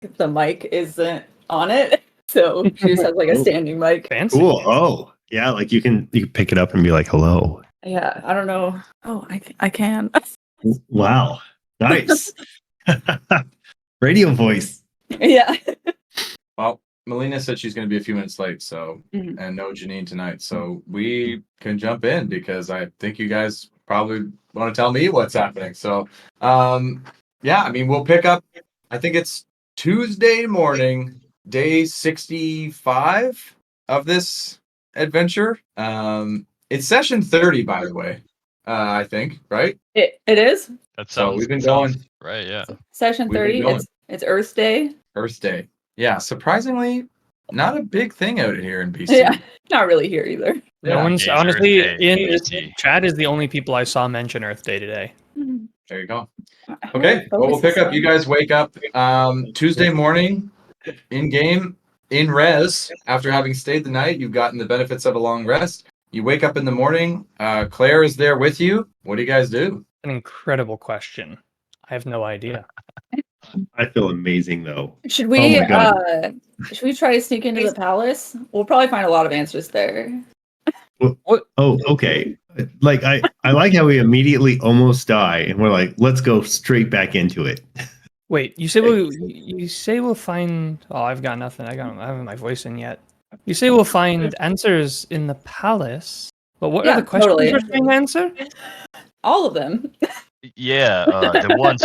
the mic isn't on it, so she just has like a standing mic. Fancy. Cool. Oh, yeah. Like you can pick it up and be like, "Hello." Yeah, I don't know. Oh, I can. Wow. Nice. Radio voice. Yeah. Well, Melina said she's going to be a few minutes late, so and no Janine tonight, so we can jump in because I think you guys probably want to tell me what's happening. So, yeah, I mean, we'll pick up. I think it's Tuesday morning, day 65 of this adventure. It's session 30, by the way. I think, right? It is That So sounds, we've been sounds going right. Yeah. session We've been 30. going. It's Earth Day. Earth Day. Yeah, surprisingly, not a big thing out here in BC. Yeah, not really here either. No Yeah. one's Days, honestly Earth Day, in BC. chat is the only people I saw mention Earth Day today. There you go. Okay, well, we'll pick up. You guys wake up Tuesday morning in game, in res. After having stayed the night, you've gotten the benefits of a long rest. You wake up in the morning. Claire is there with you. What do you guys do? An incredible question. I have no idea. I feel amazing though. Should we Oh my God. should we try to sneak into the palace? We'll probably find a lot of answers there. Oh, okay. Like I like how we immediately almost die, and we're like, let's go straight back into it. Wait, you say we'll find? Oh, I've got nothing. I haven't my voice in yet. You say we'll find answers in the palace, but what Yeah, are the questions totally. we're trying to answer? All of them. Yeah, the ones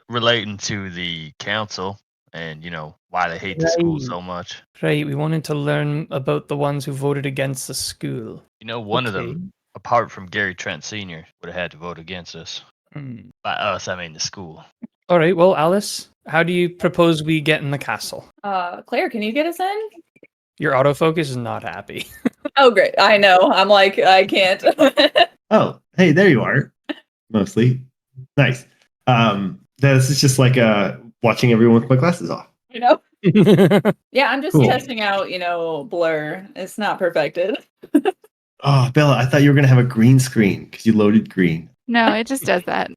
relating to the council and why they hate the school Right. so much. Right, we wanted to learn about the ones who voted against the school. One of Okay. them, apart from Gary Trent Sr., would have had to vote against us. Hmm. By us, I mean the school. All right, well, Alice, how do you propose we get in the castle? Claire, can you get us in? Your autofocus is not happy. Oh, great. I know. I'm like, I can't. Oh, hey, there you are. Mostly. Nice. This is just like watching everyone with my glasses off. You know? Yeah, I'm just Cool. testing out, Blur. It's not perfected. Oh, Bella, I thought you were gonna have a green screen because you loaded green. No, it just does that.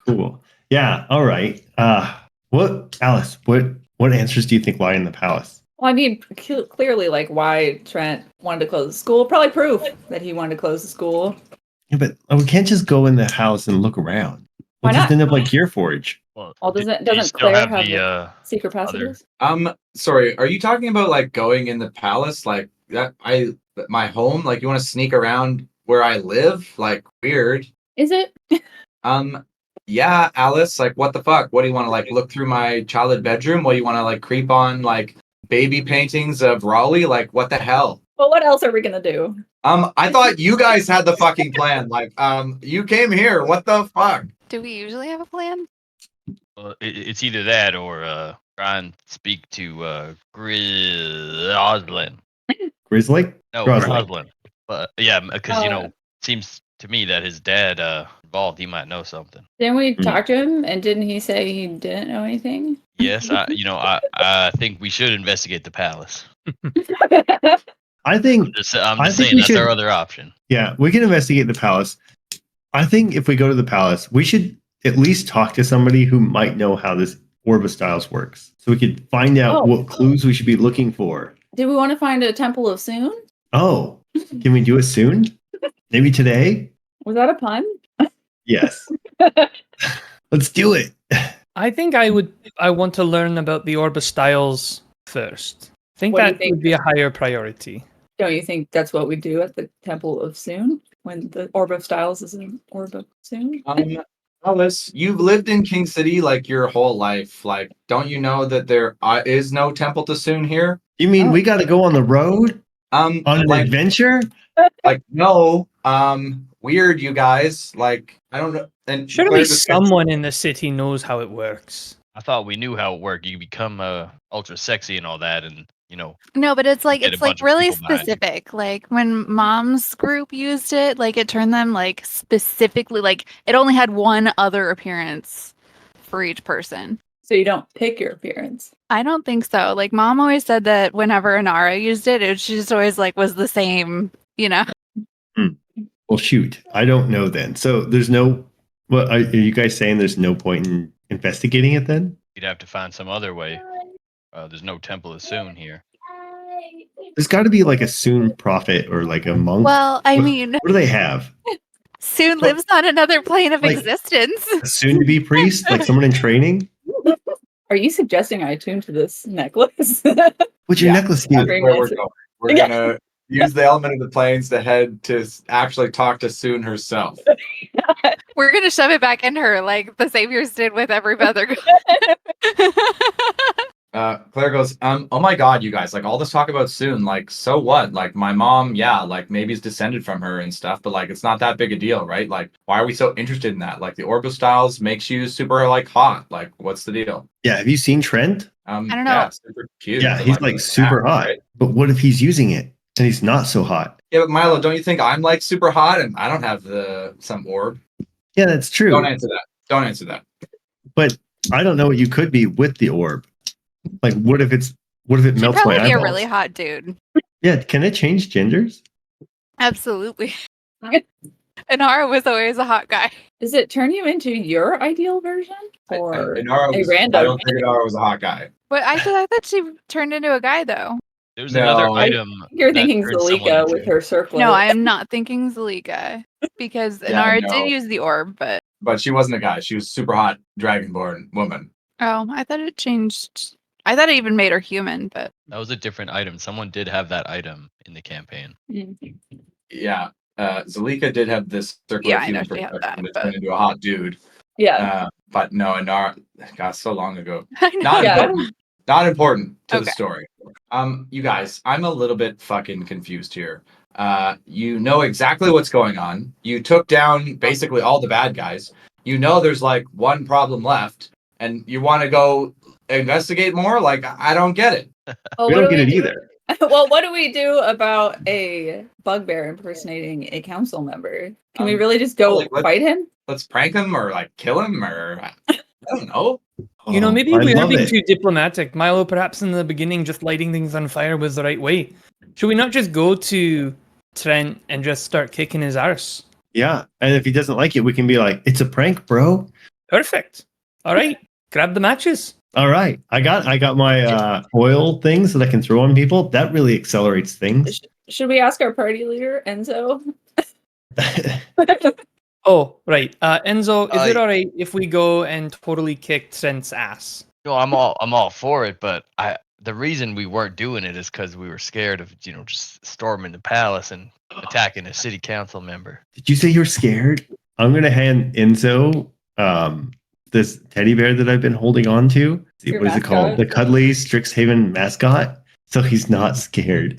Cool. Yeah. All right. Alice? What answers do you think lie in the palace? Well, I mean, clearly, like, why Trent wanted to close the school. Probably proof that he wanted to close the school. Yeah, but we can't just go in the house and look around. Why We'll just not? end up like Gearforge. Well, Well, do you doesn't still Claire have have the secret passages? Sorry, are you talking about like going in the palace, like that? My home, like you want to sneak around where I live, like weird. Is it? Yeah, Alice, like what the fuck? What do you want to like look through my childhood bedroom? What do you want to like creep on like baby paintings of Raleigh? Like what the hell? Well, what else are we gonna do? I thought you guys had the fucking plan. Like, you came here. What the fuck? Do we usually have a plan? Well, it's either that or try and speak to Groslin. Grizzly? No, Groslin. Groslin. But yeah, because it seems to me that his dad involved. He might know something. Didn't we talk to him? And didn't he say he didn't know anything? Yes, I think we should investigate the palace. I think I'm I just think saying we that's should- our other option. Yeah, we can investigate the palace. I think if we go to the palace, we should at least talk to somebody who might know how this Orb of Styles works, so we could find out what clues we should be looking for. Did we want to find a Temple of Soon? Oh, can we do it soon? Maybe today? Was that a pun? Yes. Let's do it. I think I want to learn about the Orb of Styles first. I think What do you that think? would be a higher priority. Don't you think that's what we do at the Temple of Soon? When the Orb of Styles is an Orb of Soon? Alice, you've lived in King City like your whole life. Like, don't you know that there is no Temple to Soon here? You mean we got to go on the road on an like, adventure? like no, weird, you guys. Like, I don't know. And Surely Claire just- someone in the city knows how it works. I thought we knew how it worked. You become ultra sexy and all that, and No, but it's like Get a bunch of really people behind you. specific. Like when Mom's group used it, like it turned them like specifically like it only had one other appearance for each person. So you don't pick your appearance. I don't think so. Like Mom always said that whenever Inara used it, it just always like was the same, you know. Well, shoot. I don't know then. So there's no. Well, are you guys saying there's no point in investigating it then? You'd have to find some other way. There's no Temple of Soon here. There's got to be like a Soon prophet or like a monk. Well, I What- mean, What do they have? Soon lives on another plane of Like- existence. A soon-to-be priest, like someone in training. Are you suggesting I attune to this necklace? What's your Yeah. necklace That's do? Very where we're nice. going. We're Yeah. gonna use the element of the planes to head to actually talk to Soon herself. We're gonna shove it back in her like the saviors did with every other. Claire goes, oh my god, you guys, like all this talk about Soon, like so what? Like my mom, yeah, like maybe is descended from her and stuff, but like it's not that big a deal, right? Like why are we so interested in that? Like the Orbostyles makes you super like hot. Like what's the deal? Yeah, have you seen Trent? I don't Yeah, know. super cute. Yeah, but, he's like super yeah, hot. right? But what if he's using it and he's not so hot? Yeah, but Milo, don't you think I'm like super hot and I don't have some orb? Yeah, that's true. Don't answer that. Don't answer that. But I don't know what you could be with the orb. Like, what if it She'd melts probably my be a eyeballs? really hot dude. Yeah, can it change genders? Absolutely. Inara was always a hot guy. Does it turn you into your ideal version? Or Inara a was, random? I don't think Inara was a hot guy. But I thought she turned into a guy though. There's No, another I- item. you're that thinking turns someone Zalika with into- her circlet. No, I am not thinking Zalika because Yeah, Inara no. did use the orb, but But she wasn't a guy. She was super hot dragonborn woman. I thought it changed. I thought it even made her human, but That was a different item. Someone did have that item in the campaign. Mm. Yeah. Zalika did have this circle Yeah, of I human know she had perfection that, that turned into a hot dude. Yeah. But no, Inara, God, so long ago. I know. Not Yeah. important. Not important to the Okay. story. You guys, I'm a little bit fucking confused here. You know exactly what's going on. You took down basically all the bad guys. You know there's like one problem left, and you want to go investigate more? Like, I don't get it. Well, We what don't do get it do- either. Well, what do we do about a bugbear impersonating a council member? Can we Um, really just go like, let's- fight him? Let's prank him or like kill him or I don't know. You know, maybe I we are love being it. too diplomatic. Milo, perhaps in the beginning, just lighting things on fire was the right way. Should we not just go to Trent and just start kicking his arse? Yeah, and if he doesn't like it, we can be like, "It's a prank, bro." Perfect. All right, grab the matches. All right, I got my oil things that I can throw on people. That really accelerates things. Should we ask our party leader, Enzo? Oh, right. Enzo, is it Uh, all right if we go and totally kick Trent's ass? No, I'm all for it, but the reason we weren't doing it is because we were scared of just storming the palace and attacking a city council member. Did you say you're scared? I'm gonna hand Enzo this teddy bear that I've been holding on to. Your What is it called? mascot? The Cuddly Strixhaven mascot. So he's not scared.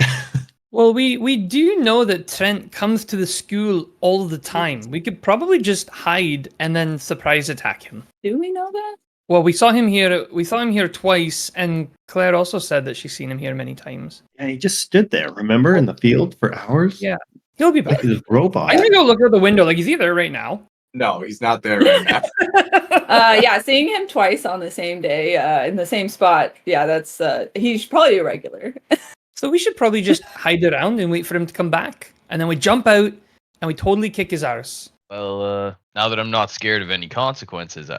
Well, we do know that Trent comes to the school all the time. We could probably just hide and then surprise attack him. Do we know that? Well, we saw him here. We saw him here twice, and Claire also said that she's seen him here many times. And he just stood there, remember, in the field for hours? Yeah. He'll be Like back. this robot. I'm gonna go look out the window. Like, is he there right now? No, he's not there right now. Yeah, seeing him twice on the same day, in the same spot. Yeah, that's he's probably a regular. So we should probably just hide around and wait for him to come back, and then we jump out and we totally kick his arse. Well, now that I'm not scared of any consequences,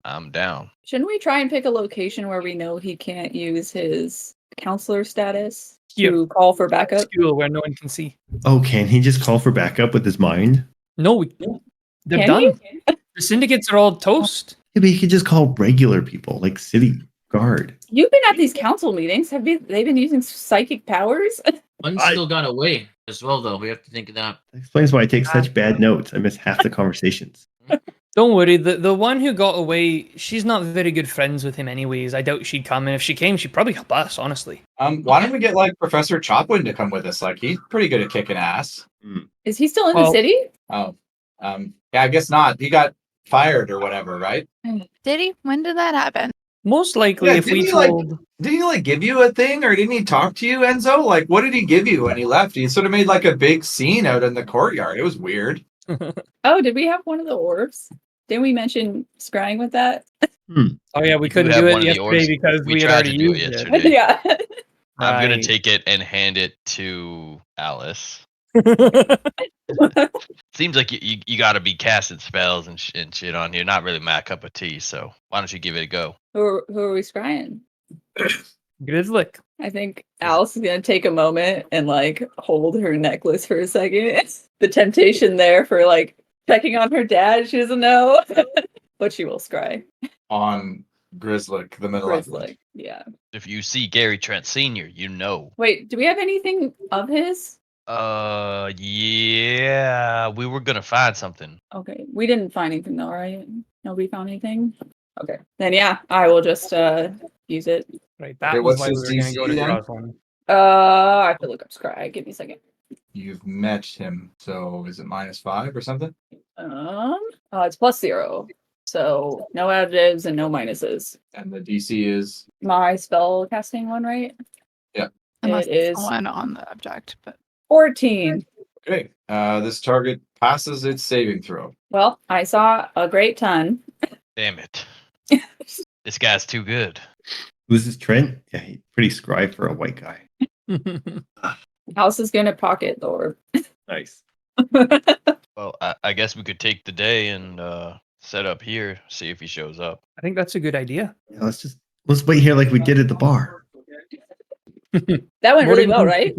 I'm down. Shouldn't we try and pick a location where we know he can't use his counselor status Yeah. to call for backup? School where no one can see. Oh, can he just call for backup with his mind? No, they're Can done. he? The syndicates are all toast. Yeah, but he could just call regular people, like city guard. You've been at these council meetings. Have they been using psychic powers? One I- still got away as well, though. We have to think of that. That explains why I take such bad notes. I miss half the conversations. Don't worry, the one who got away, she's not very good friends with him anyways. I doubt she'd come, and if she came, she'd probably help us, honestly. Why don't we get like Professor Chopwin to come with us? Like he's pretty good at kicking ass. Is he still in Well- the city? Oh, yeah, I guess not. He got fired or whatever, right? did he? When did that happen? Most likely, Yeah, if we didn't he, like- told... Did he like give you a thing or didn't he talk to you, Enzo? Like what did he give you when he left? He sort of made like a big scene out in the courtyard. It was weird. Oh, did we have one of the orbs? Didn't we mention scrying with that? Oh yeah, we do couldn't have do one it of the yesterday orbs. because We we had tried already to do it used it. yesterday. Yeah. I'm gonna Right. take it and hand it to Alice. Seems like you got to be casting spells and shit on here. Not really my cup of tea. So why don't you give it a go? Who are we scrying? Grizzlick. I think Alice is gonna take a moment and like hold her necklace for a second. The temptation there for like checking on her dad. She doesn't know, but she will scry. On Grizzlick, the Malevolent. Grizzly. Yeah. If you see Gary Trent Sr., you know. Wait, do we have anything of his? Yeah, we were gonna find something. Okay, we didn't find anything though, right? Nobody found anything. Okay, then yeah, I will just use it. Right, that Okay, was what's why we his were going to go to DC then? Jocelyn. I have to look up scry. Give me a second. You've met him, so is it -5 or something? It's +0, so no additives and no minuses. And the DC is My spell casting one, right? Unless It it's is one on the object, but 14. okay. This target passes its saving throw. Well, I saw a great ton. Damn it. This guy's too good. Who's this Trent? Yeah, he's pretty scry for a white guy. Alice is gonna pocket the orb. Nice. Well, I guess we could take the day and set up here, see if he shows up. I think that's a good idea. Yeah, let's wait here like we did at the bar. That went really well, right?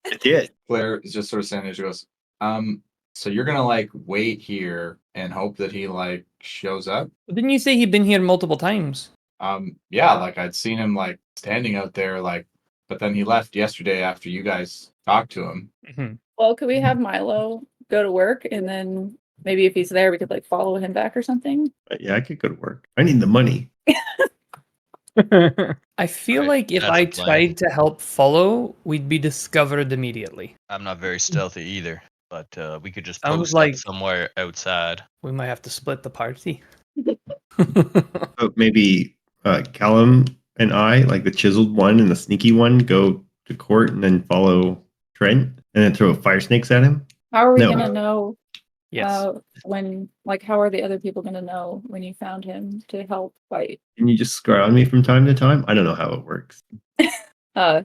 It did. Claire is just sort of standing there. She goes, so you're gonna like wait here and hope that he like shows up? Didn't you say he'd been here multiple times? Yeah, like I'd seen him like standing out there, like, but then he left yesterday after you guys talked to him. Mhm. Well, could we have Milo go to work and then maybe if he's there, we could like follow him back or something? Yeah, I could go to work. I need the money. I feel Right, like if that's I the plan. tried to help follow, we'd be discovered immediately. I'm not very stealthy either, but we could just Sounds post like- up somewhere outside. We might have to split the party. So maybe Callum and I, like the chiseled one and the sneaky one, go to court and then follow Trent and then throw fire snakes at him. How are we No. gonna know Yes. when like how are the other people gonna know when you found him to help fight? Can you just scry on me from time to time? I don't know how it works. I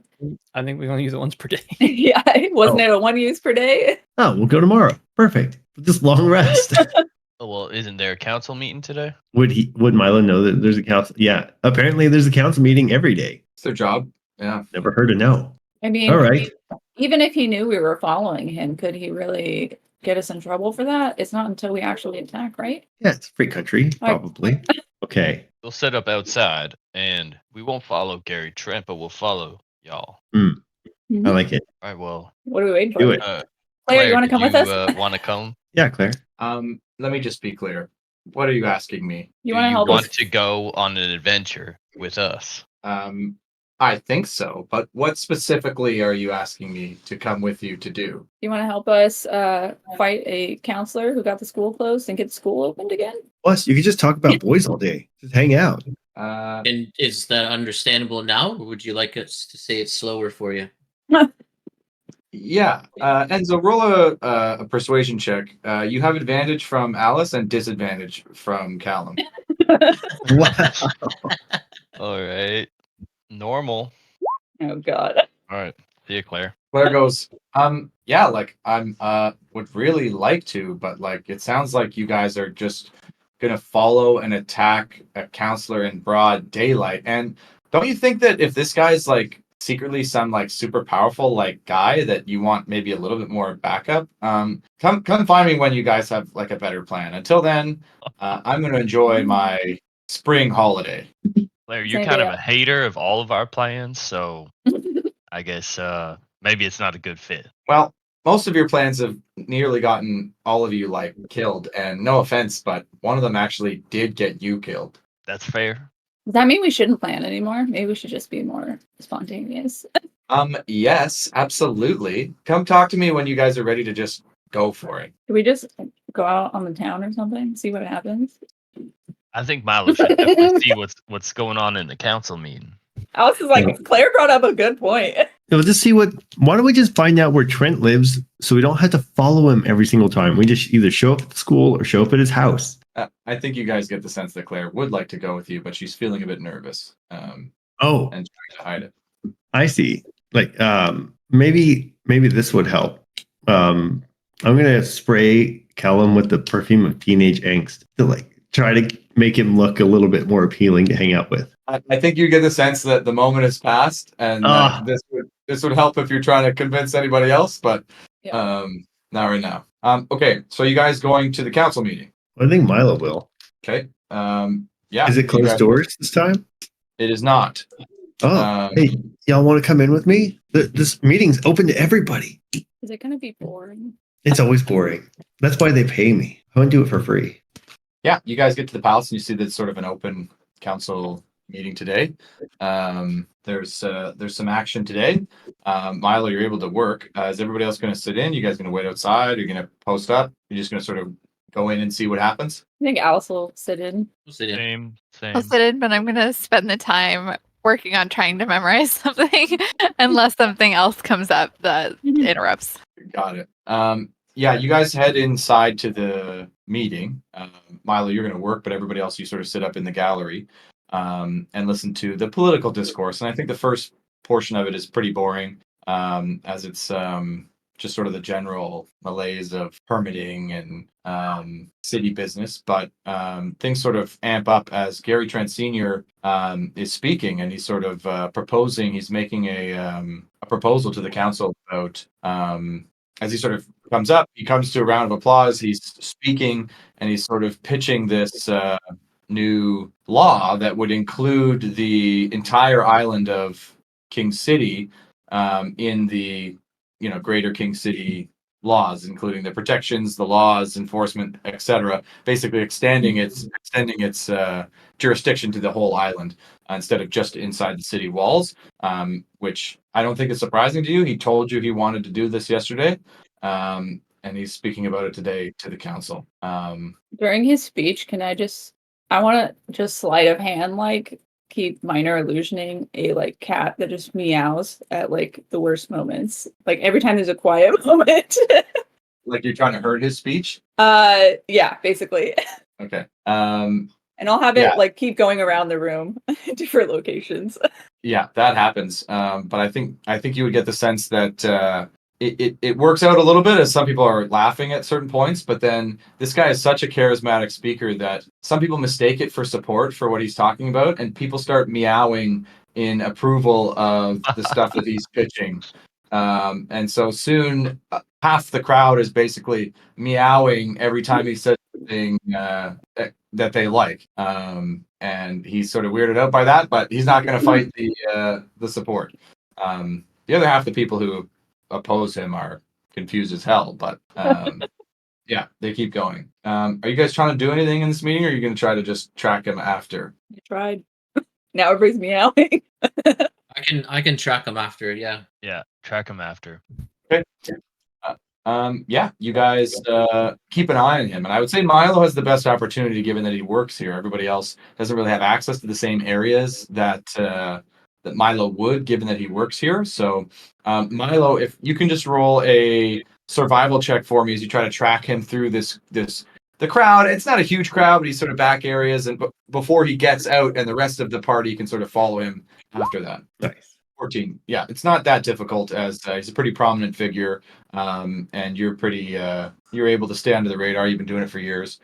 think we only use it once per day. Yeah, wasn't it a one use per day? Oh, we'll go tomorrow. Perfect. Just long rest. Oh, well, isn't there a council meeting today? Would Milo know that there's a council? Yeah, apparently there's a council meeting every day. It's their job. Yeah. Never heard of no. I mean, All right. even if he knew we were following him, could he really get us in trouble for that? It's not until we actually attack, right? Yeah, it's a free country, probably. Okay. We'll set up outside, and we won't follow Gary Trent, but we'll follow y'all. I like it. All right, well, What are we waiting for? Do it. Claire, you want to did come with us? Want to come? Yeah, Claire. Let me just be clear. What are you asking me? You Do want to help want us? to go on an adventure with us? I think so, but what specifically are you asking me to come with you to do? You want to help us fight a counselor who got the school closed and get school opened again? Plus, you could just talk about boys all day. Just hang out. And is that understandable now, or would you like us to say it slower for you? Yeah. Enzo, roll a persuasion check. You have advantage from Alice and disadvantage from Callum. Wow. All right. Normal. Oh God. All right. See you, Claire. Claire goes, yeah, like I'm would really like to, but like it sounds like you guys are just gonna follow and attack a counselor in broad daylight. And don't you think that if this guy's like secretly some like super powerful like guy that you want maybe a little bit more backup? Come find me when you guys have like a better plan. Until then, I'm gonna enjoy my spring holiday. Claire, you're Same kind of here. a hater of all of our plans, so I guess maybe it's not a good fit. Well, most of your plans have nearly gotten all of you like killed, and no offense, but one of them actually did get you killed. That's fair. Does that mean we shouldn't plan anymore? Maybe we should just be more spontaneous. Yes, absolutely. Come talk to me when you guys are ready to just go for it. Could we just go out on the town or something? See what happens? I think Milo should definitely see what's going on in the council meeting. Alice is like, Claire brought up a good point. We'll just see why don't we just find out where Trent lives so we don't have to follow him every single time? We just either show up at the school or show up at his house. I think you guys get the sense that Claire would like to go with you, but she's feeling a bit nervous Oh, and trying to hide it. I see. Like maybe this would help. I'm gonna spray Callum with the perfume of teenage angst to like try to make him look a little bit more appealing to hang out with. I think you get the sense that the moment has passed, and Ah. this would help if you're trying to convince anybody else, but Yeah. not right now. Okay, so you guys going to the council meeting? I think Milo will. Okay. Yeah. Is it you closed guys- doors this time? It is not. Oh, hey, y'all want to come in with me? This meeting's open to everybody. Is it gonna be boring? It's always boring. That's why they pay me. I wouldn't do it for free. Yeah, you guys get to the palace and you see that it's sort of an open council meeting today. There's some action today. Milo, you're able to work. Is everybody else going to sit in? You guys going to wait outside? You're going to post up? You're just going to sort of go in and see what happens? I think Alice will sit in. We'll sit in. I'll sit in, but I'm gonna spend the time working on trying to memorize something unless something else comes up that interrupts. Got it. Yeah, you guys head inside to the meeting. Milo, you're going to work, but everybody else, you sort of sit up in the gallery and listen to the political discourse. And I think the first portion of it is pretty boring, as it's just sort of the general malaise of permitting and city business. But things sort of amp up as Gary Trent Sr. Is speaking, and he's sort of proposing. He's making a proposal to the council about. As he sort of comes up, he comes to a round of applause. He's speaking, and he's sort of pitching this new law that would include the entire island of King City in the greater King City laws, including the protections, the laws, enforcement, etc. Basically, extending its jurisdiction to the whole island instead of just inside the city walls. Which I don't think is surprising to you. He told you he wanted to do this yesterday, and he's speaking about it today to the council. During his speech, I want to just sleight of hand, like, keep minor illusioning a like cat that just meows at like the worst moments. Like every time there's a quiet moment. Like you're trying to hurt his speech? Yeah, basically. Okay. And I'll have Yeah. it like keep going around the room, different locations. Yeah, that happens. But I think you would get the sense that it works out a little bit, as some people are laughing at certain points, but then this guy is such a charismatic speaker that some people mistake it for support for what he's talking about, and people start meowing in approval of the stuff that he's pitching. And so soon half the crowd is basically meowing every time he says something that they like. And he's sort of weirded out by that, but he's not going to fight the support. The other half of the people who oppose him are confused as hell, but yeah, they keep going. Are you guys trying to do anything in this meeting, or are you going to try to just track him after? I tried. Now everybody's meowing. I can track him after it. Yeah. Yeah, track him after. Okay. Yeah, you guys keep an eye on him, and I would say Milo has the best opportunity given that he works here. Everybody else doesn't really have access to the same areas that Milo would, given that he works here. So, Milo, if you can just roll a survival check for me as you try to track him through the crowd. It's not a huge crowd, but he's sort of back areas, and before he gets out, and the rest of the party can sort of follow him after that. Nice. 14. Yeah, it's not that difficult, as he's a pretty prominent figure, and you're you're able to stay under the radar. You've been doing it for years.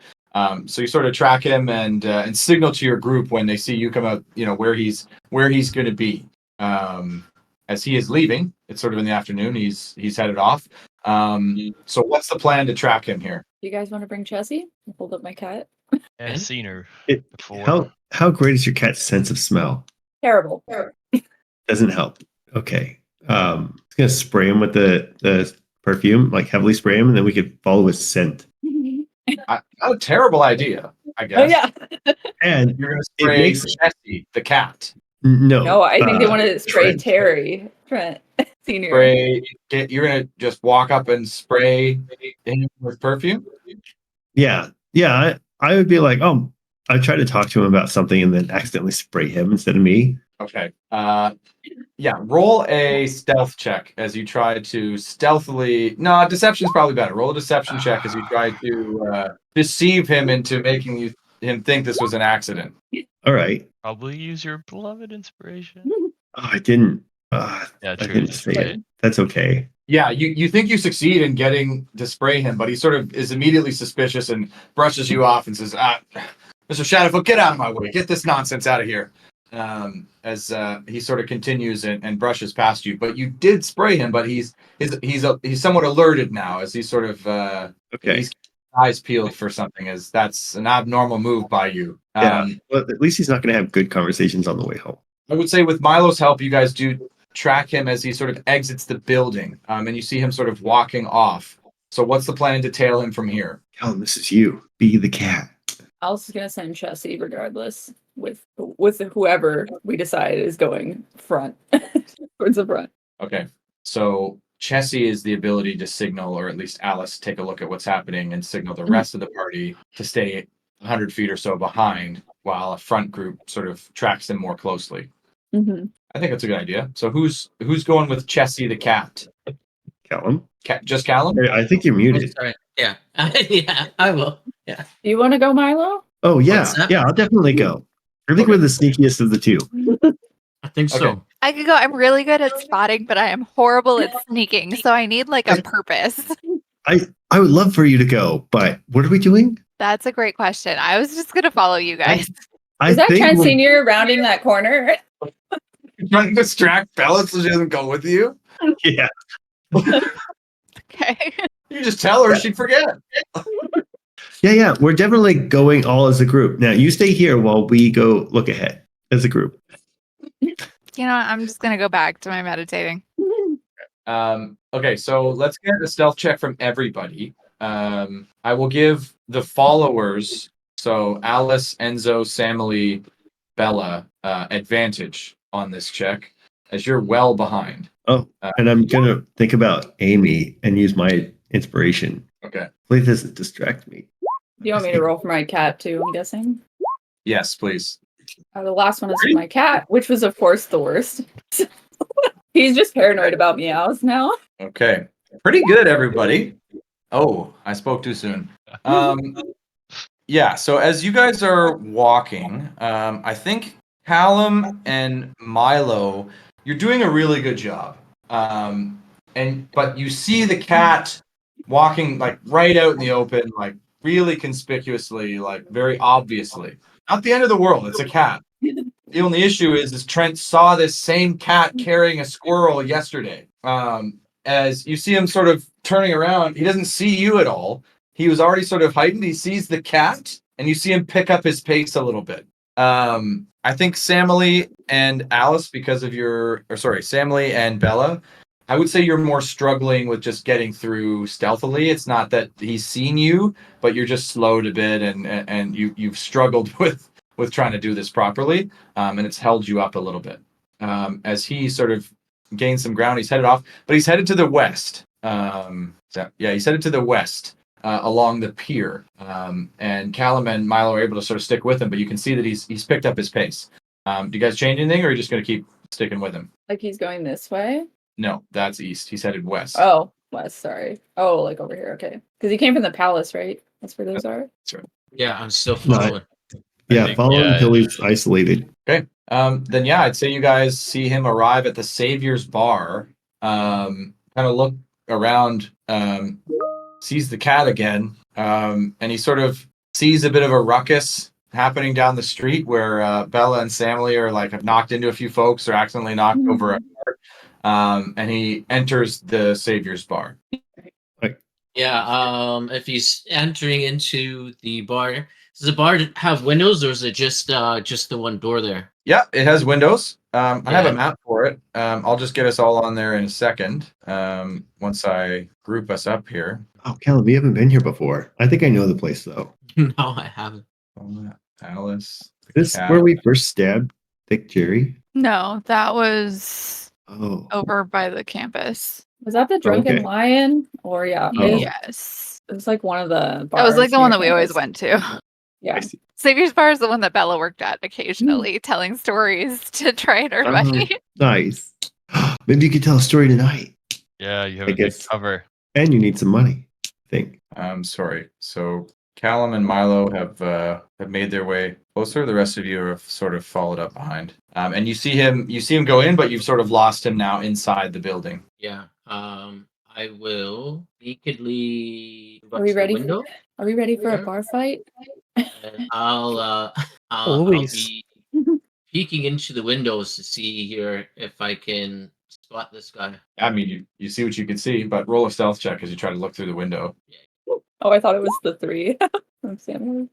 So you sort of track him and signal to your group when they see you come out, where he's going to be. As he is leaving, it's sort of in the afternoon. He's headed off. So what's the plan to track him here? You guys want to bring Chessie? I'll hold up my cat. I've seen her It- before. How great is your cat's sense of smell? Terrible. Doesn't help. Okay. I'm gonna spray him with the perfume, like heavily spray him, and then we could follow his scent. A terrible idea, I guess. Oh yeah. And You're going to It spray makes- Jessie, the cat. no, No, I think they want to spray Trent. Terry. Trent Senior. You're going to just walk up and spray him with perfume? Yeah. I would be like, oh, I try to talk to him about something and then accidentally spray him instead of me. Okay. Yeah, roll a stealth check as you try to stealthily. No, deception's probably better. Roll a deception check as you try to deceive him into making him think this was an accident. All right. Probably use your beloved inspiration. Oh, I didn't. Yeah, I true. didn't say it. That's okay. Yeah, you think you succeed in getting to spray him, but he sort of is immediately suspicious and brushes you off and says, Mr. Shadowfoot, get out of my way. Get this nonsense out of here. As he sort of continues and brushes past you. But you did spray him, but he's somewhat alerted now as he's sort of Okay. he's eyes peeled for something, as that's an abnormal move by you. Yeah. Well, at least he's not going to have good conversations on the way home. I would say with Milo's help, you guys do track him as he sort of exits the building, and you see him sort of walking off. So what's the plan to tail him from here? Callum, this is you. Be the cat. Alice is gonna send Chessie regardless with whoever we decide is going front towards the front. Okay, so Chessie is the ability to signal, or at least Alice, take a look at what's happening and signal the rest of the party to stay 100 feet or so behind while a front group sort of tracks them more closely. Mm-hmm. I think that's a good idea. So who's going with Chessie the cat? Callum? Just Callum? I think you're muted. Sorry. Yeah. Yeah, I will. Yeah. Do you want to go, Milo? Oh, yeah. What's that? Yeah, I'll definitely go. I think we're the sneakiest of the two. I think so. Okay. I could go. I'm really good at spotting, but I am horrible at sneaking. So I need like a purpose. I would love for you to go, but what are we doing? That's a great question. I was just gonna follow you guys. Is that Trent we're- Senior rounding that corner? You're trying to distract Bella so she doesn't go with you? Yeah. Okay. You just tell her, she'd forget. Yeah. We're definitely going all as a group. Now, you stay here while we go look ahead as a group. You know, what? I'm just gonna go back to my meditating. Okay, so let's get a stealth check from everybody. I will give the followers, so Alice, Enzo, Samily, Bella, advantage on this check, as you're well behind. Oh, and I'm going to think about Amy and use my inspiration. Okay. Please doesn't distract me. Do you want me to roll for my cat too? I'm guessing. Yes, please. The last one is for my cat, which was of course the worst. He's just paranoid about meows now. Okay. Pretty good, everybody. Oh, I spoke too soon. Yeah, so as you guys are walking, I think Callum and Milo, you're doing a really good job. But you see the cat walking like right out in the open, like really conspicuously, like very obviously. Not the end of the world, it's a cat. The only issue is Trent saw this same cat carrying a squirrel yesterday. As you see him sort of turning around, he doesn't see you at all. He was already sort of heightened. He sees the cat, and you see him pick up his pace a little bit. I think Samily and Alice, because of Samily and Bella, I would say you're more struggling with just getting through stealthily. It's not that he's seen you, but you're just slowed a bit, and you've struggled with trying to do this properly, and it's held you up a little bit. As he sort of gains some ground, he's headed off, but he's headed to the west. He's headed to the west along the pier. And Callum and Milo are able to sort of stick with him, but you can see that he's picked up his pace. Do you guys change anything, or are you just going to keep sticking with him? Like he's going this way? No, that's east. He's headed west. Oh, west, sorry. Oh, like over here, okay. Because he came from the palace, right? That's where those are? That's right. Yeah, I'm still No, following. Yeah, follow him until he's isolated. Okay. Then yeah, I'd say you guys see him arrive at the Savior's Bar. Kind of look around, sees the cat again, and he sort of sees a bit of a ruckus happening down the street where Bella and Samily are have knocked into a few folks or accidentally knocked over a cart. And he enters the Savior's Bar. Yeah, if he's entering into the bar, does the bar have windows, or is it just the one door there? Yeah, it has windows. I have Yeah. a map for it. I'll just get us all on there in a second. Once I group us up here. Oh, Callum, you haven't been here before. I think I know the place, though. No, I haven't. Alice. This cat. where we first stabbed Thick Jerry? No, that was Oh. over by the campus. Was that the Drunken Okay. Lion? Or yeah, Oh. Yes. it was like one of the bars. That was like the one near that we always campus. went to. Yeah. I see. Savior's Bar is the one that Bella worked at occasionally, telling stories to try and earn money. Nice. Maybe you could tell a story tonight. Yeah, you have I a good guess- cover. And you need some money, I think. I'm sorry. So Callum and Milo have made their way closer. The rest of you have sort of followed up behind. And you see him go in, but you've sort of lost him now inside the building. Yeah. I will nakedly move Are up we to the ready? window. Are we ready for a Yeah. bar fight? And I'll Luis. be peeking into the windows to see here if I can spot this guy. I mean, you see what you can see, but roll a stealth check as you try to look through the window. Oh, I thought it was the 3. I'm Sam.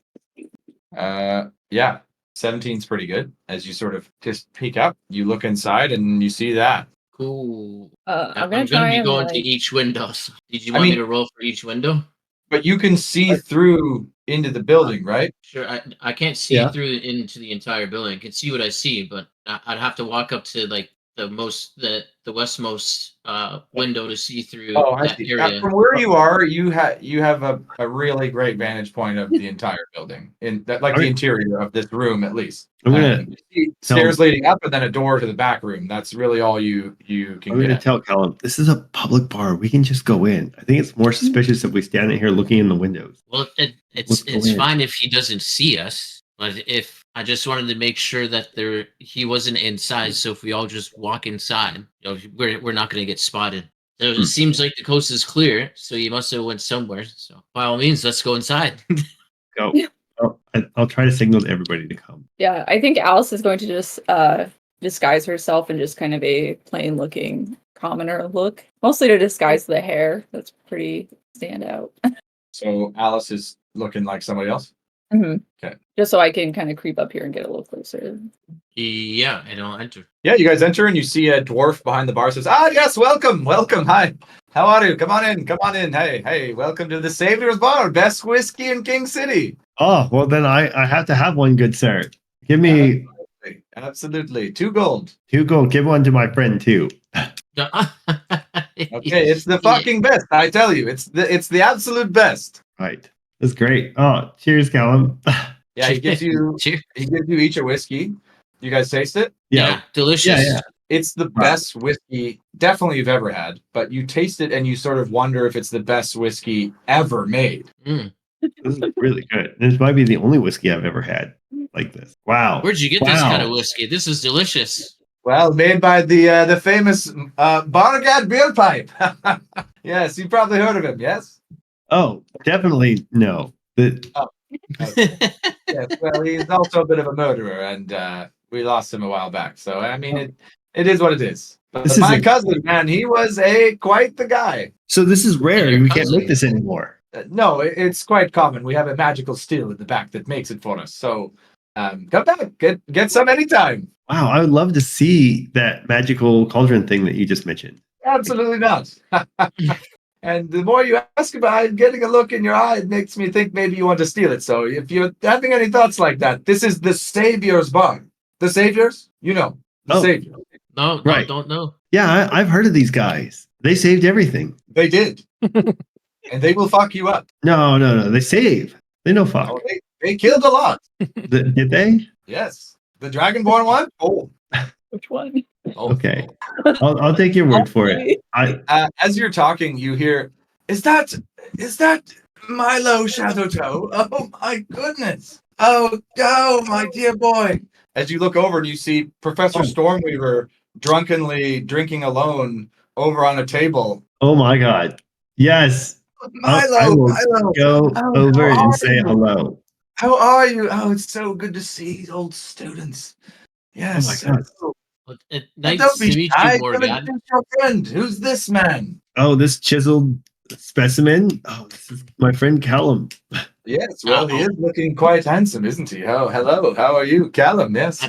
Yeah, 17's pretty good. As you sort of just peek up, you look inside and you see that. Cool. I'm I'm gonna gonna try be and going to like. each window. So did you I want me mean- to roll for each window? But you can see through into the building, right? Sure. I can't see Yeah. through into the entire building. I can see what I see, but I'd have to walk up to like the westmost window to see through Oh, I that see. area. From where you are, you have a really great vantage point of the entire building, in that, like the interior of this room at least. I'm gonna You see stairs leading up, and then a door to the back room. That's really all you can I'm gonna get. tell Callum, this is a public bar. We can just go in. I think it's more suspicious if we stand in here looking in the windows. Well, Let's go it's in. fine if he doesn't see us, but if I just wanted to make sure that he wasn't inside, so if we all just walk inside, we're not going to get spotted. So it seems like the coast is clear, so you must have went somewhere. So by all means, let's go inside. Go. I'll try to signal to everybody to come. Yeah, I think Alice is going to just disguise herself in just kind of a plain looking commoner look, mostly to disguise the hair. That's pretty standout. So Alice is looking like somebody else. Mm-hmm. Okay. Just so I can kind of creep up here and get a little closer. Yeah, I don't enter. Yeah, you guys enter and you see a dwarf behind the bar. Says, yes, welcome, hi. How are you? Come on in. Hey, welcome to the Savior's Bar, best whiskey in King City. Oh, well then I have to have one, good sir. Give me Absolutely. 2 gold. 2 gold. Give one to my friend too. Okay, it's the fucking best, I tell you. It's the absolute best. Right. That's great. Oh, cheers, Callum. Yeah, he gives you each a whiskey. You guys taste it? Yeah, delicious. Yeah. It's the best whiskey definitely you've ever had, but you taste it and you sort of wonder if it's the best whiskey ever made. Mm. This is really good. This might be the only whiskey I've ever had like this. Wow. Where'd you get this kind of whiskey? This is delicious. Well, made by the famous Barnegat Beer Pipe. Yes, you probably heard of him, yes? Oh, definitely no. Yes, well, he's also a bit of a murderer, and we lost him a while back. So, I mean, it is what it is. But This is my a- cousin, man, he was quite the guy. So this is rare. Your We can't cousin. make this anymore. No, it's quite common. We have a magical still in the back that makes it for us. So, come back, get some anytime. Wow, I would love to see that magical cauldron thing that you just mentioned. Absolutely not. And the more you ask about it, getting a look in your eye, it makes me think maybe you want to steal it. So if you're having any thoughts like that, this is the Savior's Bar. The Saviors? You know, the Oh. Savior. No, Right. don't know. Yeah, I've heard of these guys. They saved everything. They did. And they will fuck you up. No. They save. They no fuck. Oh, they killed a lot. Did they? Yes. The Dragonborn one? Oh. Which one? Okay. I'll take your word for it. As you're talking, you hear, is that Milo Shadowtoe? Oh my goodness. Oh, my dear boy. As you look over and you see Professor Stormweaver drunkenly drinking alone over on a table. Oh my god. Yes. I will Milo. go over and say hello. How are you? Oh, it's so good to see old students. Yes. Oh my God. Nice Don't to be meet shy. you, Come Morgan. introduce your friend. Who's this man? Oh, this chiseled specimen. Oh, this is my friend Callum. Yes, well, he is looking quite handsome, isn't he? Oh, hello. How are you, Callum? Yes.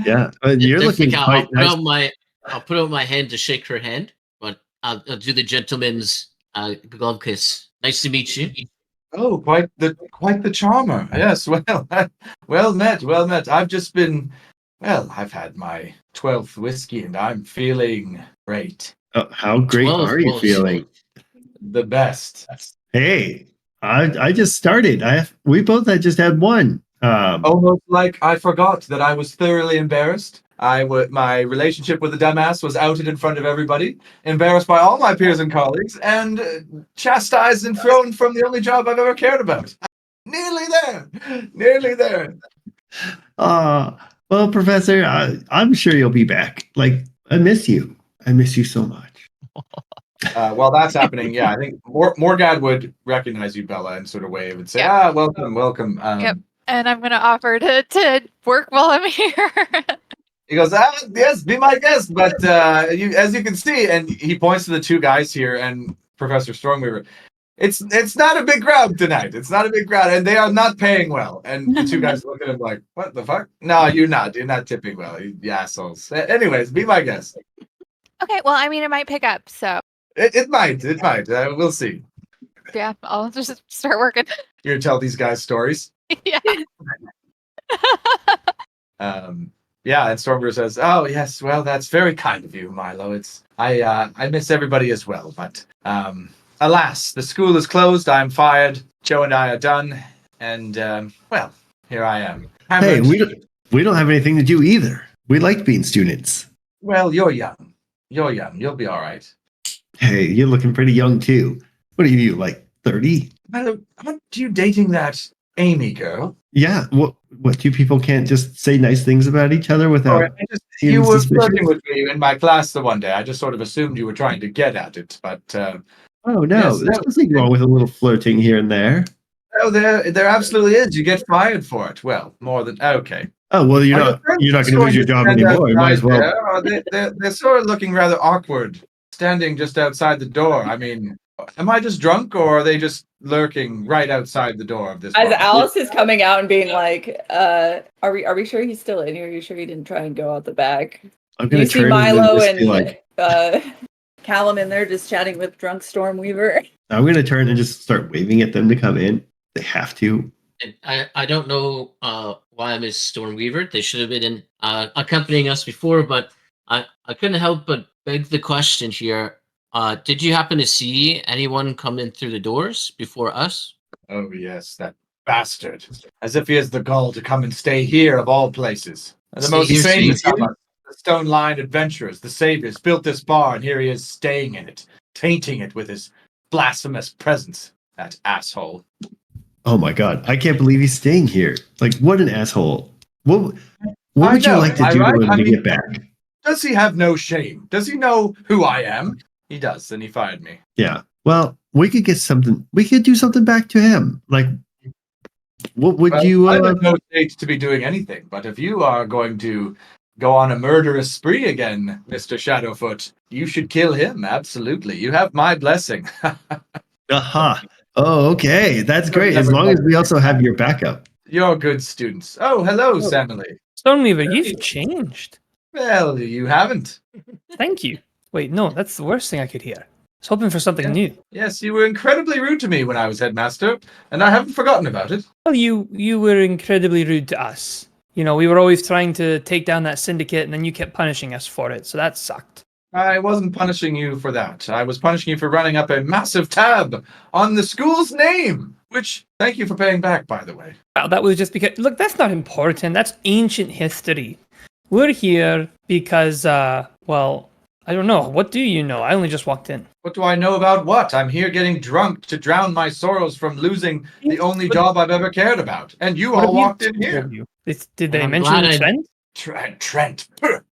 Yeah, you're looking I'll quite put nice. I'll put out my hand to shake her hand, but I'll do the gentleman's glove kiss. Nice to meet you. Oh, quite the charmer. Yes, well met. I've had my 12th whiskey and I'm feeling great. How great 12 are you balls. feeling? The best. Hey, I just started. We both had just had one. Almost like I forgot that I was thoroughly embarrassed. My relationship with the dumbass was outed in front of everybody, embarrassed by all my peers and colleagues, and chastised and thrown from the only job I've ever cared about. Nearly there. Well, Professor, I'm sure you'll be back. Like, I miss you so much. while that's happening, yeah, I think Morgad would recognize you, Bella, and sort of wave and say, Yeah. welcome, welcome. Yep. And I'm gonna offer to work while I'm here. He goes, yes, be my guest. But as you can see, and he points to the two guys here and Professor Stormweaver. It's not a big crowd tonight. It's not a big crowd, and they are not paying well. And the two guys look at him like, "What the fuck? No, you're not. You're not tipping well, you assholes." Anyways, be my guest. Okay, well, I mean, it might pick up, so It might. We'll see. yeah, I'll just start working. You're gonna tell these guys stories. Yeah. Yeah, and Stormweaver says, "Oh yes, well that's very kind of you, Milo. It's I miss everybody as well, but alas, the school is closed. I'm fired. Joe and I are done, and well, here I am. Hey, Hammered. we don't have anything to do either. We like being students. Well, you're young. You're young. You'll be all right. Hey, you're looking pretty young too. What are you, like 30? Milo, aren't you dating that Amy girl? Yeah. What two people can't just say nice things about each other without You seeming were suspicious? flirting with me in my class the one day. I just sort of assumed you were trying to get at it, but Oh no, Yes, there's that- nothing wrong with a little flirting here and there. oh, there absolutely is. You get fired for it. Well, more than okay. Oh well, you're Are not your you're not friends going to lose your job stand anymore. You might as outside well. there? Or they're sort of looking rather awkward, standing just outside the door. I mean, am I just drunk, or are they just lurking right outside the door of this? As bar? Alice is coming out and being like, are we sure he's still in here? Are you sure he didn't try and go out the back? I'm You going to see turn Milo and just be like, Callum in there just chatting with drunk Stormweaver. I'm going to turn and just start waving at them to come in. They have to. And I don't know why Miss Stormweaver. They should have been accompanying us before, but I couldn't help but beg the question here. Did you happen to see anyone come in through the doors before us? Oh yes, that bastard! As if he has the gall to come and stay here of all places. And the Stay most here, famous stay of here? us, the Stone-Lined Adventurers, the Saviors, built this bar, and here he is staying in it, tainting it with his blasphemous presence. That asshole. Oh my god, I can't believe he's staying here. Like, what an asshole. What I would you know, like to am I do to right? him I to mean- get back? Does he have no shame? Does he know who I am? He does, and he fired me. Yeah. Well, we could get something. We could do something back to him. Like, what would Well, you? I'm in no state to be doing anything, but if you are going to go on a murderous spree again, Mr. Shadowfoot, you should kill him. Absolutely. You have my blessing. Aha. Oh, okay. That's You'll great. As never long know. as we also have your backup. You're good students. Oh, hello, Samily. Stormweaver, you've changed. Well, you haven't. Thank you. Wait, no, that's the worst thing I could hear. I was hoping for something Yeah. new. Yes, you were incredibly rude to me when I was headmaster, and I haven't forgotten about it. Well, you were incredibly rude to us. You know, we were always trying to take down that syndicate, and then you kept punishing us for it, so that sucked. I wasn't punishing you for that. I was punishing you for running up a massive tab on the school's name, which, thank you for paying back, by the way. Well, that was just because, look, that's not important. That's ancient history. We're here because, well, I don't know. What do you know? I only just walked in. What do I know about what? I'm here getting drunk to drown my sorrows from losing the only job I've ever cared about. And you What all have you walked in told here. you? Did they I'm mention glad I- Trent? Trent,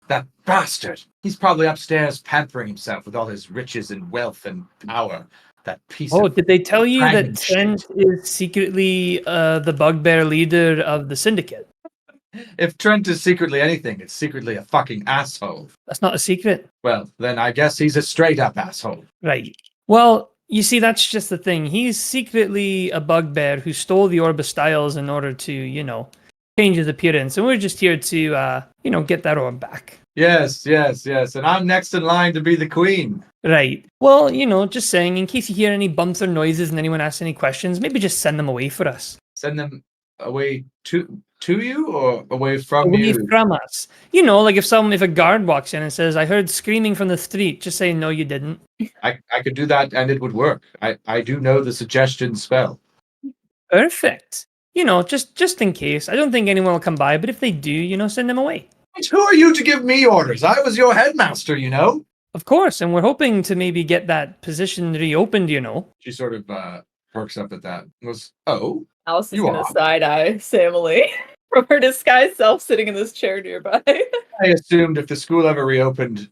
that bastard. He's probably upstairs pampering himself with all his riches and wealth and power. That piece Oh, of... did they tell you dragon that Trent is secretly the bugbear leader of the syndicate? If Trent is secretly anything, it's secretly a fucking asshole. That's not a secret. Well, then I guess he's a straight up asshole. Right. Well, you see, that's just the thing. He's secretly a bugbear who stole the Orb of Styles in order to, you know, change his appearance. And we're just here to, you know, get that orb back. Yes. And I'm next in line to be the queen. Right. Well, you know, just saying, in case you hear any bumps or noises and anyone asks any questions, maybe just send them away for us. Send them away to you or away from Away you? from us. You know, like if a guard walks in and says, I heard screaming from the street, just say, no, you didn't. I could do that and it would work. I do know the suggestion spell. Perfect. You know, just in case. I don't think anyone will come by, but if they do, you know, send them away. But who are you to give me orders? I was your headmaster, you know? Of course, and we're hoping to maybe get that position reopened, you know. She sort of perks up at that. And goes, oh? Alice is You gonna are. side eye Samily from her disguised self sitting in this chair nearby. I assumed if the school ever reopened,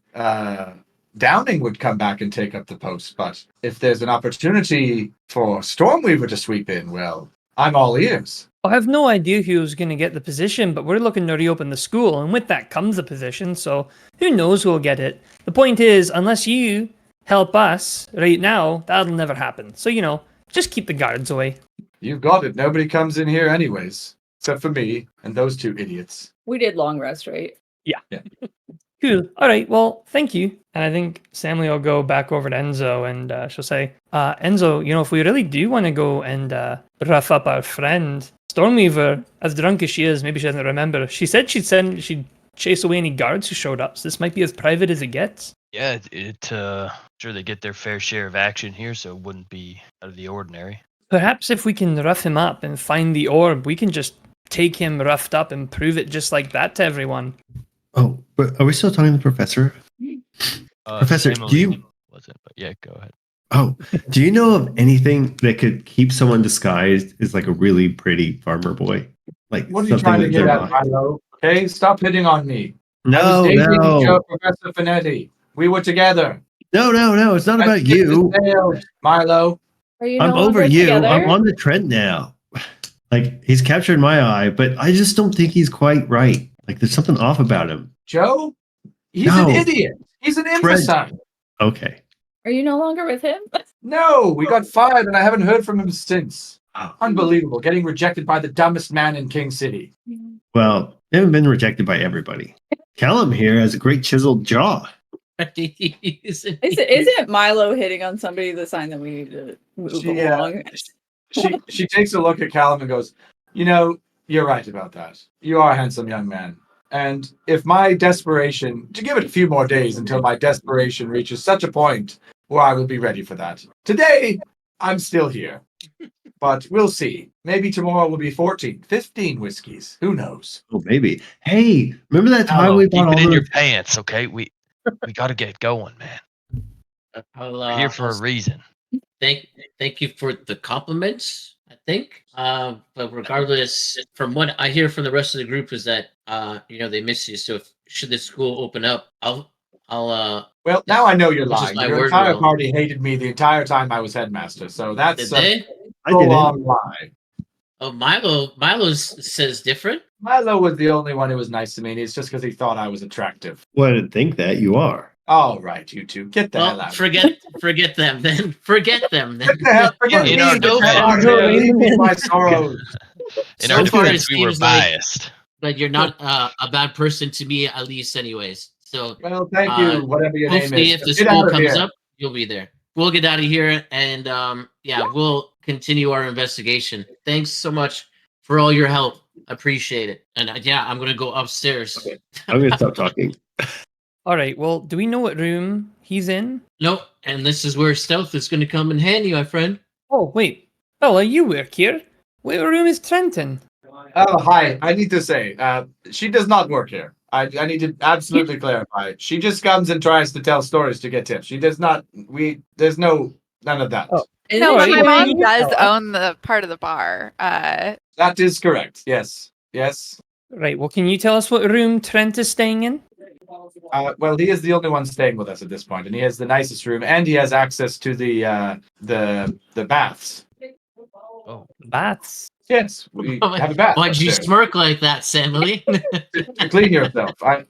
Downing would come back and take up the post. But if there's an opportunity for Stormweaver to sweep in, well, I'm all ears. I have no idea who was going to get the position, but we're looking to reopen the school, and with that comes a position, so who knows who'll get it. The point is, unless you help us right now, that'll never happen. So, just keep the guards away. You've got it. Nobody comes in here anyways, except for me and those two idiots. We did long rest, right? Cool. All right, well, thank you. And I think Samly will go back over to Enzo, and she'll say, Enzo, if we really do want to go and rough up our friend, Stormweaver, as drunk as she is, maybe she doesn't remember, she said she'd chase away any guards who showed up, so this might be as private as it gets. Yeah, sure they get their fair share of action here, so it wouldn't be out of the ordinary. Perhaps if we can rough him up and find the orb, we can just take him roughed up and prove it just like that to everyone. Oh, but are we still talking to the professor? Professor, do you... Wasn't, but yeah, go ahead. Oh, do you know of anything that could keep someone disguised as like a really pretty farmer boy? Like What are you trying to get at, Milo? Okay, stop hitting on me. I was dating Professor Finetti. We were together. No, it's not about you. Milo. Are you I'm no over longer you. together? I'm on the trend now. Like, he's captured my eye, but I just don't think he's quite right. Like, there's something off about him. Joe? He's an idiot. He's an imbecile. Okay. Are you no longer with him? No, we got fired and I haven't heard from him since. Unbelievable. Getting rejected by the dumbest man in King City. Well, they haven't been rejected by everybody. Callum here has a great chiseled jaw. Isn't Milo hitting on somebody the sign that we need to move along? She takes a look at Callum and goes, you're right about that. You are a handsome young man. And if my desperation, to give it a few more days until my desperation reaches such a point where I will be ready for that. Today, I'm still here. But we'll see. Maybe tomorrow will be 14, 15 whiskeys. Who knows? Oh, maybe. Hey, remember that time we bought keep it all in your those... pants, okay? We got to get going, man. We're here for a reason. Thank you for the compliments, I think. But regardless, from what I hear from the rest of the group is that they miss you. So should the school open up, I'll well, now I know you're This is lying. my Your word, entire Will. party hated me the entire time I was headmaster. So that's did they? I did it. long lie. Oh, Milo says different. Milo was the only one who was nice to me, and it's just because he thought I was attractive. Well, I didn't think that. You are. All right, you two, get the hell Well, out. forget them then. Forget them then. Get the hell, forget In me. our Get the hell out of defense. here. Leave me my sorrows. In So our far, defense, it we were seems like- biased. But you're not a bad person to me, at least, anyways. So Well, thank you, whatever your name hopefully, is. if the Get school out of comes here. up, you'll be there. We'll get out of here, and we'll continue our investigation. Thanks so much for all your help. Appreciate it. And I'm gonna go upstairs. Okay. I'm going to stop talking. All right, well, do we know what room he's in? Nope. And this is where stealth is gonna come in handy, my friend. Oh, wait. Bella, you work here. What room is Trenton? Oh, hi. I need to say, she does not work here. I need to absolutely clarify. She just comes and tries to tell stories to get tips. She does not. There's none of that. Oh. No, right, my well, mom you does tell us. own the part of the bar. That is correct. Yes. Yes. Right, well, can you tell us what room Trent is staying in? Well, he is the only one staying with us at this point, and he has the nicest room, and he has access to the baths. Oh, Baths. Yes, we have a bath. Why'd you upstairs. smirk like that, Sammy? To clean yourself. I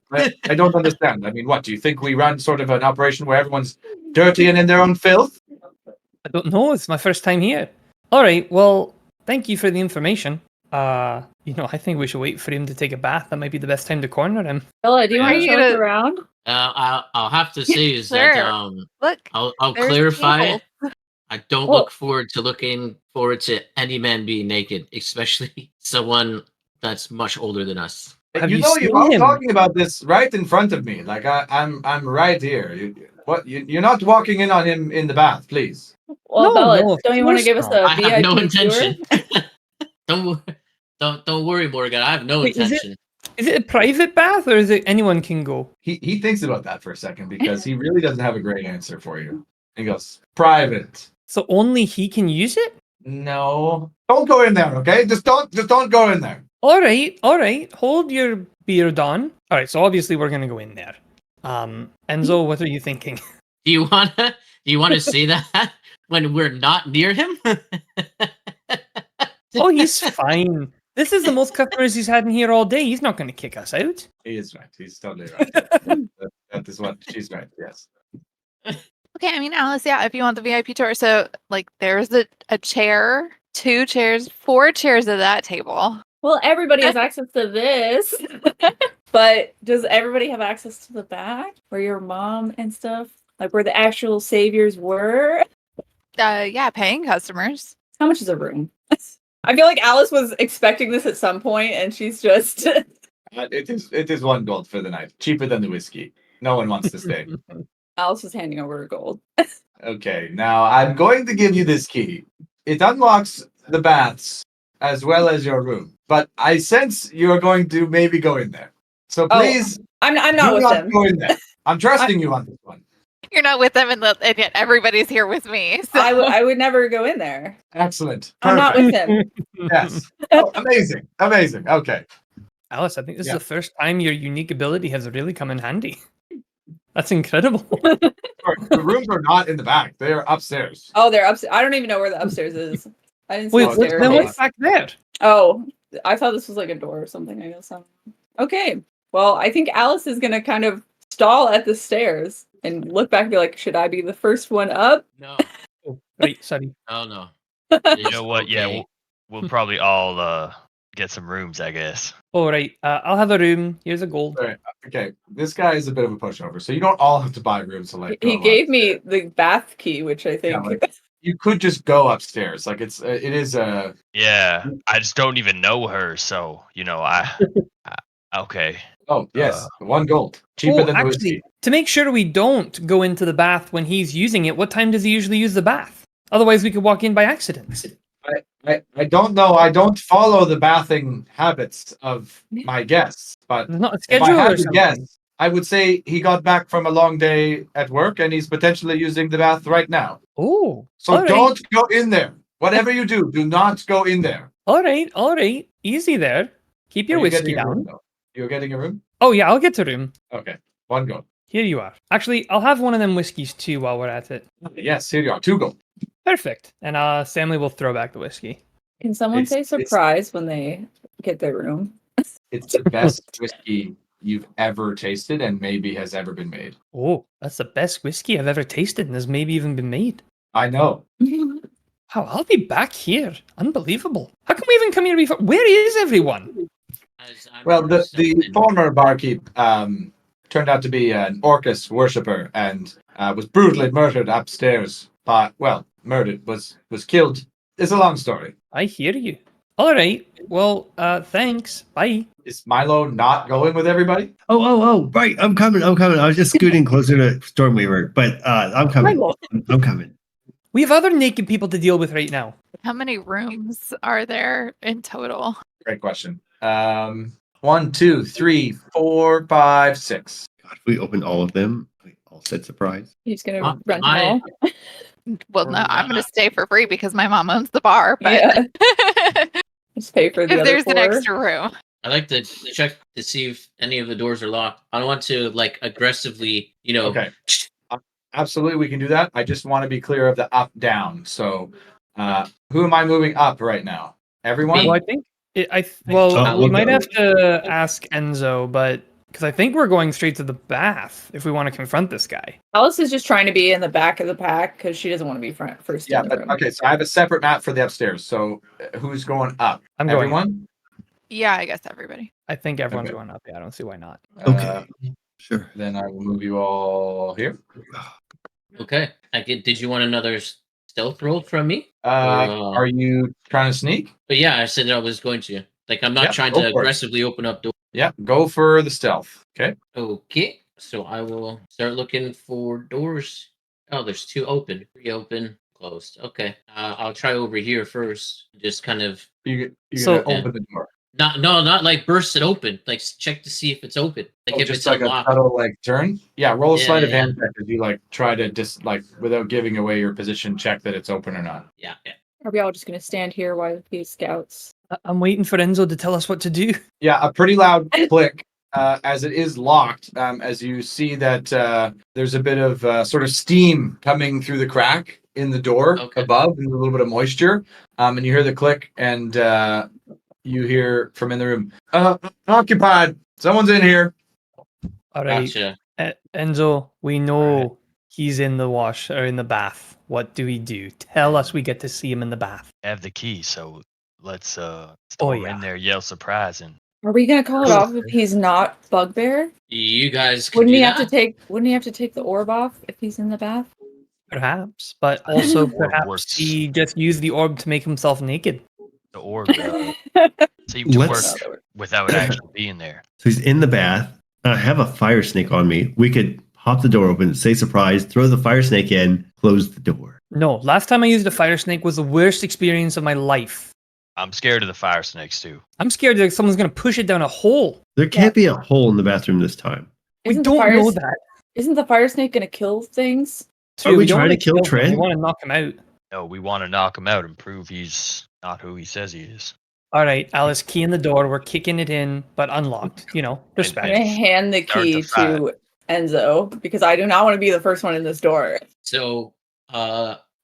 don't understand. I mean, what do you think we run sort of an operation where everyone's dirty and in their own filth? I don't know, it's my first time here. All right, well, thank you for the information. I think we should wait for him to take a bath. That might be the best time to corner him. Bella, do you want Are to you show us gonna- around? I'll have to say is Sure. that Look, I'll there's clarify. tables. I don't Well- look forward to any man being naked, especially someone that's much older than us. Have you you know, seen you're all him? talking about this right in front of me. Like I'm right here. You're not walking in on him in the bath, please. Well, No, Bella, no, of don't you want to course give us not. a I have no VIP intention. tour? Don't worry, Morgan. I have no Wait, is it- intention. Is it a private bath or is it anyone can go? He thinks about that for a second because he really doesn't have a great answer for you. He goes, private. So only he can use it? No. Don't go in there, okay? Just don't go in there. All right. Hold your beard on. All right, so obviously we're going to go in there. Enzo, what are you thinking? Do you wanna say that when we're not near him? Oh, he's fine. This is the most customers he's had in here all day. He's not going to kick us out. He is right. He's totally right. that is what she's right. Yes. Okay, I mean, Alice, yeah, if you want the VIP tour, so like there's a chair, 2 chairs, 4 chairs at that table. Well, everybody has access to this. But does everybody have access to the back where your mom and stuff, like where the actual saviors were? Yeah, paying customers. How much is a room? I feel like Alice was expecting this at some point, and she's just. It is 1 gold for the night, cheaper than the whiskey. No one wants to stay. Alice is handing over her gold. Okay, now I'm going to give you this key. It unlocks the baths as well as your room, but I sense you are going to maybe go in there. So please, I'm not do with not them. go in there. I'm trusting you on this one. You're not with them, and yet everybody's here with me. So. I would never go in there. Excellent. I'm not Perfect. with him. Yes. Oh, amazing. Amazing. Okay. Alice, I think this Yeah. is the first time your unique ability has really come in handy. That's incredible. The rooms are not in the back. They are upstairs. Oh, they're upstairs. I don't even know where the upstairs is. I didn't see Wait, the it's then staircase. what's back there? Oh, I thought this was like a door or something. I guess. Okay. Well, I think Alice is gonna kind of stall at the stairs and look back and be like, "Should I be the first one up?" No. Oh, right, sorry. Oh no. You know what? Yeah, Okay. we'll probably all get some rooms, I guess. All right, I'll have a room. Here's a gold. All right. Okay. This guy is a bit of a pushover, so you don't all have to buy rooms to like. He go gave me upstairs. the bath key, which I think. like- You could just go upstairs. Like it is a. Yeah, I just don't even know her, so okay. Oh yes, 1 gold, cheaper Oh, than the actually, whiskey. to make sure we don't go into the bath when he's using it, what time does he usually use the bath? Otherwise, we could walk in by accident. I don't know. I don't follow the bathing habits of my guests, but There's not a if schedule I or had to something. guess, I would say he got back from a long day at work and he's potentially using the bath right now. Oh, So all right. don't go in there. Whatever you do not go in there. All right. Easy there. Keep your Are you whiskey getting a room, down. though? You're getting a room? Oh yeah, I'll get to room. Okay, 1 gold. Here you are. Actually, I'll have one of them whiskeys too while we're at it. Yes, here you are. 2 gold. Perfect. And Sammy will throw back the whiskey. Can someone It's- say it's- surprise when they get their room? It's the best whiskey you've ever tasted and maybe has ever been made. Oh, that's the best whiskey I've ever tasted and has maybe even been made. I know. Wow, I'll be back here. Unbelievable. How come we even come here before? Where is everyone? As I'm Well, the something- former barkeep turned out to be an Orcus worshipper and was brutally murdered upstairs. Murdered was killed. It's a long story. I hear you. All right. Well, thanks. Bye. Is Milo not going with everybody? Oh, right. I'm coming. I was just scooting closer to Stormweaver, but I'm coming. Michael. I'm coming. We have other naked people to deal with right now. How many rooms are there in total? Great question. 1, 2, 3, 4, 5, 6. God, if we open all of them, we all said surprise. He's gonna Uh, rent I- them all. Well, no, I'm going to stay for free because my mom owns the bar. But Yeah. Just pay for the if other there's 4. an extra room, I like to check to see if any of the doors are locked. I don't want to like aggressively, Okay. Absolutely, we can do that. I just want to be clear of the up down. So, who am I moving up right now? Everyone? Well, I think we we'll might go. have to ask Enzo, but because I think we're going straight to the bath if we want to confront this guy. Alice is just trying to be in the back of the pack because she doesn't want to be first Yeah, in the but room. okay, so I have a separate map for the upstairs. So, who's going up? I'm going. Everyone? yeah, I guess everybody. I think everyone's Okay. going up. Yeah, I don't see why not. Okay. Sure. Then I will move you all here. Okay. Did you want another stealth roll from me? Uh, Are you trying to sneak? But yeah, I said I was going to. Like, I'm not Yeah, trying go to for it. aggressively open up doors. Yeah, go for the stealth. Okay. Okay. So I will start looking for doors. Oh, there's 2 open. 3 open. Closed. Okay. I'll try over here first. Just kind of You're So- gonna open the door. not like burst it open. Like check to see if it's open. Like Oh, if just it's like unlocked. a subtle like turn. Yeah, roll a Yeah, sleight of yeah, hand check as you like try to just like without giving away your position, check that it's open or not. Yeah. Are we all just gonna stand here while these scouts? I'm waiting for Enzo to tell us what to do. Yeah, a pretty loud click as it is locked, as you see that there's a bit of sort of steam coming through the crack in the door above, and a little bit of moisture. And you hear the click, and you hear from in the room, occupied. Someone's in here. All right, Gotcha. Enzo, we know he's in the wash or in the bath. What do we do? Tell us we get to see him in the bath. I have the key, so let's storm in there, yell surprise, and Are we gonna call it off if he's not Bugbear? You guys can Wouldn't do he that. Wouldn't he have to take the orb off if he's in the bath? Perhaps, but also Orb perhaps works. he just used the orb to make himself naked. the orb seemed to Let's- work without actually being there. So he's in the bath. I have a fire snake on me. We could pop the door open, say surprise, throw the fire snake in, close the door. No, last time I used a fire snake was the worst experience of my life. I'm scared of the fire snakes too. I'm scared that someone's gonna push it down a hole. There can't be a hole in the bathroom this time. We Isn't the don't fire know s- that. Isn't the fire snake gonna kill things? Are we don't trying to wanna kill him, Trent? We want to knock him out. No, we want to knock him out and prove he's not who he says he is. All right, Alice, key in the door. We're kicking it in, but unlocked. You know, I'm respect. gonna hand the Start key the fight. to Enzo because I do not want to be the first one in this door. So,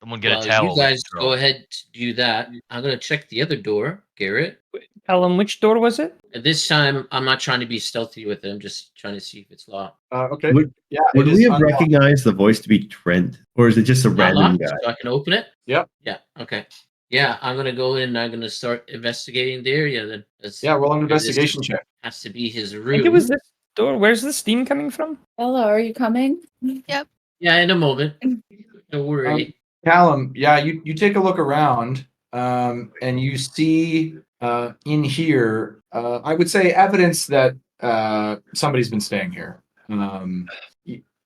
Someone get well, a towel. you guys throw go it. ahead to do that. I'm gonna check the other door, Garrett. Tell him which door was it? And this time, I'm not trying to be stealthy with it. I'm just trying to see if it's locked. Okay. Would, Yeah. would it we is have unlocked. recognized the voice to be Trent? Or is it just a Not random locked, guy? so I can open it. Yep. Yeah. Okay. Yeah, I'm gonna go in and I'm gonna start investigating the area. Then Yeah, roll an This- investigation check. has to be his I room. think it was this door. Where's the steam coming from? Ella, are you coming? Yeah, in a moment. Don't worry. Callum, yeah, you take a look around, and you see in here, I would say evidence that somebody's been staying here.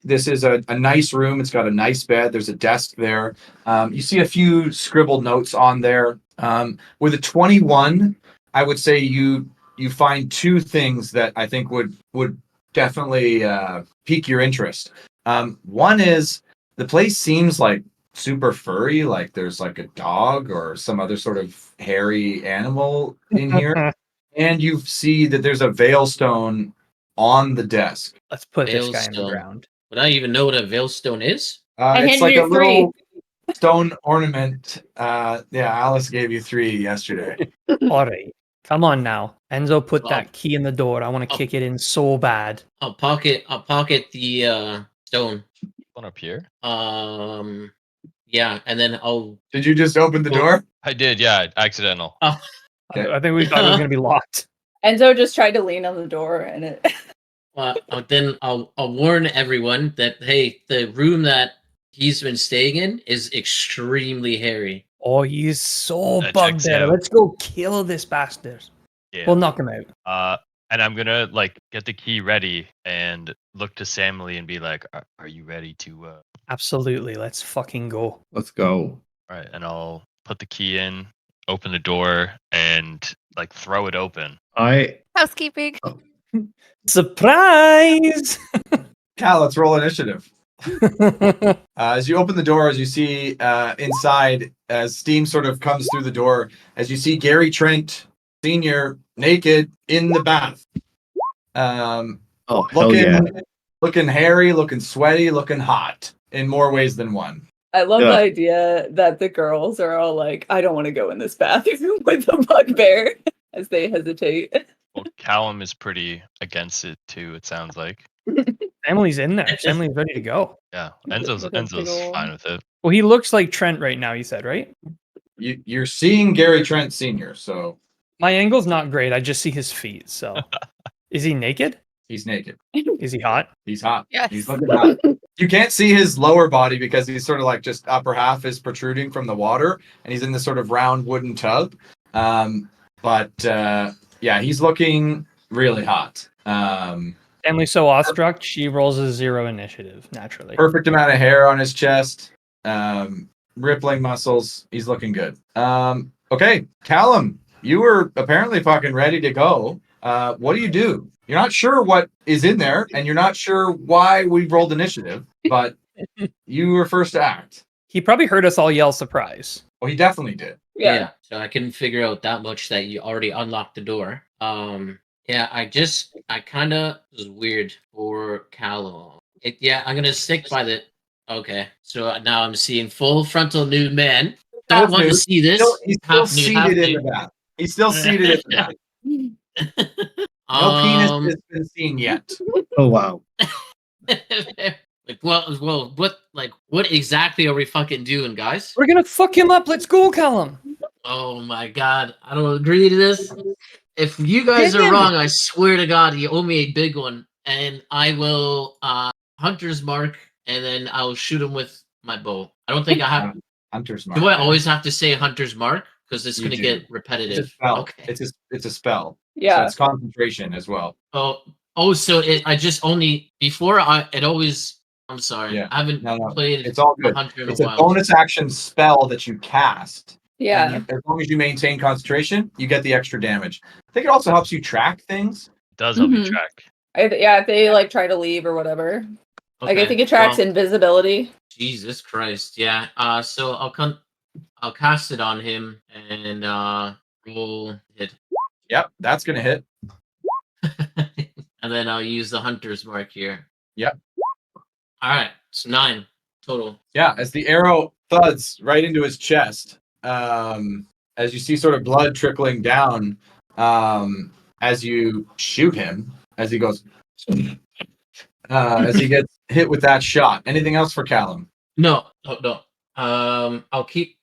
This is a nice room. It's got a nice bed. There's a desk there. You see a few scribbled notes on there. With a 21, I would say you find two things that I think would definitely pique your interest. One is the place seems like super furry, like there's like a dog or some other sort of hairy animal in here. And you see that there's a veilstone on the desk. Let's put this guy in the Veilstone. ground. Would I even know what a veilstone is? I It's handed like you a little 3. stone ornament. Yeah, Alice gave you 3 yesterday. All right, come on now, Enzo. Put Well, that key in the door. I want to oh. kick it in so bad. I'll pocket the stone. One up here. Yeah, and then I'll Did you just open the door? I did, yeah, accidental. Okay. I think we thought it was gonna be locked. Enzo just tried to lean on the door and it then I'll warn everyone that hey, the room that he's been staying in is extremely hairy. Oh, he's so That bugged checks there. out. Let's go kill this bastard. Yeah. We'll knock him out. And I'm gonna like get the key ready and look to Samly and be like, "Are you ready to?" Absolutely. Let's fucking go. Let's go. Right, and I'll put the key in, open the door, and like throw it open. Housekeeping. Surprise! Cal, let's roll initiative. As you open the door, as you see inside, as steam sort of comes through the door, as you see Gary Trent Sr. naked in the bath. Oh, hell yeah. Looking hairy, looking sweaty, looking hot in more ways than one. I love Yeah. the idea that the girls are all like, I don't want to go in this bathroom with the bugbear as they hesitate. Well, Callum is pretty against it too. It sounds like. Emily's in there. Emily's ready to go. Yeah, Look at big Enzo's ol'- fine with it. Well, he looks like Trent right now, you said, right? You're seeing Gary Trent Sr., so My angle's not great. I just see his feet. So, is he naked? he's naked. Is he hot? He's hot. Yes. He's looking hot. You can't see his lower body because he's sort of like just upper half is protruding from the water, and he's in this sort of round wooden tub. Yeah, he's looking really hot. Emily's so awestruck, she rolls a 0 initiative naturally. Perfect amount of hair on his chest. Rippling muscles. He's looking good. Okay, Callum, you were apparently fucking ready to go. What do? You're not sure what is in there, and you're not sure why we rolled initiative, but you were first to act. He probably heard us all yell surprise. Well, he definitely did. Yeah. So I couldn't figure out that much that you already unlocked the door. Yeah, I kind of was weird for Callum. Yeah, I'm gonna stick by the. Okay, so now I'm seeing full frontal nude man. Don't Half want to nude. see this. He's still Half nude, half seated in the nude. bath. He's still seated in the bath. No penis has been seen yet. Oh wow. what exactly are we fucking doing, guys? We're gonna fuck him up. Let's go, Callum. Oh my god, I don't agree to this. If you guys are Damn. wrong, I swear to God, you owe me a big one, and I will hunter's mark, and then I'll shoot him with my bow. I don't think I have. Hunter's mark. Do I always have to say hunter's mark? Because it's You going to do. get It's repetitive. a spell. Okay. It's a spell. So Yeah. it's concentration as well. So I just only before it always. I'm sorry. Yeah. I haven't No, played it's all a good. hunter in It's a a while. bonus action spell that you cast. Yeah. And as long as you maintain concentration, you get the extra damage. I think it also helps you track things. It does help you Mhm. track. Yeah, if they like try to leave or whatever. Like I Okay, think it tracks well, invisibility. Jesus Christ, yeah. So I'll cast it on him and roll hit, Yep, that's gonna hit. and then I'll use the hunter's mark here. Yep. All right, it's 9 total. Yeah, as the arrow thuds right into his chest, as you see sort of blood trickling down, as you shoot him, as he goes, as he gets hit with that shot. Anything else for Callum? No. I'll keep.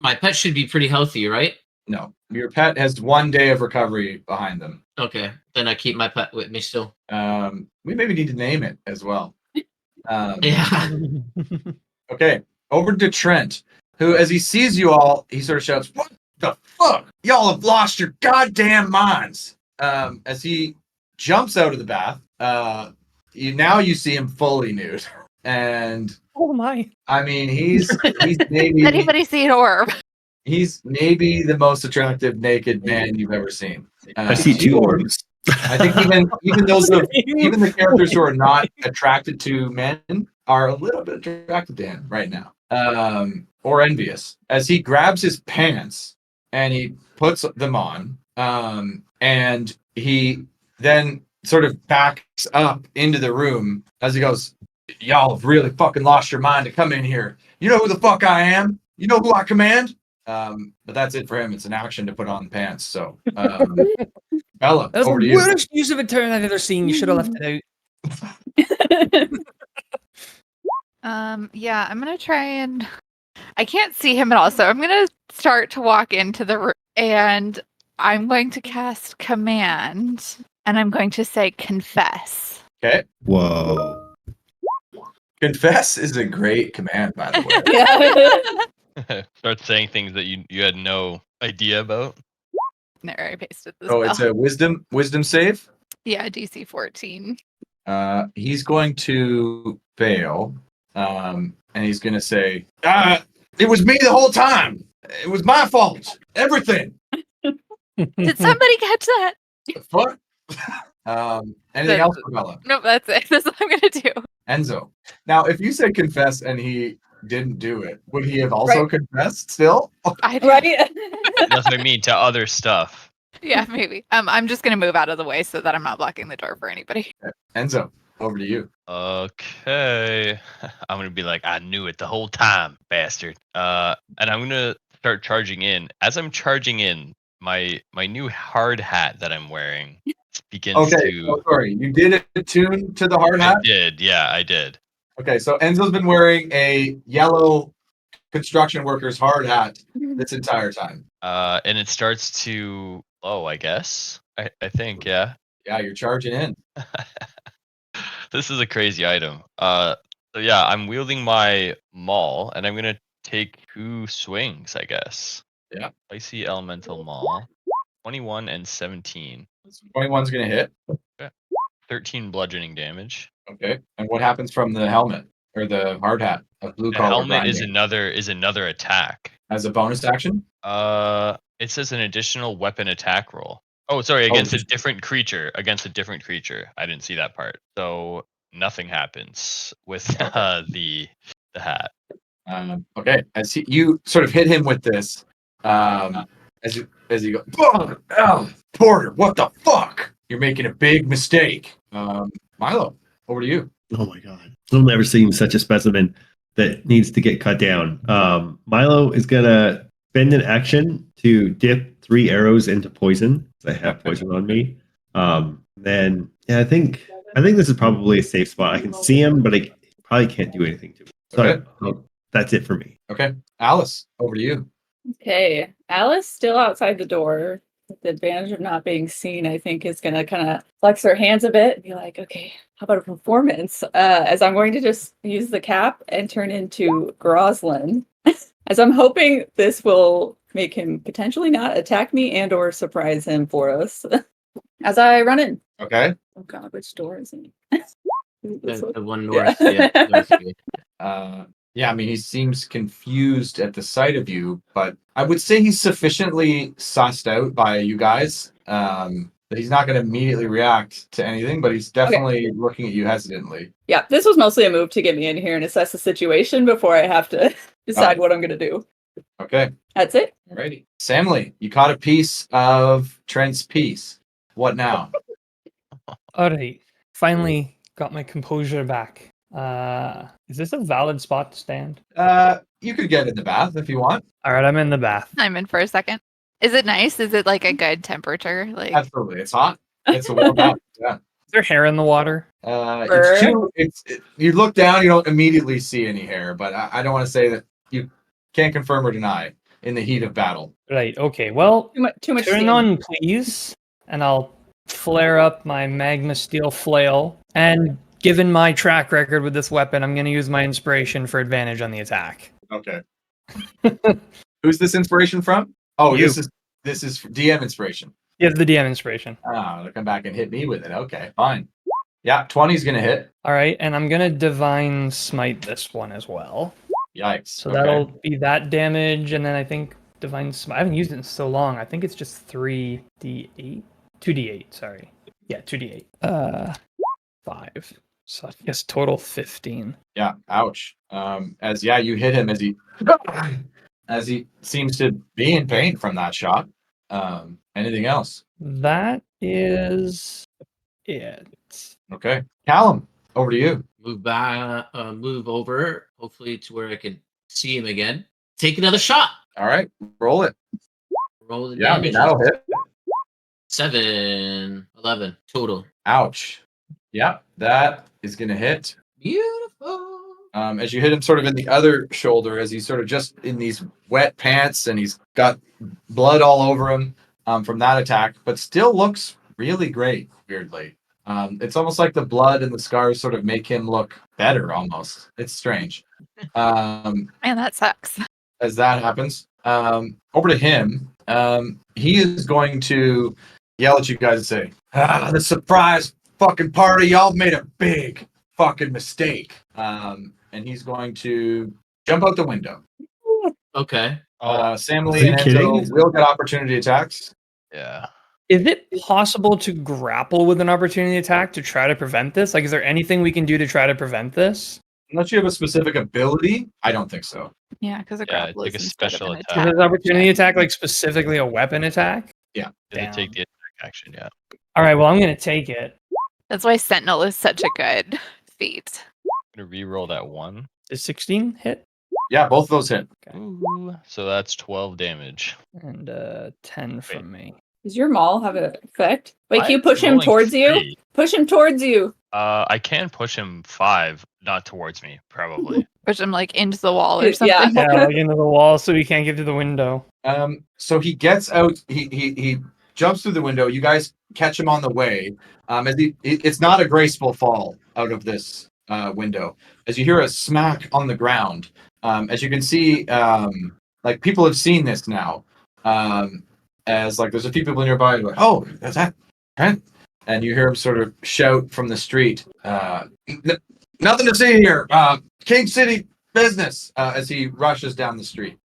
My pet should be pretty healthy, right? No. Your pet has 1 day of recovery behind them. Okay, then I keep my pet with me still. We maybe need to name it as well. Yeah. Okay, over to Trent, who, as he sees you all, he sort of shouts, "What the fuck? Y'all have lost your goddamn minds!" As he jumps out of the bath, you see him fully nude, and Oh my. I mean he's maybe Anybody see an orb? he's maybe the most attractive naked man you've ever seen. I see 2 orbs. I think even those even the characters who are not attracted to men are a little bit attracted to him right now, or envious. As he grabs his pants and he puts them on, and he then sort of backs up into the room as he goes, "Y'all have really fucking lost your mind to come in here. You know who the fuck I am? You know who I command?" But that's it for him. It's an action to put on pants. So, Bella, That was over to the you. worst use of a turn I've ever seen. You should have left it out. Yeah, I'm gonna try and I can't see him at all, so I'm gonna start to walk into the room and I'm going to cast command and I'm going to say confess. Okay. Whoa. Confess is a great command, by the way. Yeah. Start saying things that you had no idea about. There, I pasted this. Oh, it's a wisdom save. Yeah, DC 14. He's going to fail, and he's going to say, "It was me the whole time. It was my fault. Everything." Did somebody catch that? Fuck. Anything else for Bella? Nope, that's it. That's what I'm gonna do. Enzo. Now, if you said confess and he didn't do it, would he have also confessed still? Right? That's what I mean to other stuff. Yeah, maybe. I'm just gonna move out of the way so that I'm not blocking the door for anybody. Enzo, over to you. Okay. I'm gonna be like, I knew it the whole time, bastard. And I'm gonna start charging in. As I'm charging in, my new hard hat that I'm wearing begins Okay, to. oh, sorry. You did attune to the hard hat? I did, yeah, I did. Okay, so Enzo's been wearing a yellow construction worker's hard hat this entire time. And it starts to I guess. I think, yeah. Yeah, you're charging in. This is a crazy item. So yeah, I'm wielding my maul and I'm gonna take 2 swings, I guess. Yeah. Icy elemental maul. 21 and 17. 21's gonna hit. 13 bludgeoning damage. Okay. And what happens from the helmet or the hard hat of blue The collar helmet is grinding? another attack. As a bonus action? It says an additional weapon attack roll. Oh, sorry, against a just- different creature. Against a different creature. I didn't see that part. So nothing happens with the hat. Okay. As you sort of hit him with this, as you go, oh, Porter, what the fuck? you're making a big mistake. Milo, over to you. Oh my god. I've never seen such a specimen that needs to get cut down. Milo is gonna spend an action to dip 3 arrows into poison. I have poison on me. Then yeah, I think this is probably a safe spot. I can see him, but I probably can't do anything to him. So Okay. that's it for me. Okay, Alice, over to you. Okay, Alice still outside the door. With the advantage of not being seen, I think is gonna kind of flex her hands a bit and be like, "Okay, how about a performance?" As I'm going to just use the cap and turn into Groslin, as I'm hoping this will make him potentially not attack me and or surprise him for us. As I run in. Okay. Oh God, which door is it? This one? The one Yeah. north. Yeah. north. Yeah, I mean, he seems confused at the sight of you, but I would say he's sufficiently sussed out by you guys that he's not going to immediately react to anything, but he's definitely looking at you hesitantly. Yeah, this was mostly a move to get me in here and assess the situation before I have to decide what I'm going to do. Okay, That's it. alrighty. Samly, you caught a piece of Trent's piece. What now? All right. Finally got my composure back. Is this a valid spot to stand? You could get in the bath if you want. All right, I'm in the bath. I'm in for a second. Is it nice? Is it like a good temperature? Like Absolutely, it's hot. It's a warm bath. Yeah. Is there hair in the water? You look down, you don't immediately see any hair, but I don't want to say that you can't confirm or deny in the heat of battle. Right. Okay. Well, Too much turn steam. on, please, and I'll flare up my magma steel flail. And given my track record with this weapon, I'm going to use my inspiration for advantage on the attack. Okay. Who's this inspiration from? Oh, You. this is DM inspiration. You have the DM inspiration. Ah, they'll come back and hit me with it. Okay, fine. Yeah, 20 is gonna hit. All right, and I'm going to divine smite this one as well. Yikes. So okay. that'll be that damage, and then I think divine smite. I haven't used it in so long. I think it's just 3d8, 2d8. Sorry. Yeah, 2d8. 5. So I guess total 15. Yeah, ouch. You hit him as he seems to be in pain from that shot. Anything else? That is it. Okay. Callum, over to you. Move over, hopefully to where I can see him again. Take another shot. All right, roll it. Roll the Yeah, I mean, damage. that'll hit. 7, 11 total. Ouch. Yeah, that is gonna hit. Beautiful. As you hit him sort of in the other shoulder, as he's sort of just in these wet pants and he's got blood all over him from that attack, but still looks really great, weirdly. It's almost like the blood and the scars sort of make him look better almost. It's strange. man, that sucks. As that happens, over to him. He is going to yell at you guys and say, the surprise fucking party, y'all made a big fucking mistake. And he's going to jump out the window. Okay. Samly Are you and kidding? Enzo will get opportunity attacks. Yeah. Is it possible to grapple with an opportunity attack to try to prevent this? Like, is there anything we can do to try to prevent this? Unless you have a specific ability, I don't think so. Yeah, because a Yeah, grapple like is a instead of special an attack. Is this opportunity attack like specifically a weapon attack? Did Damn. it take the attack action? Yeah. All right, well, I'm going to take it. That's why Sentinel is such a good feat. I'm gonna re-roll that one. Is 16 hit? Yeah, both of those hit. Ooh, so that's 12 damage. And 10 from me. Does your maul have an effect? Wait, Why can you is push him rolling towards you? 3? Push him towards you. I can push him 5, not towards me, probably. Push him like into the wall or Yeah. something. Yeah, like into the wall so he can't get to the window. So he gets out. He jumps through the window. You guys catch him on the way. It's not a graceful fall out of this window. As you hear a smack on the ground. As you can see, like people have seen this now. As like there's a few people nearby. Like, oh, that's that. Trent? And you hear him sort of shout from the street. Nothing to see here. King City business. As he rushes down the street.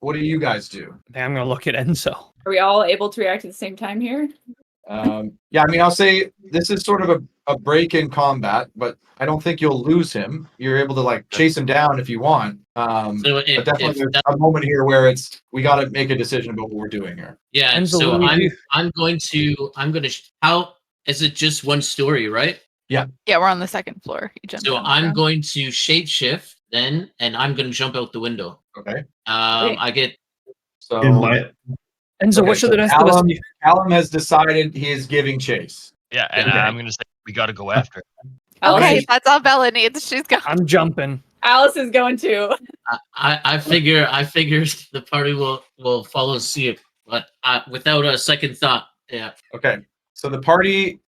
What do you guys do? I think I'm going to look at Enzo. Are we all able to react at the same time here? Yeah, I mean, I'll say this is sort of a break in combat, but I don't think you'll lose him. You're able to like chase him down if you want. So But definitely there's a moment here where we got to make a decision about what we're doing here. yeah. Enzo, So what do you do? I'm going to how Is it just one story, right? Yeah, we're on the second floor. You jumped So on the I'm ground. going to shapeshift then, and I'm going to jump out the window. Okay. Wait. I get So In my Enzo, okay, what should so the rest of us Callum, do? Callum has decided he is giving chase. Yeah, and Okay. I'm gonna say we gotta go after. Alice, Okay, is, that's all Bella needs. She's going. I'm jumping. Alice is going too. I figure the party will follow suit, but without a second thought. Yeah. Okay. So the party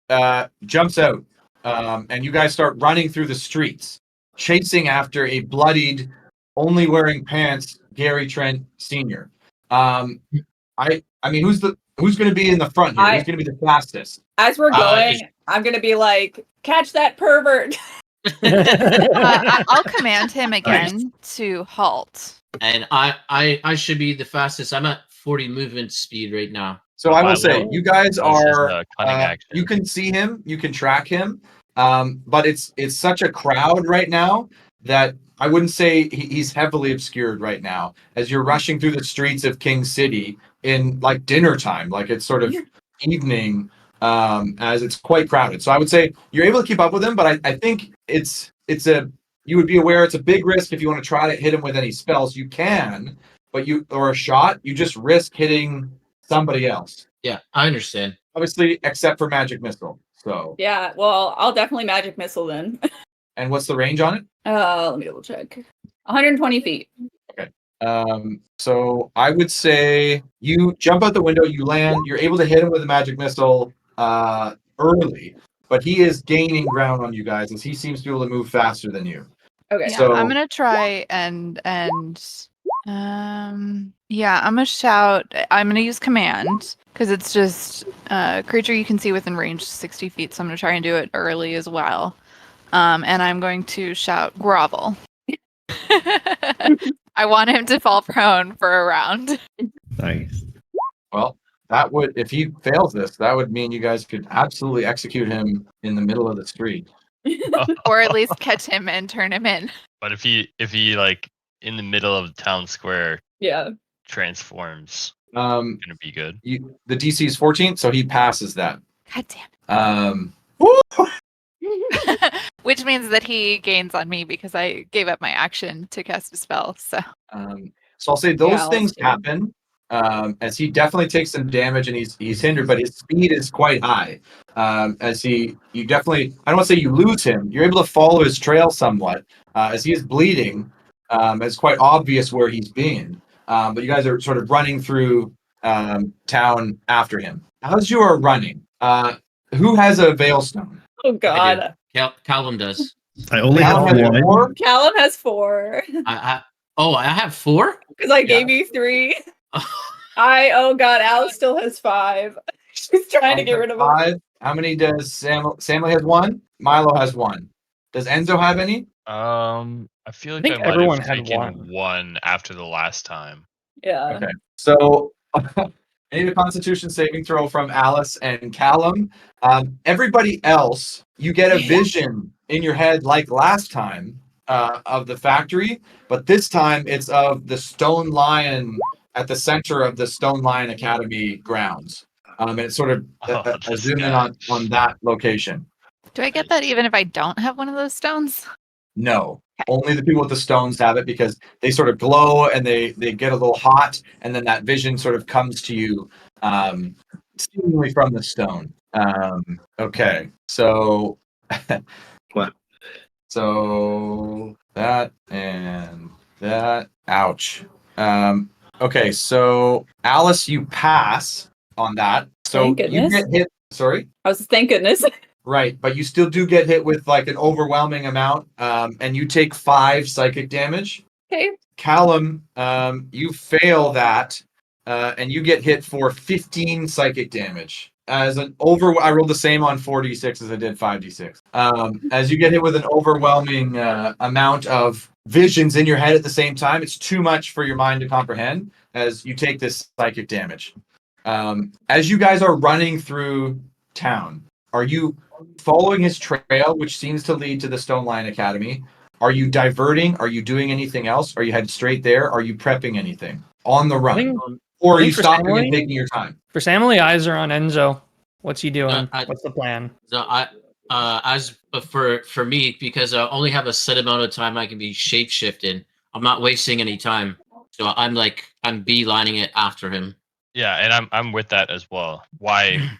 jumps out, and you guys start running through the streets, chasing after a bloodied, only wearing pants Gary Trent Sr. I mean, who's going to be in the front here? Who's going to be the fastest? As we're Uh, going, I'm gonna be like, catch that pervert. I'll command him again to halt. And I should be the fastest. I'm at 40 movement speed right now. So I will Milo. say, you guys That was his, are. cunning action. You can see him, you can track him, but it's such a crowd right now that I wouldn't say he's heavily obscured right now. As you're rushing through the streets of King City in like dinner time, like it's sort of evening, as it's quite crowded. So I would say you're able to keep up with him, but I think you would be aware it's a big risk if you want to try to hit him with any spells. You can, but or a shot, you just risk hitting somebody else. Yeah, I understand. Obviously, except for magic missile. So, Yeah, well, I'll definitely magic missile then. and what's the range on it? Let me double check. 120 feet. So I would say you jump out the window, you land, you're able to hit him with a magic missile early, but he is gaining ground on you guys as he seems to be able to move faster than you. Okay. Yeah, So- I'm gonna try and yeah, I'm gonna shout. I'm gonna use command because it's just creature you can see within range 60 feet. So I'm gonna try and do it early as well. And I'm going to shout grovel. I want him to fall prone for a round. nice. Well, that would, if he fails this, that would mean you guys could absolutely execute him in the middle of the street. Or at least catch him and turn him in. But if he like in the middle of the town square Yeah. transforms, Um, gonna be good. the DC is 14, so he passes that. God damn Um, it. Which means that he gains on me because I gave up my action to cast a spell. So So I'll say those Yeah, things let's happen as he definitely takes some damage and he's hindered, but his speed is quite high. As you definitely, I don't want to say you lose him. You're able to follow his trail somewhat as he is bleeding. It's quite obvious where he's been, but you guys are sort of running through town after him. As you are running, who has a Veilstone? Oh God. Callum does. I only Callum have has one. 4? Callum has 4. I have 4. Because I gave you 3. Oh God, Alice still has 5. She's trying to get rid of him. 5. How many does Samly has 1? Milo has 1. Does Enzo have any? I feel like think I might everyone have had taken one. one after the last time. Yeah. Okay. So I need a Constitution saving throw from Alice and Callum. Everybody else, you get a vision in your head like last time of the factory, but this time it's of the Stone Lion at the center of the Stone Lion Academy grounds. And it's sort of a this zoom in guy. on that location. do I get that even if I don't have one of those stones? No, only the people with the stones have it because they sort of glow and they get a little hot, and then that vision sort of comes to you, seemingly from the stone. Okay, so What? So that and that. Ouch. Okay, so Alice, you pass on that. So Thank you goodness. get hit. Sorry. I was thank goodness. Right, but you still do get hit with like an overwhelming amount, and you take 5 psychic damage. Okay. Callum, you fail that, and you get hit for 15 psychic damage. As an I rolled the same on 4d6 as I did 5d6. As you get hit with an overwhelming amount of visions in your head at the same time, it's too much for your mind to comprehend as you take this psychic damage. As you guys are running through town, are you following his trail, which seems to lead to the Stone Lion Academy? Are you diverting? Are you doing anything else? Are you headed straight there? Are you prepping anything on the I run? think Or are I you think for stopping Samly- and taking your time? for Samly, eyes are on Enzo. What's he doing? I- What's the plan? So but for me, because I only have a set amount of time I can be shape shifted. I'm not wasting any time. So I'm beelining it after him. Yeah, and I'm with that as well. Why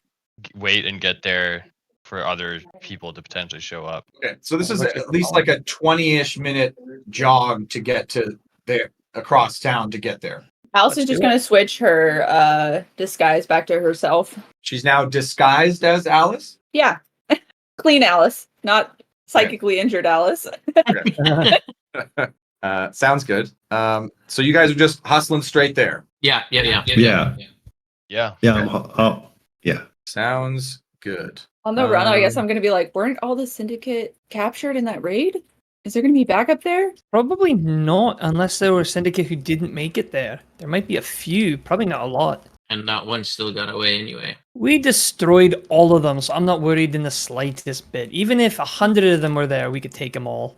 wait and get there for other people to potentially show up? Okay, so this is What's your at least like a 20-ish minute jog to get to there across town to get there. Alice Let's is just do it. gonna switch her disguise back to herself. She's now disguised as Alice. Yeah. Clean Alice, not psychically injured Alice. Sounds good. So you guys are just hustling straight there. Yeah. Yeah. Yeah. Yeah. Yeah. Sounds good. On the run, I guess Um, I'm gonna be like, weren't all the syndicate captured in that raid? Is there gonna be backup there? Probably not, unless there were a syndicate who didn't make it there. There might be a few, probably not a lot. And that one still got away anyway. We destroyed all of them, so I'm not worried in the slightest bit. Even if 100 of them were there, we could take them all.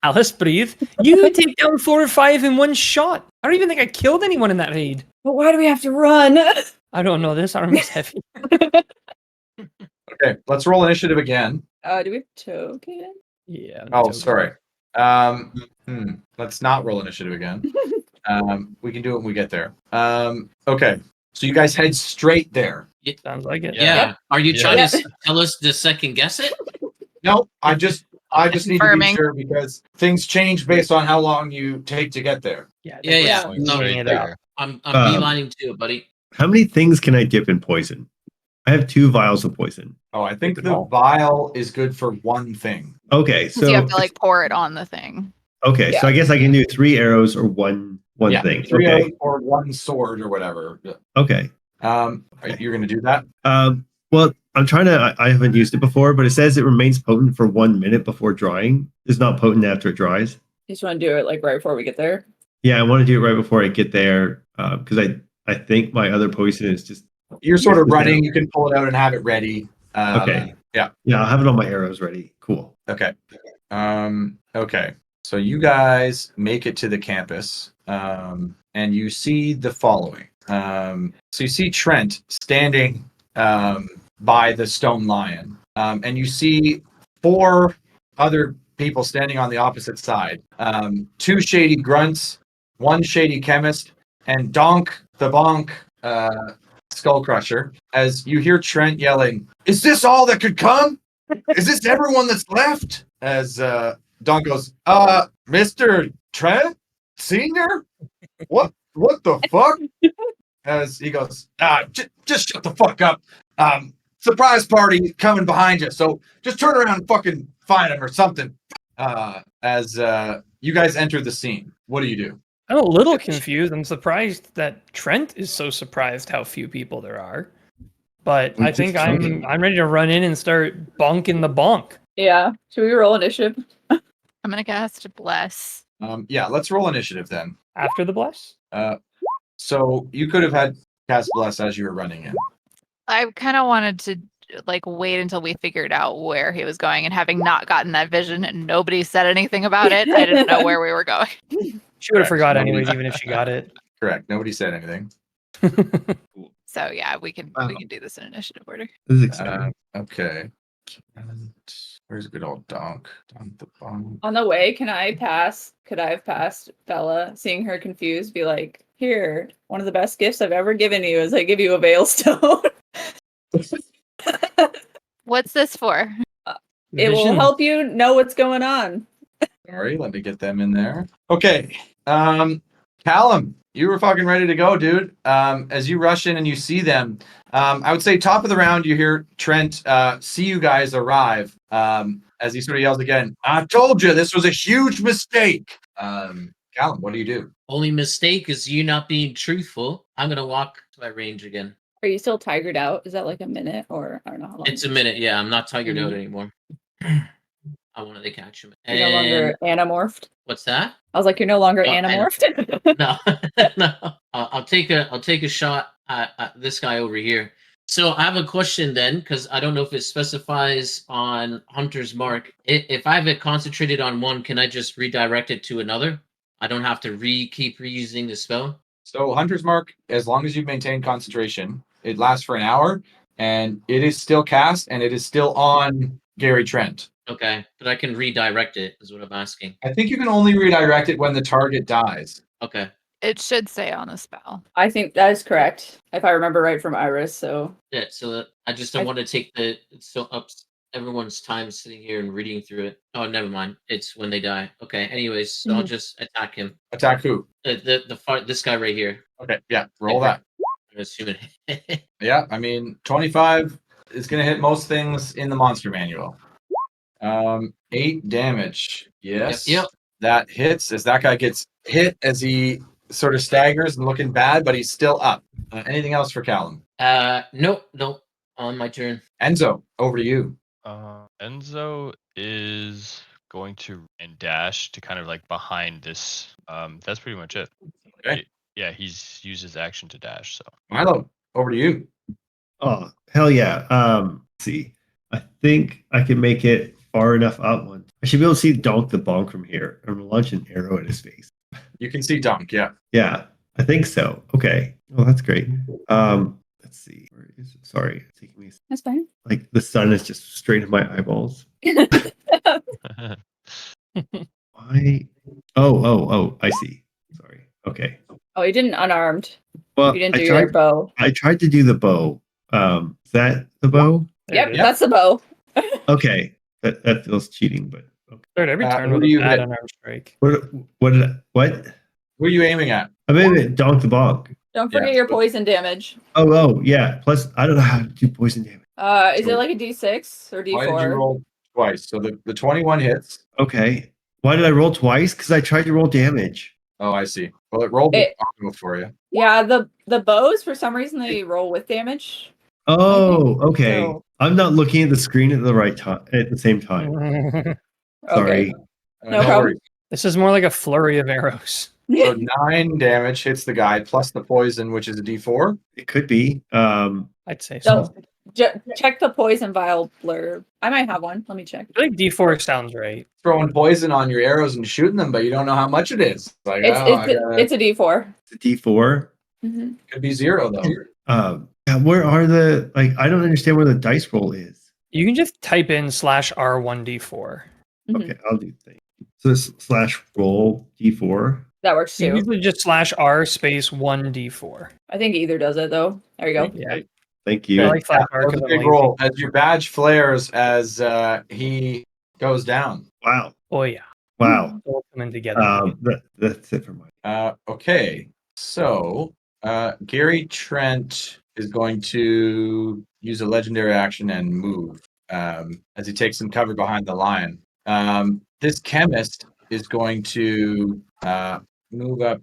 Alice, breathe. You take down 4 or 5 in one shot. I don't even think I killed anyone in that raid. But why do we have to run? I don't know. This arm is heavy. Okay, let's roll initiative again. Do we have token? Yeah. Oh, sorry. Let's not roll initiative again. We can do it when we get there. Okay, so you guys head straight there. Sounds like it. Yeah. Are you Yeah. trying to tell us to second guess it? No, I just need to be Confirming. sure because things change based on how long you take to get there. Yeah. Yeah, yeah. Going No, straight it there. I'm Um, beelining to it, buddy. How many things can I dip in poison? I have 2 vials of poison. Oh, I think Good the call. vial is good for one thing. Okay, 'Cause so you have to like pour it on the thing. okay, so Yeah. I guess I can do 3 arrows or one Yeah, thing. 3 Okay. out or 1 sword or whatever. Okay. You're gonna do that? Well, I'm trying to. I haven't used it before, but it says it remains potent for 1 minute before drying. It's not potent after it dries. You just want to do it like right before we get there. Yeah, I want to do it right before I get there because I think my other poison is just You're sort of Yeah. running. You can pull it out and have it ready. Okay. Yeah. Yeah, I'll have it on my arrows ready. Cool. Okay. Okay. So you guys make it to the campus, and you see the following. So you see Trent standing by the stone lion, and you see 4 other people standing on the opposite side. 2 shady grunts, 1 shady chemist, and Donk the Bonk Skull Crusher. As you hear Trent yelling, "Is this all that could come? Is this everyone that's left?" As Donk goes, Mr. Trent Senior, what the fuck? As he goes, just shut the fuck up. Surprise party coming behind you, so just turn around and fucking find him or something. As you guys enter the scene, what do you do? I'm a little confused. I'm surprised that Trent is so surprised how few people there are. But We I just think killed I'm ready to run in and start bonking the bonk. Yeah. Should we roll initiative? I'm gonna cast Bless. Yeah, let's roll initiative then. After the bless? So you could have had cast bless as you were running in. I kind of wanted to like wait until we figured out where he was going, and having not gotten that vision and nobody said anything about it, I didn't know where we were going. She would have Correct. forgot Nobody- anyways, even if she got it. Correct. Nobody said anything. So yeah, we can do this in initiative order. This is exciting. Okay. And where's good old Donk? Donk the Bonk. On the way, could I have passed Bella, seeing her confused, be like, here, one of the best gifts I've ever given you is I give you a veil stone. What's this for? It will Vision. help you know what's going on. Sorry, let me get them in there. Okay. Callum, you were fucking ready to go, dude. As you rush in and you see them, I would say top of the round, you hear Trent see you guys arrive. As he sort of yells again, "I told you this was a huge mistake." Callum, what do you do? Only mistake is you not being truthful. I'm gonna walk to my range again. Are you still tigered out? Is that like a minute or I don't know how long? It's a minute. Yeah, I'm not tigered Mhm. out anymore. I wanted to catch him. You're no longer anamorphed. What's that? I was like, you're no longer Well, anamorphed. No, no. I'll take a shot at this guy over here. So I have a question then, because I don't know if it specifies on Hunter's Mark. If I have it concentrated on one, can I just redirect it to another? I don't have to keep reusing the spell. So Hunter's Mark, as long as you maintain concentration, It lasts for an hour, and it is still cast, and it is still on Gary Trent. Okay, but I can redirect it, is what I'm asking. I think you can only redirect it when the target dies. Okay. It should say on the spell. I think that is correct, if I remember right from Iris. So Yeah, so that I just don't want to take the so up everyone's time sitting here and reading through it. Oh, never mind. It's when they die. Okay. Anyways, so I'll just attack him. Attack who? This guy right here. Okay, yeah, roll Okay. that. I'm assuming. Yeah, I mean, 25 is going to hit most things in the monster manual. 8 damage. Yes. Yep. That hits as that guy gets hit as he sort of staggers and looking bad, but he's still up. Anything else for Callum? Nope. On my turn. Enzo, over to you. Enzo is going to and dash to kind of like behind this. That's pretty much it. Okay. Yeah, he's used his action to dash. So Milo, over to you. Oh, hell yeah. Let's see. I think I can make it far enough out one. I should be able to see Donk the Bonk from here. I'm gonna launch an arrow at his face. You can see Dunk, yeah. Yeah, I think so. Okay. Oh, that's great. Let's see. Where is it? Sorry, it's taking me that's fine. like the sun is just straight in my eyeballs. Why? Oh, I see. Sorry. Okay. Oh, you didn't unarmed. Well, You didn't I do tried, your bow. I tried to do the bow. Is that the bow? There Yep, it is. that's the bow. Okay. That feels cheating, but okay. Start every turn who with do a you bad hit? unarmed strike. What? Who are you aiming at? I made it Donk the Bonk. Don't forget Yeah, your so- poison damage. Oh, yeah. Plus, I don't know how to do poison damage. Is it like a D6 or D4? Why did you roll twice? So the 21 hits. Okay. Why did I roll twice? Because I tried to roll damage. Oh, I see. Well, it rolled It- auto for you. Yeah, the bows for some reason they roll with damage. Oh, okay. so. I'm not looking at the screen at the right time at the same time. Okay. Sorry. No problem. worries. This is more like a flurry of arrows. So 9 damage hits the guy plus the poison, which is a D4. It could be. I'd say so. So, check the poison vial blurb. I might have one. Let me check. I think D4 sounds right. Throwing poison on your arrows and shooting them, but you don't know how much it is. Like, It's a D4. It's a D4. Mhm. could be 0 though. Yeah, where are the I don't understand where the dice roll is. You can just type in /R1D4. Mhm. Okay, I'll do things. So this /roll D4. That works You too. usually just /R space 1D4. I think either does it though. There you go. Yeah. Thank I you. like that part That was because a I'm big lazy. roll as your badge flares as he goes down. Wow. Oh yeah. Wow. All coming together. That's it for my Okay, so Gary Trent is going to use a legendary action and move as he takes some cover behind the lion. This chemist is going to move up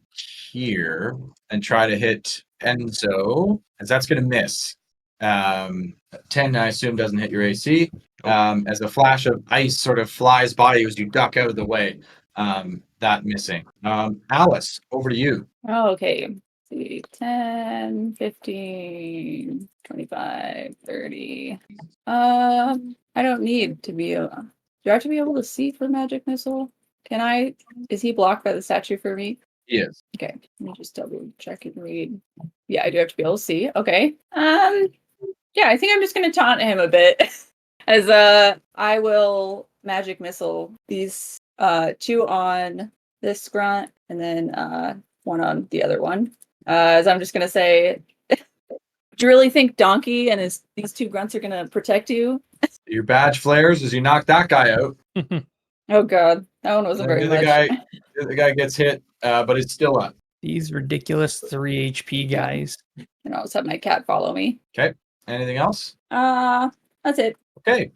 here and try to hit Enzo, as that's going to miss. 10, I assume, doesn't hit your AC. As a flash of ice sort of flies by you as you duck out of the way. That missing. Alice, over to you. Oh, okay. Let's see. 10, 15, 25, 30. I don't need to be do I have to be able to see for magic missile? Is he blocked by the statue for me? Yes. Okay, let me just double check and read. Yeah, I do have to be able to see. Okay. Yeah, I think I'm just gonna taunt him a bit. As I will magic missile these 2 on this grunt and then 1 on the other one. As I'm just gonna say, do you really think Donkey and these 2 grunts are gonna protect you? Your badge flares as you knock that guy out. Oh god, that one wasn't very And the much. the guy gets hit, but it's still up. These ridiculous 3 HP guys. And I'll just have my cat follow me. Anything else? That's it. Okay.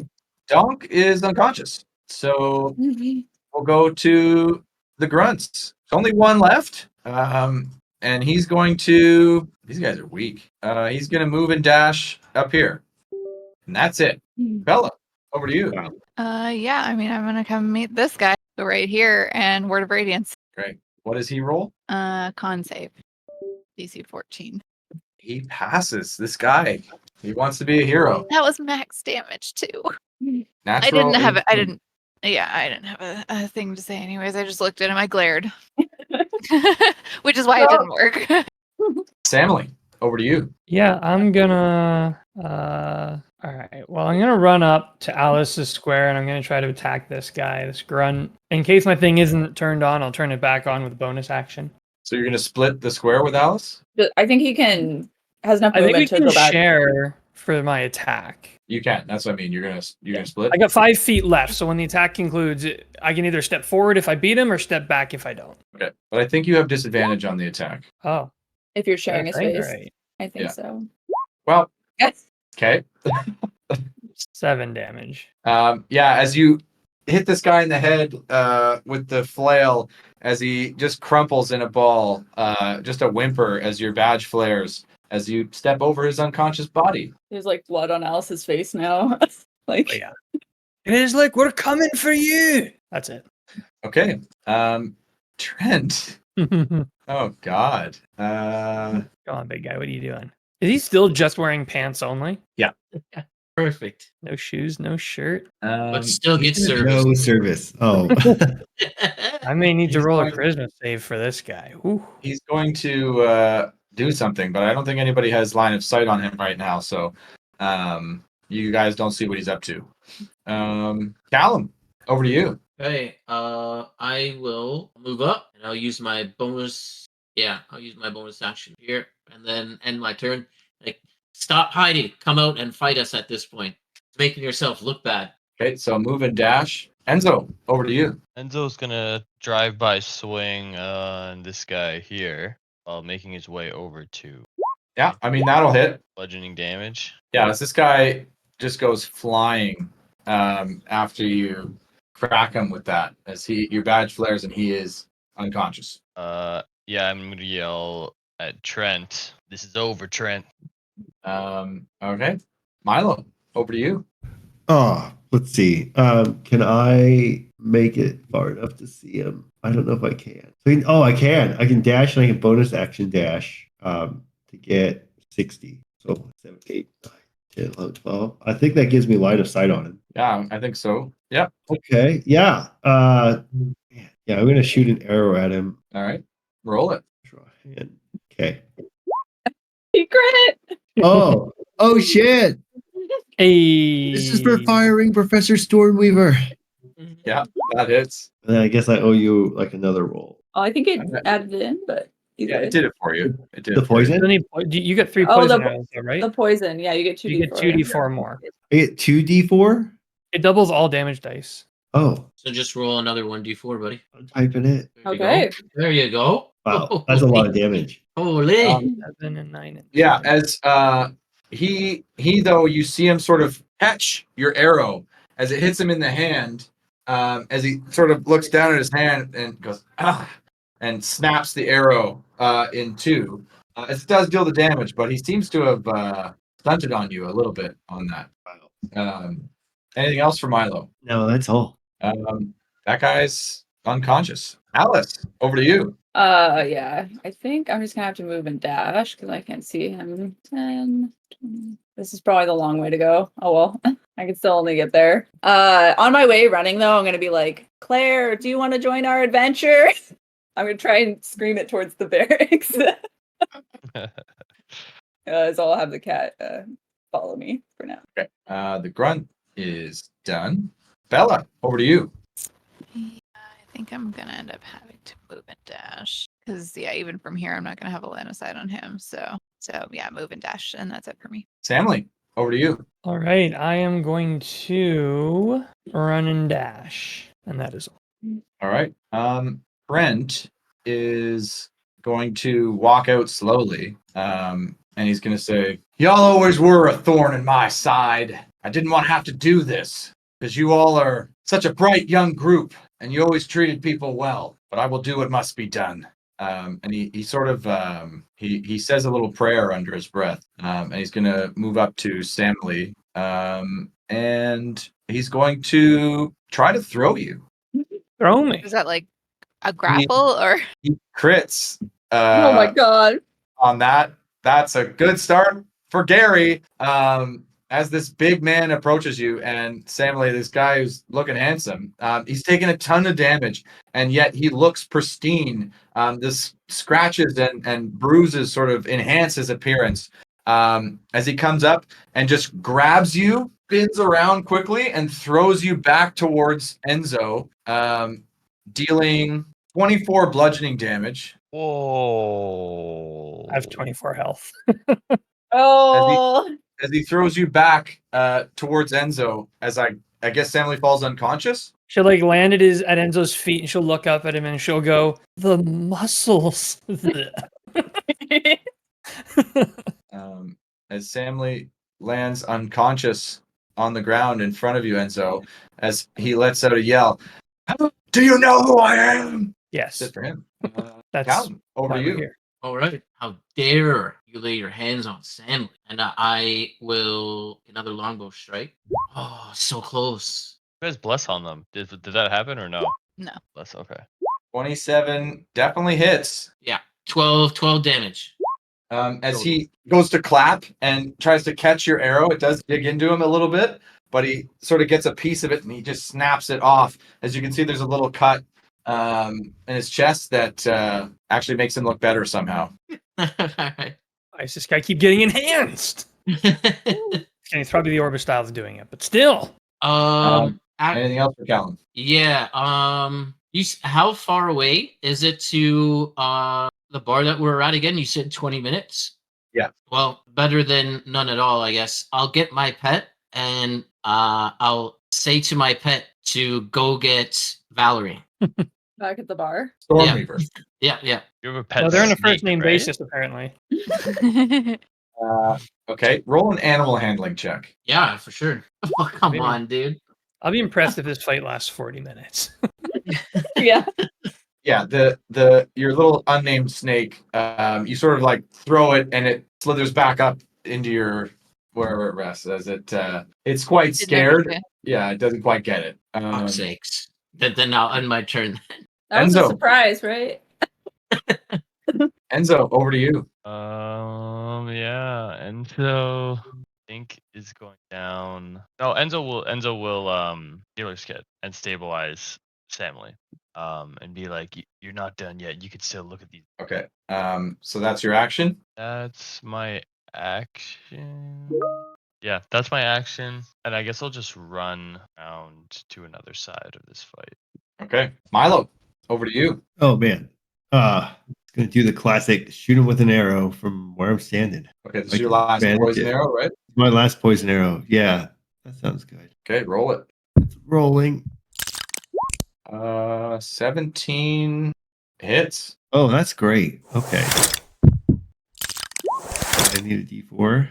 Donk is unconscious. So we'll go to the grunts. There's only 1 left. And he's going to. These guys are weak. He's going to move and dash up here. And that's it. Bella, over to you. Yeah, I mean, I'm gonna come meet this guy right here and Word of Radiance. Great. What does he roll? Con save. DC 14. He passes. This guy. He wants to be a hero. That was max damage too. Natural. I didn't have a thing to say anyways. I just looked at him, I glared. Which is why it didn't work. Samly, over to you. Yeah, I'm gonna. All right. Well, I'm gonna run up to Alice's square, and I'm gonna try to attack this guy, this grunt. In case my thing isn't turned on, I'll turn it back on with bonus action. So you're gonna split the square with Alice? I think he has enough I think we movement to can go back. share for my attack. You can. That's what I mean. You're gonna split. I got 5 feet left, so when the attack concludes, I can either step forward if I beat him or step back if I don't. Okay, but I think you have disadvantage on the attack. Oh, If you're sharing a that's space, right. I think Yeah. so. Well, Yes. okay. 7 damage. Yeah, as you hit this guy in the head with the flail, as he just crumples in a ball, just a whimper as your badge flares, as you step over his unconscious body. There's like blood on Alice's face now. Like, Oh, yeah. It is like we're coming for you. That's it. Okay. Trent. Oh God. Come on, big guy. What are you doing? Is he still just wearing pants only? Perfect. No shoes, no shirt. But still get service. No service. Oh. I may need to He's roll a going- charisma save for this guy. Ooh. He's going to do something, but I don't think anybody has line of sight on him right now. So, you guys don't see what he's up to. Callum, over to you. Okay, I will move up and I'll use my bonus. Yeah, I'll use my bonus action here and then end my turn. Like, stop hiding. Come out and fight us at this point. It's making yourself look bad. Okay, so move and dash. Enzo, over to you. Enzo's gonna drive by swing on this guy here while making his way over to Yeah, I mean that'll hit. bludgeoning damage. Yeah, as this guy just goes flying after you crack him with that, as your badge flares and he is unconscious. Yeah, I'm gonna yell at Trent. This is over, Trent. Okay, Milo, over to you. Oh, let's see. Can I make it far enough to see him? I don't know if I can. I can. I can dash and I can bonus action dash to get 60. So 7, 8, 9, 10, 11, 12. I think that gives me line of sight on him. Yeah, I think so. Yep. Okay. Yeah. Yeah, I'm gonna shoot an arrow at him. All right, roll it. Draw a hand. Okay. secret. Oh. Oh shit. Hey. This is for firing Professor Stormweaver. Yeah, that hits. And then I guess I owe you like another roll. Oh, I think it added it in, but Yeah, it did it for you. It did The it for you. poison? You get 3 Oh, poison the- arrows, though, right? the poison. Yeah, you get 2d4. You get 2d4 more. I get 2d4? It doubles all damage dice. Oh, So just roll another 1d4, buddy. I'm typing it. There you Okay. go. There you go. Wow, that's a lot of damage. Holy. 7 and 9. And Yeah, as he though, you see him sort of catch your arrow as it hits him in the hand, as he sort of looks down at his hand and goes and snaps the arrow in two. It does deal the damage, but he seems to have stunted on you a little bit on that. Anything else for Milo? No, that's all. That guy's unconscious. Alice, over to you. Yeah. I think I'm just gonna have to move and dash because I can't see him. 10, 20. This is probably the long way to go. Oh well. I can still only get there. On my way running though, I'm gonna be like, Claire, do you want to join our adventure? I'm gonna try and scream it towards the barracks. So I'll have the cat follow me for now. Okay. The grunt is done. Bella, over to you. I think I'm gonna end up having to move and dash because even from here, I'm not gonna have a line of sight on him. So yeah, move and dash, and that's it for me. Samly, over to you. All right, I am going to run and dash, and that is all. All right. Brent is going to walk out slowly. And he's going to say, "Y'all always were a thorn in my side. I didn't want to have to do this because you all are such a bright young group and you always treated people well, but I will do what must be done." And he sort of he says a little prayer under his breath, and he's going to move up to Samly, and he's going to try to throw you. Throw me. Is that like a grapple or? He crits. Oh my god. On that, that's a good start for Gary. as this big man approaches you, and Samley, this guy who's looking handsome, he's taken a ton of damage, and yet he looks pristine. This scratches and bruises sort of enhance his appearance. As he comes up and just grabs you, spins around quickly, and throws you back towards Enzo, dealing 24 bludgeoning damage. Whoa. I have 24 health. Oh, As he throws you back towards Enzo, as I guess Samley falls unconscious. She'll like land at Enzo's feet, and she'll look up at him, and she'll go, "The muscles." As Samley lands unconscious on the ground in front of you, Enzo, as he lets out a yell, "Do you know who I am?" Yes, That's it for him. that's Calvin, over why to we're you. here. All right. How dare you lay your hands on Samley? And I will another longbow strike. Oh, so close. You guys bless on them. Did that happen or no? No. Bless. Okay. 27 definitely hits. Yeah, 12 damage. As he goes to clap and tries to catch your arrow, it does dig into him a little bit, but he sort of gets a piece of it and he just snaps it off. As you can see, there's a little cut in his chest that actually makes him look better somehow. All right. Why does this guy keep getting enhanced? And it's probably the Orba style of doing it, but still. ac- Anything else for Callan? yeah. How far away is it to the bar that we're at again? You said 20 minutes. Yeah. Well, better than none at all, I guess. I'll get my pet and I'll say to my pet to go get Valerie. back at the bar. Storm Yeah. Reaver. Yeah. You have a pet. Well, they're on a snake, first name right? basis, apparently. Okay, roll an animal handling check. Yeah, for sure. Oh, come Maybe. on, dude. I'll be impressed if this fight lasts 40 minutes. Yeah. Yeah, your little unnamed snake, you sort of like throw it and it slithers back up into your wherever it rests, as it's quite scared. Yeah, it doesn't quite get it. Fuck's sakes. Then I'll end my turn. That was a Enzo. surprise, right? Enzo, over to you. Yeah, Enzo I think is going down. No, Enzo will healer's kit and stabilize Samley. And be like, you're not done yet. You could still look at these. Okay, so that's your action. That's my action. Yeah, that's my action. And I guess I'll just run around to another side of this fight. Okay, Milo, over to you. Oh man. Gonna do the classic shoot him with an arrow from where I'm standing. Okay, this is Like your last bandage poison it. arrow, right? My last poison arrow. Yeah, that sounds good. Okay, roll it. It's rolling. 17 hits. Oh, that's great. Okay. I need a D4.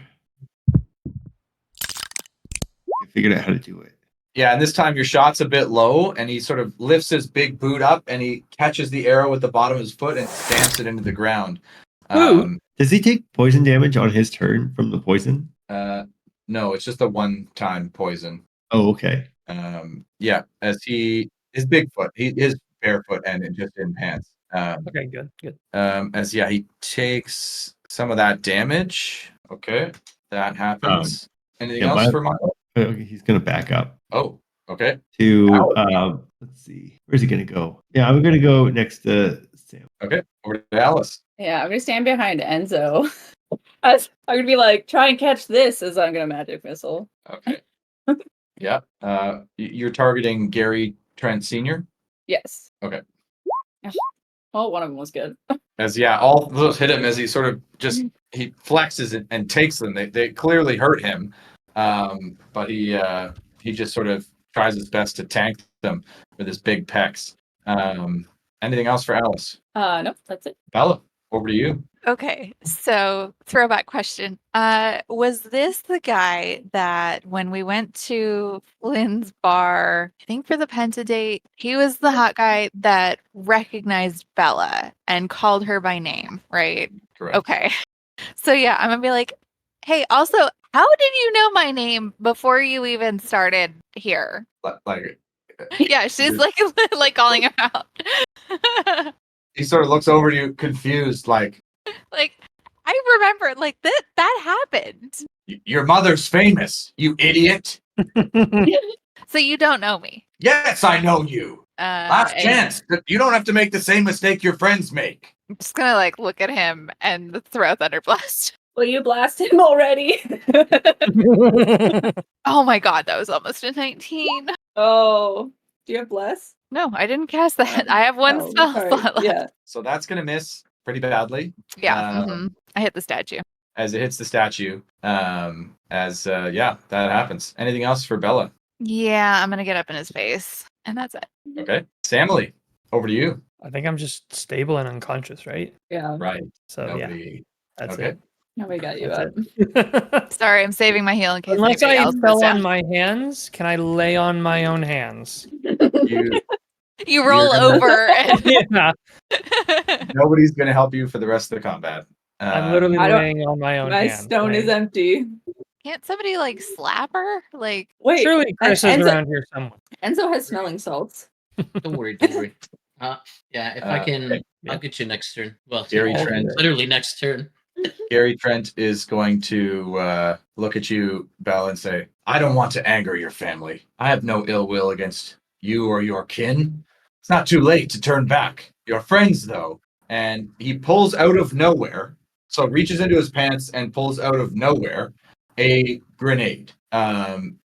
I figured out how to do it. Yeah, and this time your shot's a bit low, and he sort of lifts his big boot up, and he catches the arrow with the bottom of his foot and stamps it into the ground. Does he take poison damage on his turn from the poison? No, it's just a one-time poison. Oh, okay. Yeah, as his Bigfoot, he is barefoot and just in pants. Okay, good. He takes some of that damage. Okay, that happens. Anything else for Milo? Okay, he's gonna back up Oh, okay. to let's see. Where's he gonna go? Yeah, I'm gonna go next to Sam. Okay, over to Alice. Yeah, I'm gonna stand behind Enzo. I'm gonna be like, try and catch this as I'm gonna magic missile. Okay. Yeah. You're targeting Gary Trent Sr. Yes. Okay. Oh, one of them was good. All those hit him as he sort of just he flexes and takes them. They clearly hurt him, but he just sort of tries his best to tank them with his big pecs. Anything else for Alice? Nope, that's it. Bella, over to you. Okay, so throwback question. Was this the guy that when we went to Flynn's bar, I think for the Penta date, he was the hot guy that recognized Bella and called her by name, right? Correct. Okay. So yeah, I'm gonna be like, hey, also, how did you know my name before you even started here? Like Yeah, she's like calling him out. he sort of looks over to you, confused, like. Like, I remember, like, that happened. Your mother's famous, you idiot. So you don't know me. Yes, I know you. Last And chance. You don't have to make the same mistake your friends make. I'm just gonna like look at him and throw Thunderblast. Will you blast him already? Oh my god, that was almost a 19. Oh, do you have bless? No, I didn't cast that. I have one Oh, spell sorry. slot left. Yeah. So that's going to miss pretty badly. Yeah. I hit the statue. As it hits the statue. Yeah, that happens. Anything else for Bella? Yeah, I'm gonna get up in his face. And that's it. Okay. Samly, over to you. I think I'm just stable and unconscious, right? Yeah. Right. So yeah, Nobody. that's Okay. Now we got you That's up. it. Sorry, I'm saving my heal in case Unless anybody I else fell goes on down. my hands, can I lay on my own hands? You, You roll You're gonna- over and Yeah, nobody's going to help you for the rest of the combat. I'm literally I don't- laying on my own My hands. stone is right? empty. can't somebody like slap her? Like Wait, Surely Chris is Enzo- around here somewhere. Enzo has smelling salts. Don't worry, don't worry. Yeah, if I can, okay. I'll get you next turn. Well, Gary yeah, Trent. literally next turn. Gary Trent is going to look at you, Belle, and say, I don't want to anger your family. I have no ill will against you or your kin. It's not too late to turn back. Your friends, though. And he pulls out of nowhere, so reaches into his pants and pulls out of nowhere a grenade. And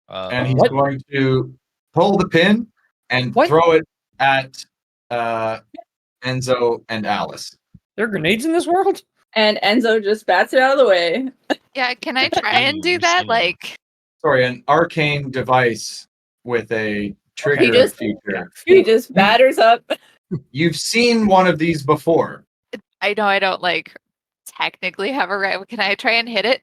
he's What? going to pull the pin and What? throw it at Enzo and Alice. There are grenades in this world? And Enzo just bats it out of the way. yeah, can I try and do Ooh, that? singing. Like Sorry, an arcane device with a trigger He just- feature. He just batters up. You've seen one of these before. I know I don't like technically have a right. Can I try and hit it?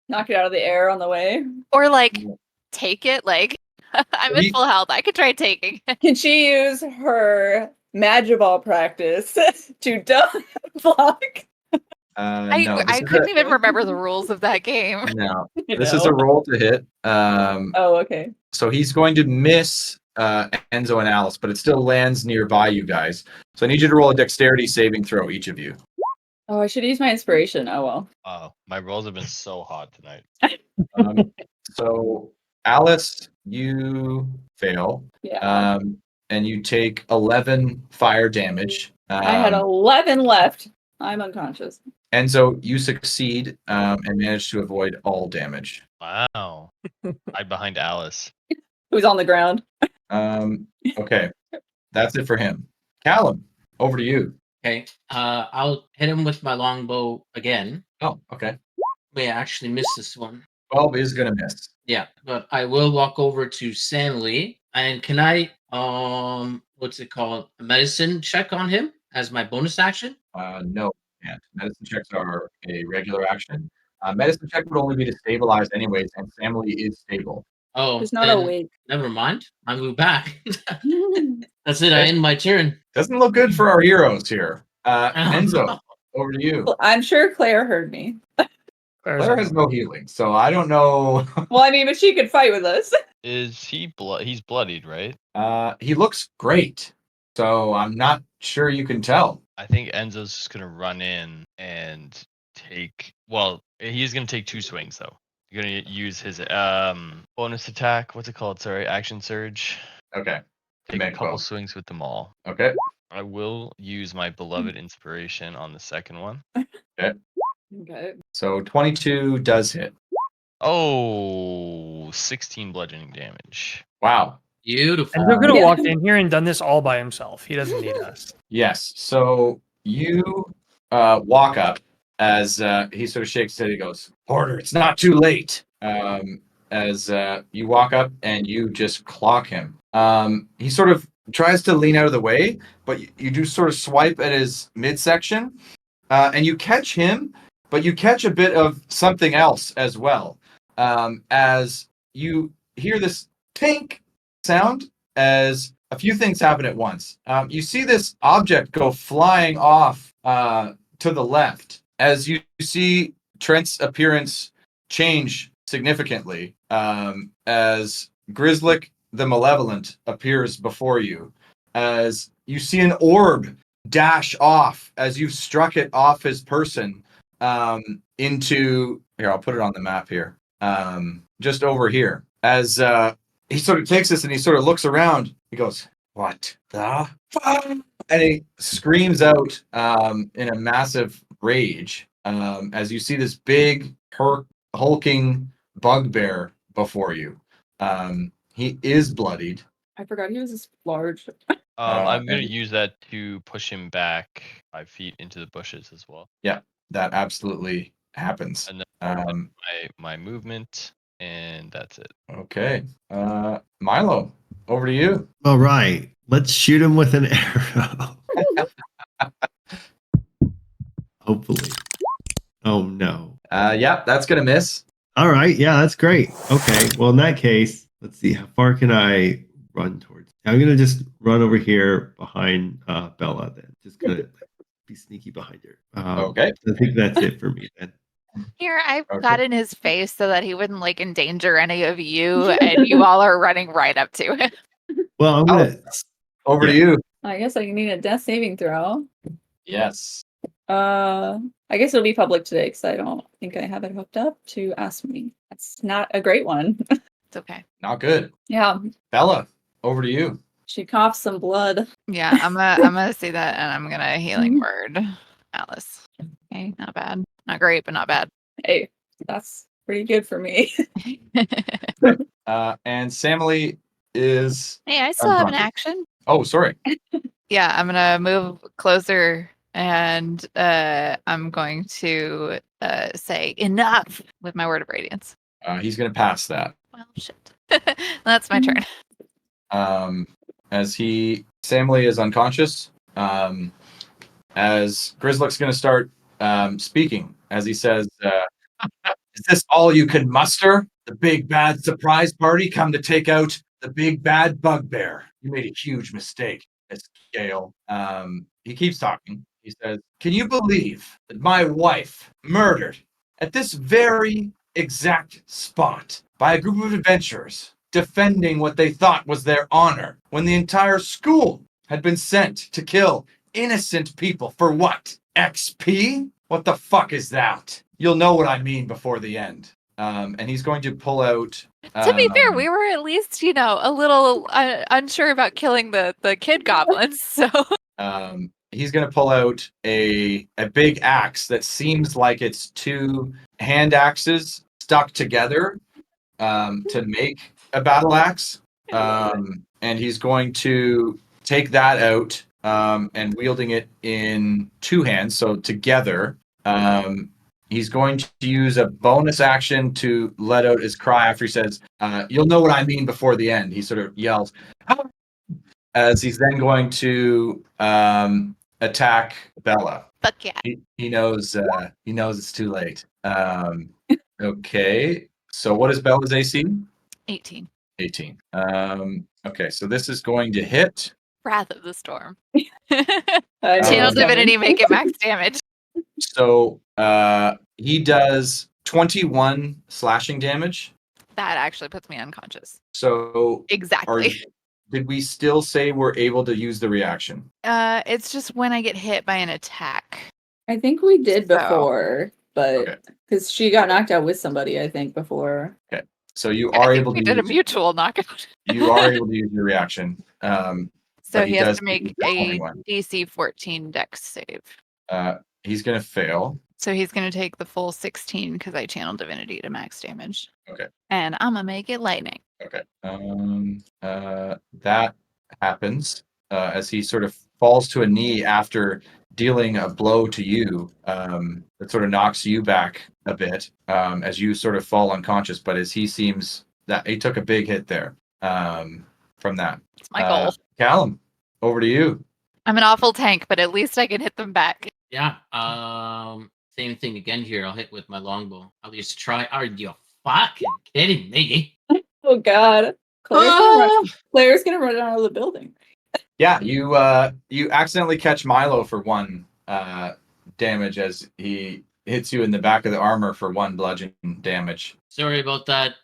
Knock it out of the air on the way. or like take it? Like I'm He- in full health. I could try taking. Can she use her Magiball practice to block? No, I this couldn't is even remember the rules of that game. no. You This is know? a roll to hit. Oh, okay. So he's going to miss Enzo and Alice, but it still lands nearby you guys. So I need you to roll a dexterity saving throw, each of you. Oh, I should use my inspiration. Oh well. Wow, my rolls have been so hot tonight. So Alice, you fail, Yeah. and you take 11 fire damage. I had 11 left. I'm unconscious. Enzo, you succeed and manage to avoid all damage. Wow. Hide behind Alice. Who's on the ground? Okay, that's it for him. Callum, over to you. Okay. I'll hit him with my longbow again. Oh, okay. May I actually miss this one? 12 is gonna miss. Yeah, but I will walk over to Samly. And can I what's it called? A medicine check on him as my bonus action? No, you can't. Medicine checks are a regular action. Medicine check would only be to stabilize anyways, and Samly is stable. Oh, He's not then awake. never mind. I move back. That's it. I end my turn. Doesn't look good for our heroes here. Enzo, over to you. I'm sure Claire heard me. Claire has no healing, so I don't know. Well, I mean, but she could fight with us. Is he he's bloodied, right? He looks great, so I'm not sure you can tell. I think Enzo's just gonna run in and take. Well, he's gonna take 2 swings though. You're gonna use his bonus attack. What's it called? Sorry, action surge. Okay. Take a Make couple well. swings with them all. Okay. I will use my beloved inspiration on the second one. Okay. So 22 does hit. Oh, 16 bludgeoning damage. Wow. Beautiful. And they're gonna Yeah. walk in here and done this all by himself. He doesn't need us. Yes. So you walk up as he sort of shakes his head. He goes, Porter, it's not too late. As you walk up and you just clock him. He sort of tries to lean out of the way, but you do sort of swipe at his midsection, and you catch him, but you catch a bit of something else as well. As you hear this tink sound, as a few things happen at once. You see this object go flying off to the left as you see Trent's appearance change significantly as Grizzlick the Malevolent appears before you, as you see an orb dash off as you struck it off his person, into here. I'll put it on the map here. Just over here. As he sort of takes this and he sort of looks around. He goes, "What the fuck?" And he screams out in a massive rage as you see this big hulking bugbear before you. He is bloodied. I forgot he was this large. I'm gonna and- use that to push him back 5 feet into the bushes as well. That absolutely happens. And then Um, my movement, and that's it. okay. Milo, over to you. All right, let's shoot him with an arrow. Hopefully. Oh no. Yeah, that's gonna miss. All right, yeah, that's great. Okay, well in that case, let's see how far can I run towards. I'm gonna just run over here behind Bella. Then just gonna be sneaky behind her. Okay. I think that's it for me then. Here, I've Okay. got in his face so that he wouldn't like endanger any of you, and you all are running right up to him. Well, I'm gonna. Over to Yeah. you. I guess I need a death saving throw. Yes. I guess it'll be public today because I don't think I have it hooked up to Ask Me. That's not a great one. It's okay. Not good. Yeah, Bella, over to you. she coughs some blood. Yeah, I'm gonna say that, and I'm gonna healing word Alice. Okay, not bad, not great, but not bad. Hey, that's pretty good for me. And Samily is. Hey, I still have an Unconscious. action. Oh, sorry. Yeah, I'm gonna move closer, and I'm going to say enough with my word of radiance. He's gonna pass that. Well, shit. That's my turn. As Samily is unconscious. As Grizzlock's gonna start speaking, as he says, "Is this all you can muster? The big bad surprise party come to take out the big bad bugbear? You made a huge mistake, Miss Gale." He keeps talking. He says, "Can you believe that my wife murdered at this very exact spot by a group of adventurers defending what they thought was their honor when the entire school had been sent to kill innocent people for what? XP? What the fuck is that? You'll know what I mean before the end." And he's going to pull out. To be fair, we were at least, a little unsure about killing the kid goblins. So He's going to pull out a big axe that seems like it's two hand axes stuck together to make a battle axe. And he's going to take that out and wielding it in two hands, so together. He's going to use a bonus action to let out his cry after he says, "You'll know what I mean before the end." He sort of yells, "Ah!" As he's then going to attack Bella. fuck yeah. He knows it's too late. Okay, so what is Bella's AC? 18. 18. Okay, so this is going to hit. Wrath of the Storm. I know Channel it's Divinity, coming. make it max damage. So he does 21 slashing damage. That actually puts me unconscious. So Exactly. did we still say we're able to use the reaction? It's just when I get hit by an attack. I think we did So- before, but Okay. because she got knocked out with somebody, I think before. So you I are think able we to did a use, mutual knockout. you are able to use your reaction. So But he he has does to make use a 21. DC 14 dex save. He's gonna fail. So he's going to take the full 16 because I channeled Divinity to max damage. Okay. And I'm going to make it lightning. Okay. That happens as he sort of falls to a knee after dealing a blow to you that sort of knocks you back a bit as you sort of fall unconscious. But as he seems that he took a big hit there from that. It's my goal. Callum, over to you. I'm an awful tank, but at least I can hit them back. Yeah. Same thing again here. I'll hit with my longbow. At least try. Are you fucking kidding me? Oh God, Claire's gonna run out of the building. Yeah, you accidentally catch Milo for one damage as he hits you in the back of the armor for one bludgeon damage. Sorry about that,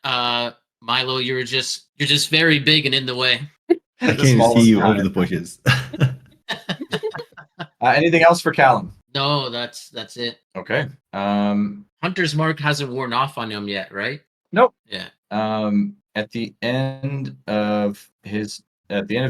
Milo. You're just very big and in the way. I The can't even smallest see you guy. over the bushes. Anything else for Callum? No, that's it. Okay. Hunter's mark hasn't worn off on him yet, right? Nope. Yeah. At the end of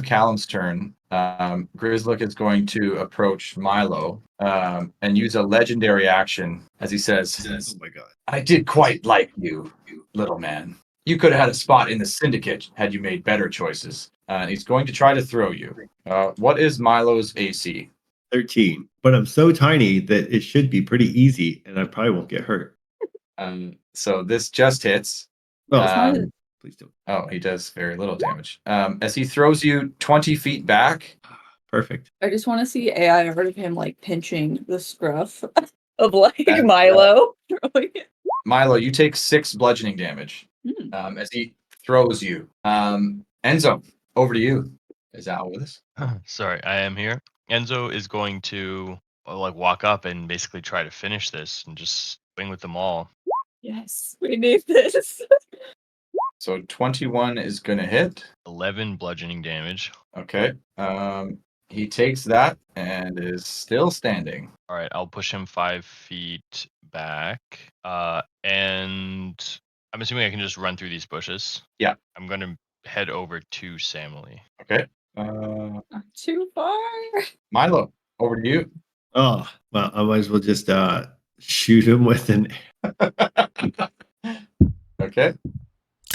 Callum's turn, Grizzlick is going to approach Milo and use a legendary action as he says, Oh my god. I did quite like you, little man. You could have had a spot in the syndicate had you made better choices. He's going to try to throw you. What is Milo's AC? 13. But I'm so tiny that it should be pretty easy, and I probably won't get hurt. So this just hits. Oh, please don't. Oh, he does very little damage. As he throws you 20 feet back. Perfect. I just want to see AI art of him like pinching the scruff of like Milo. Milo, you take 6 bludgeoning damage as he throws you. Enzo, over to you. Is Al with us? Sorry, I am here. Enzo is going to like walk up and basically try to finish this and just swing with them all. Yes, we need this. So 21 is going to hit. 11 bludgeoning damage. Okay. He takes that and is still standing. All right, I'll push him 5 feet back. And I'm assuming I can just run through these bushes. Yeah. I'm going to head over to Samily. Okay. Not too far. Milo, over to you. Oh, well, I might as well just shoot him with an. Okay.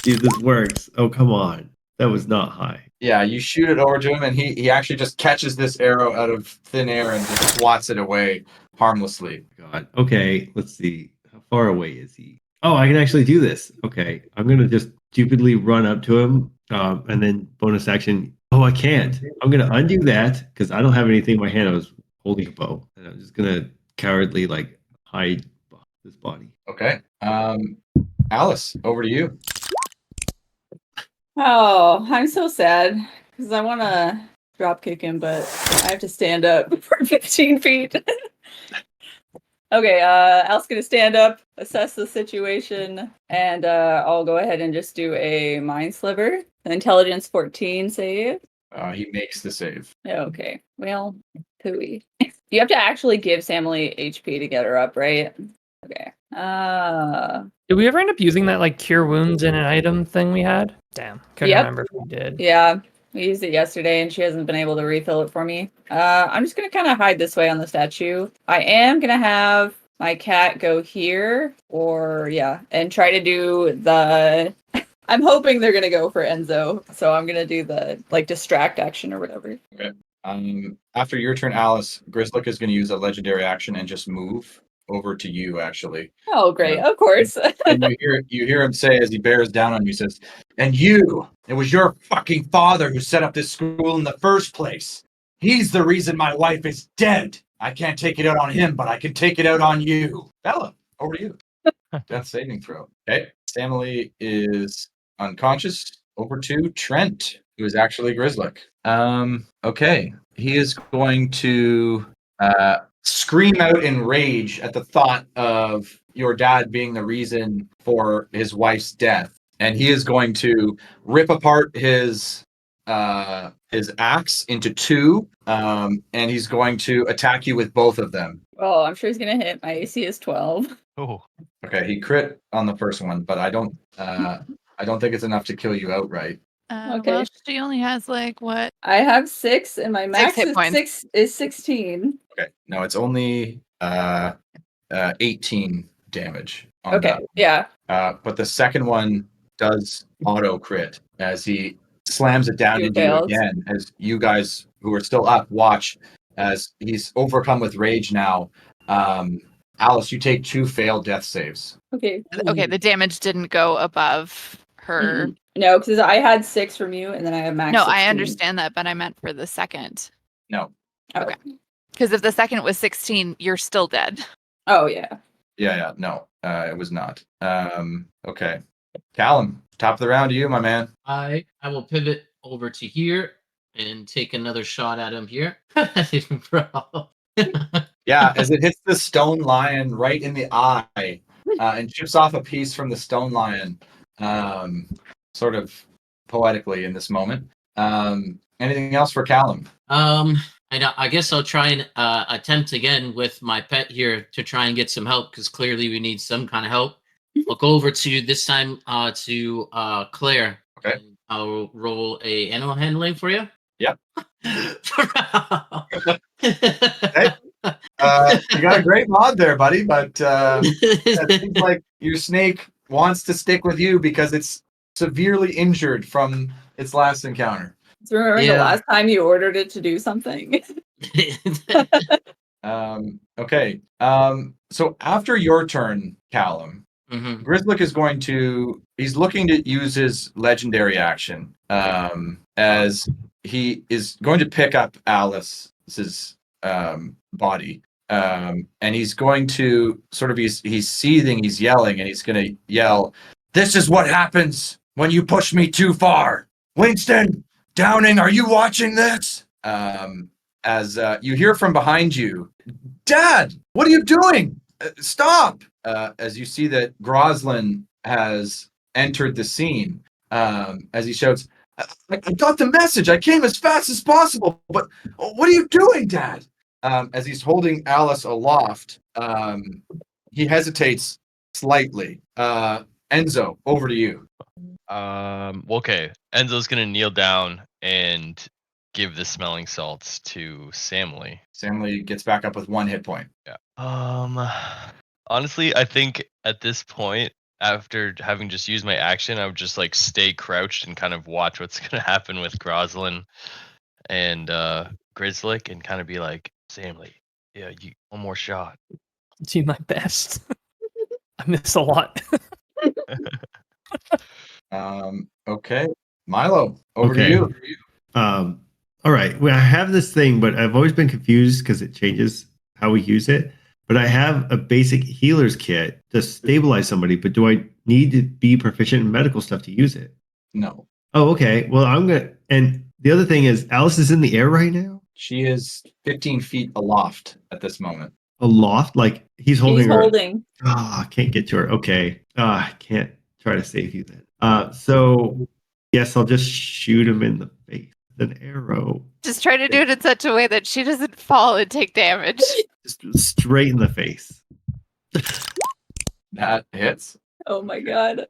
See if this works. Oh, come on. That was not high. Yeah, you shoot it over to him, and he actually just catches this arrow out of thin air and just swats it away harmlessly. God. Okay, let's see. How far away is he? Oh, I can actually do this. Okay, I'm going to just stupidly run up to him and then bonus action. Oh, I can't. I'm going to undo that because I don't have anything in my hand. I was holding a bow. And I'm just going to cowardly like hide this body. Okay. Alice, over to you. Oh, I'm so sad because I want to drop kick him, but I have to stand up for 15 feet. Okay, Al's gonna stand up, assess the situation, and I'll go ahead and just do a mind sliver. An intelligence 14 save. He makes the save. Okay, well, pooey. You have to actually give Samily HP to get her up, right? Okay. Did we ever end up using that like cure wounds in an item thing we had? Damn, couldn't Yep. remember if we did. Yeah, we used it yesterday and she hasn't been able to refill it for me. I'm just gonna kind of hide this way on the statue. I am gonna have my cat go here, or yeah, and try to do the. I'm hoping they're gonna go for Enzo, so I'm gonna do the like distract action or whatever. Okay. After your turn, Alice, Grizzlick is going to use a legendary action and just move over to you. Actually, Oh, great! Of course. and you hear him say as he bears down on you, says, "And you, it was your fucking father who set up this school in the first place. He's the reason my wife is dead. I can't take it out on him, but I can take it out on you." Bella, over to you. Death saving throw. Okay. Samily is unconscious. Over to Trent, who is actually Grizzlick. Okay. He is going to scream out in rage at the thought of your dad being the reason for his wife's death. And he is going to rip apart his axe into 2, and he's going to attack you with both of them. Oh, I'm sure he's gonna hit. My AC is 12. Oh, Okay, he crit on the first one, but I don't think it's enough to kill you outright. Okay. Well, she only has like what? I have 6, and my max hit is points. 16. Okay, no, it's only 18 damage on Okay, that. yeah. But the second one does auto crit as he slams it down You into you failed. again. As you guys who are still up watch as he's overcome with rage now. Alice, you take 2 failed death saves. Okay. Okay, the damage didn't go above her. No, because I had 6 from you, and then I have max. No, I 16. understand that, but I meant for the second. No. Okay. Because if the second was 16, you're still dead. Oh yeah. Yeah, no. It was not. Okay. Callum, top of the round to you, my man. I will pivot over to here and take another shot at him here. Bro. Yeah, as it hits the stone lion right in the eye and chips off a piece from the stone lion, sort of poetically in this moment. Anything else for Callum? I guess I'll try and attempt again with my pet here to try and get some help because clearly we need some kind of help. I'll go over to this time to Claire. Okay. And I'll roll a animal handling for you. Yep. Okay. You got a great mod there, buddy, but it seems like your snake wants to stick with you because it's severely injured from its last encounter. So remember the last time you ordered it to do something? Okay. So after your turn, Callum, Mhm. Grizzlick is going to, he's looking to use his legendary action as he is going to pick up Alice's body. And he's going to sort of, he's seething, he's yelling, and he's going to yell, "This is what happens when you push me too far. Winston, Downing, are you watching this?" As you hear from behind you, "Dad, what are you doing? Stop!" As you see that Groslin has entered the scene, as he shouts, I got the message. I came as fast as possible, but what are you doing, Dad?" As he's holding Alice aloft, he hesitates slightly. Enzo, over to you. Okay. Enzo's gonna kneel down and give the smelling salts to Samly. Samly gets back up with 1 hit point. Yeah. Honestly, I think at this point, after having just used my action, I would just like stay crouched and kind of watch what's gonna happen with Groslin and Grizzlick and kind of be like, "Samly, yeah, you one more shot." Do my best. I miss a lot. Okay. Milo, over to Okay. you. All right. Well, I have this thing, but I've always been confused because it changes how we use it. But I have a basic healer's kit to stabilize somebody, but do I need to be proficient in medical stuff to use it? No. Oh, okay. Well, and the other thing is Alice is in the air right now? She is 15 feet aloft at this moment. Aloft? Like he's holding He's her. holding. I can't get to her. Okay. I can't try to save you then. So yes, I'll just shoot him in the face with an arrow. Just try to do it in such a way that she doesn't fall and take damage. Just straight in the face. That hits. Oh my god.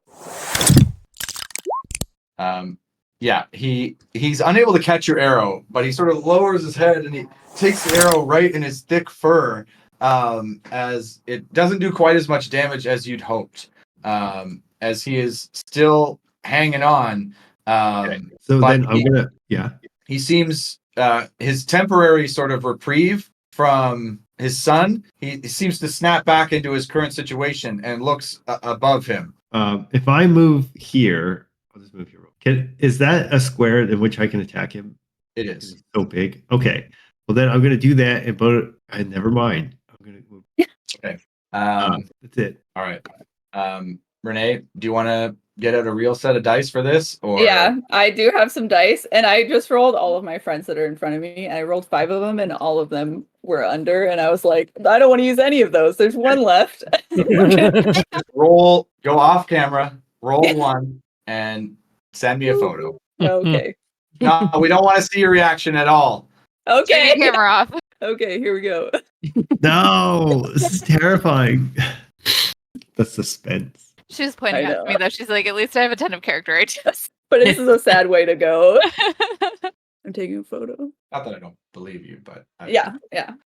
Yeah, he's unable to catch your arrow, but he sort of lowers his head and he takes the arrow right in his thick fur, as it doesn't do quite as much damage as you'd hoped, as he is still hanging on. So but then I'm gonna he seems his temporary sort of reprieve from his son, he seems to snap back into his current situation and looks above him. If I move here, I'll just move here. Is that a square in which I can attack him? It is. He's so big. Okay. Well, then I'm going to do that. And never mind. I'm going to move. Okay. That's it. All right. Renee, do you want to get out a real set of dice for this? Or Yeah, I do have some dice, and I just rolled all of my friends that are in front of me. I rolled 5 of them, and all of them were under. And I was like, I don't want to use any of those. There's one left. roll, go off camera, roll one, and send me a photo. Okay. No, we don't want to see your reaction at all. Turn Okay. your camera off. Okay, here we go. No, this is terrifying. The suspense. She was pointing I out to me know. though. She's like, at least I have a ton of character ideas. But this is a sad way to go. I'm taking a photo. Not that I don't believe you, but Yeah.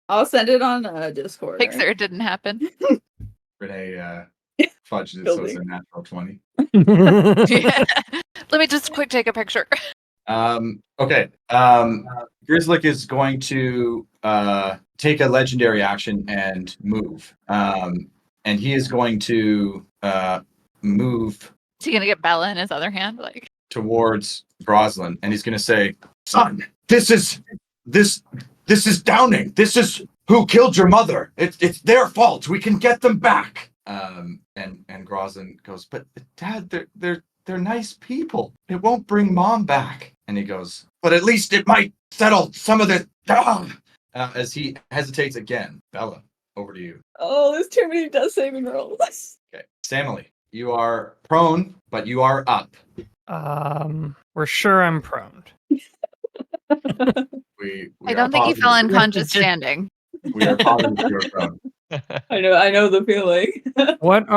I'll send it on Discord. Pixar, it didn't happen. Renee fudged it, so it's a natural 20. Let me just quick take a picture. Okay. Grizzlick is going to take a legendary action and move. And he is going to move Is he gonna get Bella in his other hand? Like, towards Groslin, and he's going to say, "Son, this is Downing. This is who killed your mother. It's their fault. We can get them back." And Groslin goes, "But Dad, they're nice people. It won't bring Mom back." And he goes, "But at least it might settle some of the." As he hesitates again, Bella, over to you. Oh, there's too many death saving rolls. Okay, Samily, you are prone, but you are up. We're sure I'm prone. I don't think he fell unconscious standing. We are positive you are prone. I know the feeling. What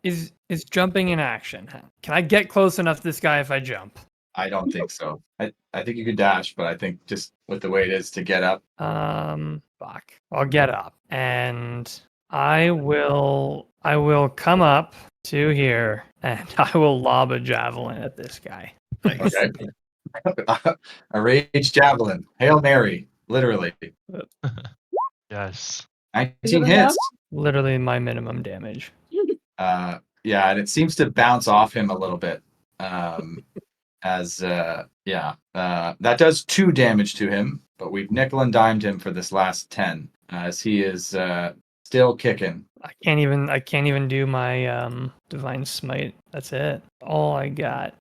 is jumping in action? Can I get close enough to this guy if I jump? I don't think so. I think you could dash, but I think just with the way it is to get up. Fuck. I'll get up and I will come up to here and I will lob a javelin at this guy. Nice. Okay. A rage javelin. Hail Mary. Literally. Yes. 19 hits. Literally my minimum damage. Yeah, and it seems to bounce off him a little bit. That does 2 damage to him, but we've nickel and dimed him for this last 10, as he is still kicking. I can't even do my divine smite. That's it. All I got.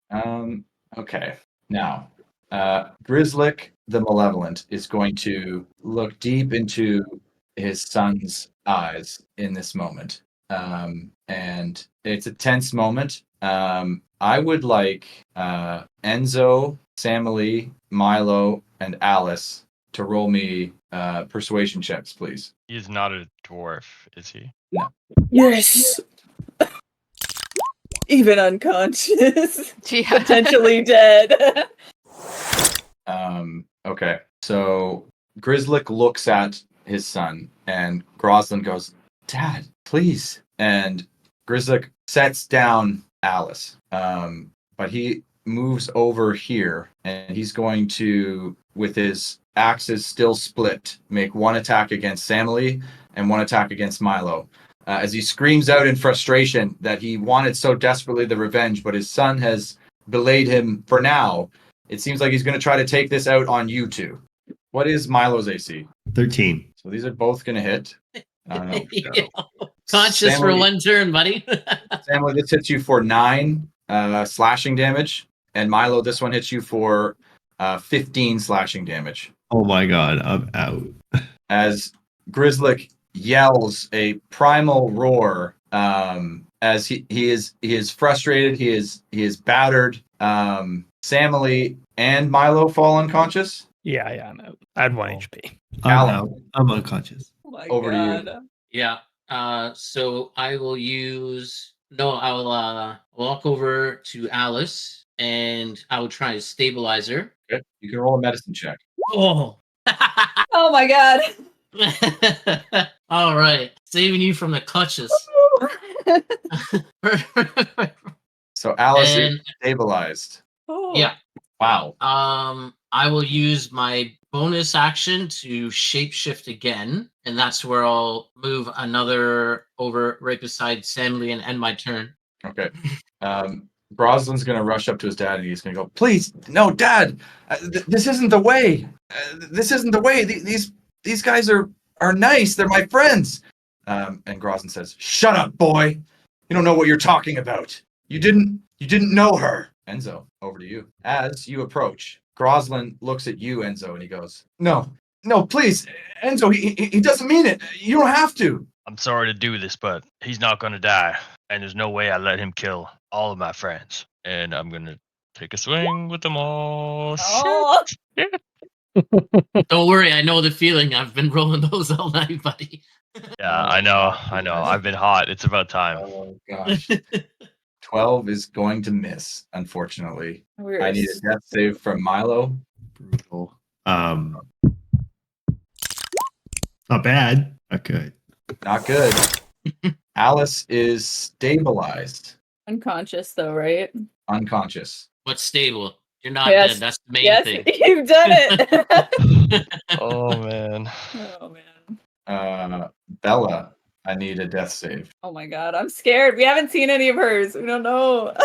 Okay. Now, Grizzlick the Malevolent is going to look deep into his son's eyes in this moment. And it's a tense moment. I would like Enzo, Samily, Milo, and Alice to roll me persuasion checks, please. He is not a dwarf, is he? Yes. Even unconscious, Yeah. potentially dead. Okay. So Grizzlick looks at his son, and Groslin goes, "Dad, please." And Grizzlick sets down Alice. But he moves over here, and he's going to, with his axes still split, make 1 attack against Samily and 1 attack against Milo. As he screams out in frustration that he wanted so desperately the revenge, but his son has belayed him for now. It seems like he's going to try to take this out on you two. What is Milo's AC? 13. So these are both going to hit. Yeah. Conscious for Samily- 1 turn, buddy. Samily, this hits you for 9 slashing damage, and Milo, this one hits you for 15 slashing damage. Oh my god, I'm out. As Grizzlick yells a primal roar, as he is frustrated, he is battered. Samily and Milo fall unconscious. Yeah, I'm out. I had 1 HP. I'm Alan. out. I'm unconscious. Oh my Over to you. God. Yeah. So I will use. No, I will walk over to Alice and I will try to stabilize her. Okay. You can roll a medicine check. Oh. Oh my God. All right. Saving you from the clutches. So Alice And- is stabilized. Oh. Yeah. Wow. I will use my bonus action to shapeshift again, and that's where I'll move another over right beside Samly and end my turn. Okay. Broslin's going to rush up to his dad and he's going to go, "Please, no, Dad, this isn't the way. This isn't the way. These guys are nice. They're my friends." And Groslin says, "Shut up, boy. You don't know what you're talking about. You didn't know her." Enzo, over to you. As you approach, Groslin looks at you, Enzo, and he goes, No, please, Enzo, he doesn't mean it. You don't have to." I'm sorry to do this, but he's not going to die. And there's no way I let him kill all of my friends. And I'm going to take a swing with them all. Oh. Don't worry, I know the feeling. I've been rolling those all night, buddy. Yeah, I know. I've been hot. It's about time. Oh, gosh. 12 is going to miss, unfortunately. We're I need a death save from Milo. Brutal. Not bad. Not good. Not good. Alice is stabilized, unconscious though, right? unconscious. What's stable? You're not Yes. dead. That's the main Yes, thing. you've done it. Oh, man. Oh man. Bella, I need a death save. Oh my God, I'm scared. We haven't seen any of hers. We don't know.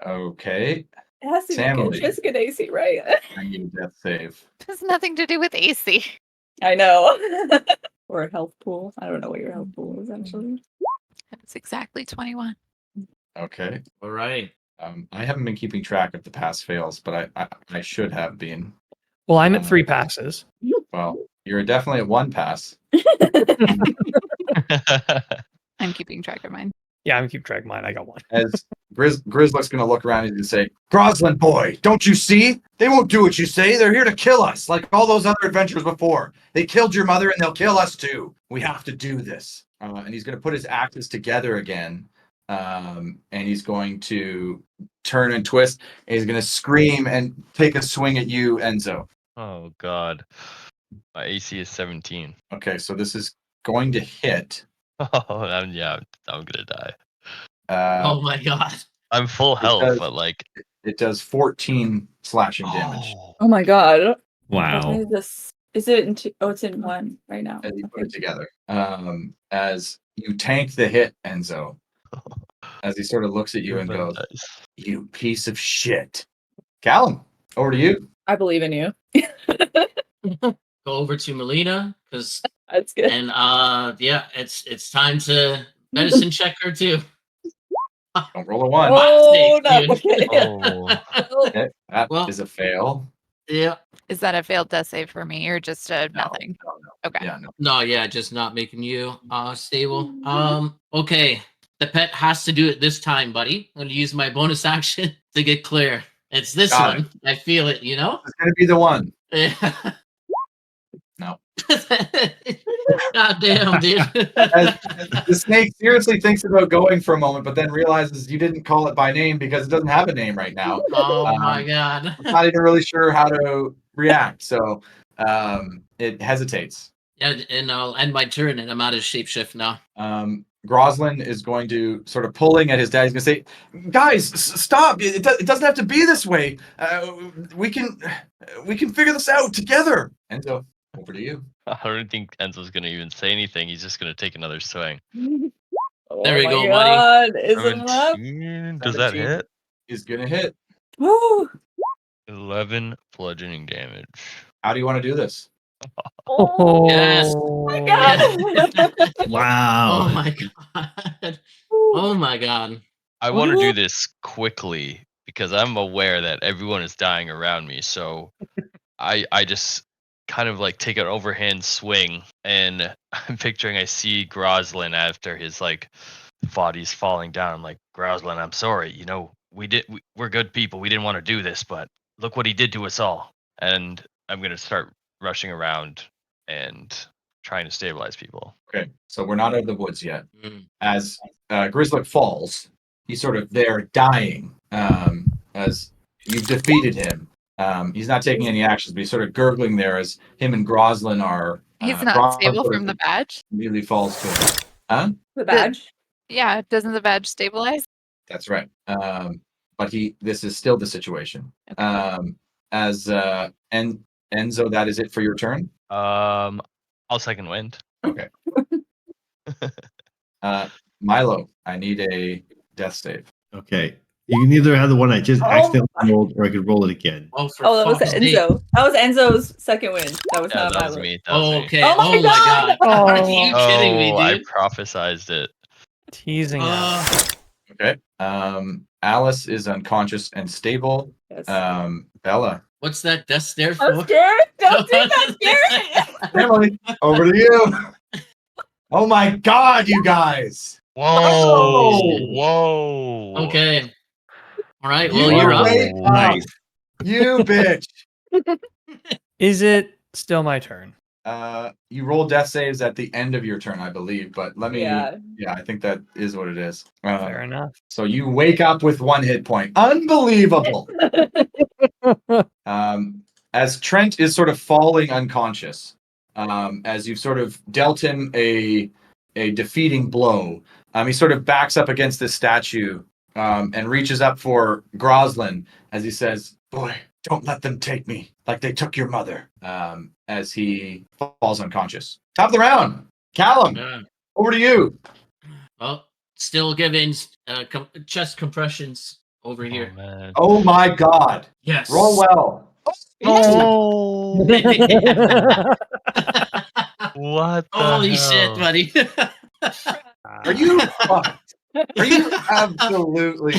Okay. It has to be Samily. good. Just good AC, right? I need a death save. Has nothing to do with AC. I know. Or a health pool. I don't know what your health pool is actually. It's exactly 21. Okay. All right. I haven't been keeping track of the pass fails, but I should have been. Well, I'm at 3 passes. Well, you're definitely at 1 pass. I'm keeping track of mine. Yeah, I'm keep track of mine. I got 1. As Grizzly's gonna look around and say, "Groslin boy, don't you see? They won't do what you say. They're here to kill us, like all those other adventurers before. They killed your mother, and they'll kill us too. We have to do this." And he's gonna put his axes together again, and he's going to turn and twist. And he's gonna scream and take a swing at you, Enzo. Oh God. My AC is 17. Okay, so this is going to hit. Oh, I'm gonna die. Oh my god. I'm full health, does- but like, It does 14 slashing damage. Oh my god. Wow. Is it in two? Oh, it's in one right now. As you put it together. As you tank the hit, Enzo, as he sort of looks at you and goes, Nice. "You piece of shit." Callum, over to you. I believe in you. Go over to Melina because That's good. and yeah, it's time to medicine check her too. Don't roll a 1. Oh, no. Dude. Okay. Oh, Okay, that Well- is a fail. Yeah. Is that a failed death save for me or just a nothing? No. Okay. Yeah, no. No, yeah, just not making you stable. Okay. The pet has to do it this time, buddy. I'm gonna use my bonus action to get clear. It's this Got one. I feel it, you know? It's going to be the one. No. No. God damn, dude. As the snake seriously thinks about going for a moment, but then realizes you didn't call it by name because it doesn't have a name right now. Oh my god. I'm not even really sure how to react, so it hesitates. Yeah, and I'll end my turn and I'm out of shapeshift now. Groslin is going to sort of pulling at his dad. He's going to say, "Guys, stop! It doesn't have to be this way. We can figure this out together." Enzo, over to you. I don't think Enzo's gonna even say anything. He's just gonna take another swing. Oh There we my go, buddy. God. Is it enough? 17. Does that 17. hit? Is going to hit. Woo. 11 bludgeoning damage. How do you want to do this? Oh Yes. my God. Wow. Oh my god. Oh my god. I want to do this quickly because I'm aware that everyone is dying around me. So I just kind of like take an overhand swing, and I'm picturing I see Groslin after his like body's falling down. I'm like, "Groslin, I'm sorry. You know, we're good people. We didn't want to do this, but look what he did to us all." And I'm gonna start rushing around and trying to stabilize people. Okay, so we're not out of the woods yet. Mm. As Grizzly falls, he's sort of there dying. As you've defeated him, he's not taking any actions, but he's sort of gurgling there as him and Groslin are. He's not Groslin stable sort from of the badge. immediately falls to him. Huh? The badge. Yeah, doesn't the badge stabilize? That's right. But this is still the situation. Enzo, that is it for your turn. I'll second wind. Okay. Milo, I need a death save. Okay. You can either have the one I just accidentally rolled, or I could roll it again. Oh, for Oh, that was fuck's sake. Enzo. That was Enzo's second win. That was Yeah, not that was Milo. me. That was Oh, me. okay. Oh my God. Are you kidding me, I dude? prophesized it. Teasing us. Okay. Alice is unconscious and stable. Yes. Bella. What's that death stare I'm for? scared. Don't do that, Gary. Emily, over to you. Oh my God, you guys. Whoa! Oh! Whoa! Okay. All right. You Well, you're up. wake up, Nice. You bitch. Is it still my turn? You roll death saves at the end of your turn, I believe. But let me. Yeah. Yeah, I think that is what it is. Fair enough. So you wake up with 1 hit point. Unbelievable. As Trent is sort of falling unconscious, as you've sort of dealt him a defeating blow, he sort of backs up against this statue and reaches up for Groslin as he says, "Boy, don't let them take me like they took your mother," as he falls unconscious. Top of the round. Callum, Yeah. over to you. Well, still giving chest compressions over Oh, here. man. Oh my God. Yes. Roll well. Oh! What the Holy hell? shit, buddy. Are you fucked? Are you absolutely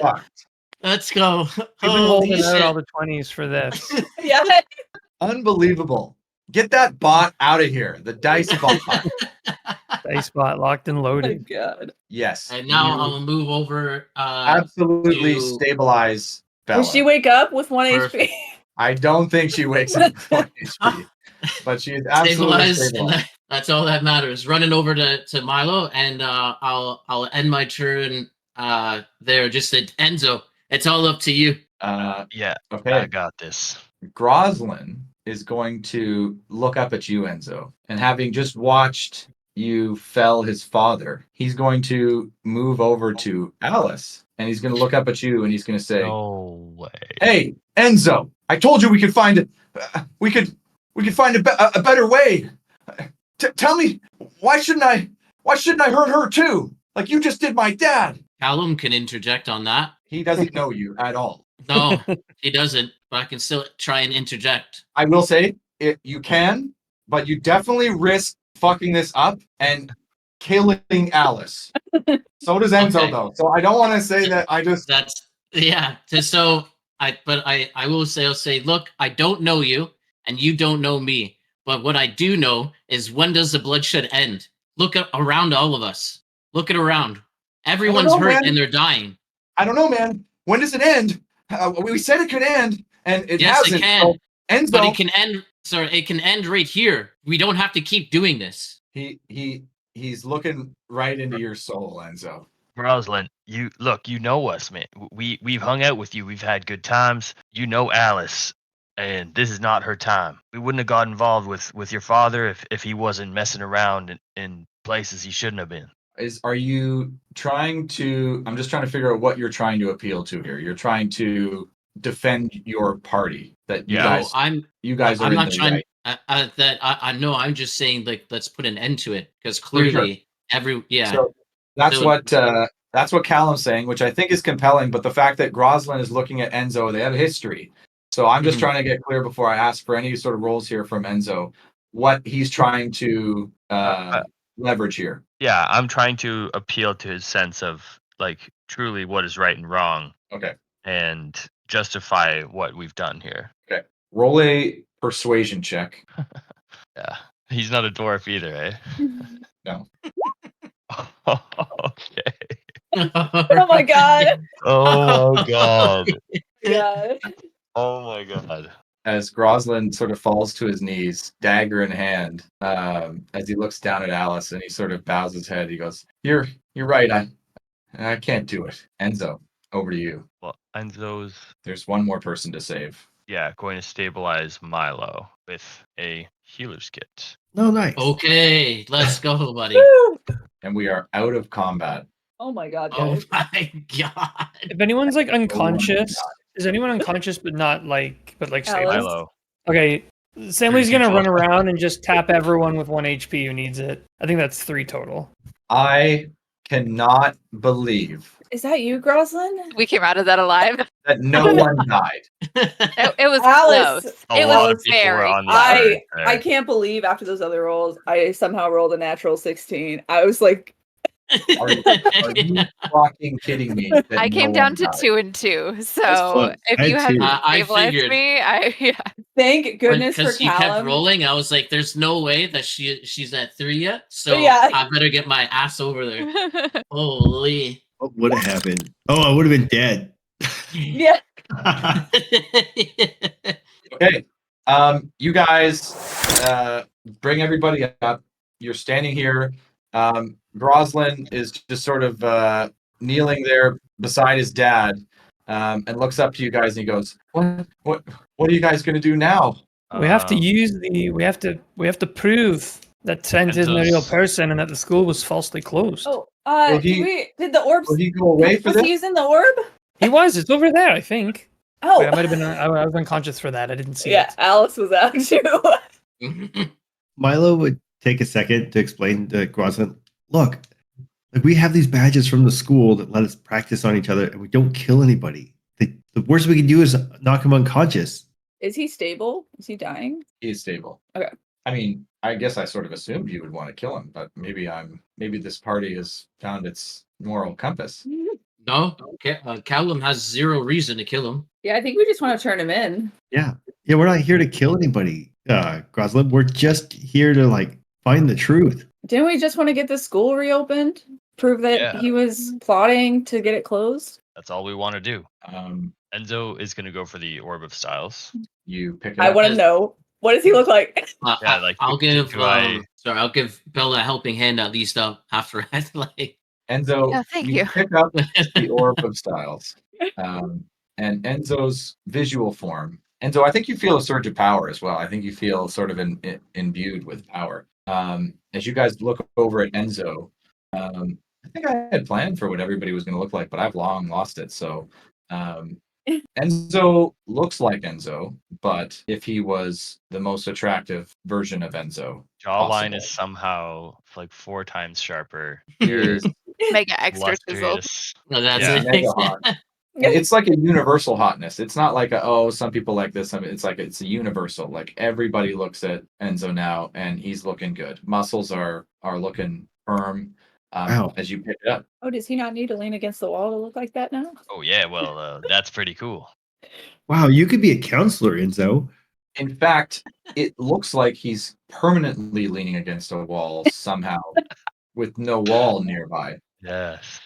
fucked? Let's go. We've been Holy holding out shit. all the 20s for this. Yeah. Unbelievable. Get that bot out of here. The dice bot. Stay spot locked and Oh my loaded. god. Yes. And now you I'll move over. absolutely to- stabilize Bella. Will she wake up with 1 Perfect. HP? I don't think she wakes up with 1 HP, but she is absolutely Stabilize, and stabilized. that's all that matters. Running over to Milo, and I'll end my turn there. Just at Enzo, it's all up to you. Yeah, I Okay. got this. Groslin is going to look up at you, Enzo, and having just watched you fell his father, he's going to move over to Alice, and he's going to look up at you, and he's going to say, No way. "Hey, Enzo, I told you we could find we could find a better way. Tell me, why shouldn't I hurt her too? Like you just did my dad." Callum can interject on that. He doesn't know you at all. No, he doesn't. But I can still try and interject. I will say you can, but you definitely risk fucking this up and killing Alice. So does Enzo, Okay. though. So I don't want to say that I just. That's so I will say, I'll say, look, I don't know you and you don't know me, but what I do know is, when does the bloodshed end? Look around all of us. Look at around. Everyone's know, hurt man. and they're dying. I don't know, man. When does it end? We said it could end, and it Yes, hasn't. it can. So Enzo, But it can end. Sorry, it can end right here. We don't have to keep doing this. he's looking right into your soul, Enzo. Roslyn, you know us, man. We've hung out with you. We've had good times. You know Alice, and this is not her time. We wouldn't have got involved with your father if he wasn't messing around in places he shouldn't have been. Are you trying to? I'm just trying to figure out what you're trying to appeal to here. You're trying to defend your party that you Yeah. guys. No, You guys are I'm in not the trying. right. I know. I'm just saying, like, let's put an end to it, because For sure. clearly So that's So- that's what Callum's saying, which I think is compelling. But the fact that Groslin is looking at Enzo, they have history. So I'm just Mhm. trying to get clear before I ask for any sort of roles here from Enzo, what he's trying to leverage here. Yeah, I'm trying to appeal to his sense of like truly what is right and wrong Okay. and justify what we've done here. Roll a persuasion check. Yeah. He's not a dwarf either, eh? No. Okay. Oh my god. Oh my god. Yeah. Oh my god. As Groslin sort of falls to his knees, dagger in hand, as he looks down at Alice, and he sort of bows his head. He goes, "You're right. I can't do it." Enzo, over to you. Well, Enzo's There's one more person to save. going to stabilize Milo with a healer's kit. No, nice. Okay, let's go, buddy. Woo! And we are out of combat. Oh my god, Oh guys. my god. If anyone's like Oh my unconscious, God. is anyone unconscious but Alice? stable? Milo. Okay, Samuel's gonna people. run around and just tap everyone with 1 HP who needs it. I think that's 3 total. I cannot believe Is that you, Groslin? We came out of that alive. that no one died. It was Alice. close. A It lot was of people were very on the close. other I there. can't believe after those other rolls, I somehow rolled a natural 16. I was like, Are you fucking kidding me? that I no came one down to died? 2 and 2. So close. if I you had had two. I stabilized figured. me, thank goodness for Because he kept Callum. rolling, I was like, "There's no way that she's at 3 yet." So Yeah. I better get my ass over there. Holy. What would have happened? Oh, I would have been dead. Yeah. Okay. You guys bring everybody up. You're standing here. Groslin is just sort of kneeling there beside his dad, and looks up to you guys and he goes, What are you guys gonna do now?" We have to Um, use the. We have to prove that Trent isn't a real Enzo's- person and that the school was falsely closed. Oh, Will he- did the orbs? Will he go away for Was this? he using the orb? He was. It's over there, I think. Oh, Wait, I might have been. I was unconscious for that. I didn't see yeah. it. Alice was out too. Milo would take a second to explain to Groslin, look, like we have these badges from the school that let us practice on each other and we don't kill anybody. The worst we can do is knock him unconscious. Is he stable? Is he dying? He's stable. Okay. I mean, I guess I sort of assumed you would want to kill him, but maybe this party has found its moral compass. No, Callum has 0 reason to kill him. Yeah, I think we just want to turn him in. Yeah, we're not here to kill anybody, Groslin. We're just here to like find the truth. Didn't we just want to get the school reopened? Prove that Yeah. he was plotting to get it closed? That's all we want to do. Um, Enzo is gonna go for the Orb of Styles. you pick it I up. want to know. What does he look like? Yeah, like, I'll give do I- sorry, I'll give Bella a helping hand at least after I like Enzo, Oh, thank you. pick up the Orb of Styles. And Enzo's visual form. Enzo, I think you feel a surge of power as well. I think you feel sort of imbued with power. As you guys look over at Enzo, I think I had planned for what everybody was going to look like, but I've long lost it. So Enzo looks like Enzo, but if he was the most attractive version of Enzo, Jawline possible. is somehow like 4 times sharper. he Your is Mega extra sizzle. illustrious. no, that's Yeah. mega it. hot. And it's like a universal hotness. It's not like some people like this. I mean, it's like it's a universal. Like everybody looks at Enzo now, and he's looking good. Muscles are looking firm. Wow. As you pick it up. Oh, does he not need to lean against the wall to look like that now? Oh yeah, well that's pretty cool. Wow, you could be a counselor, Enzo. In fact, it looks like he's permanently leaning against a wall somehow, with no wall nearby. Yes.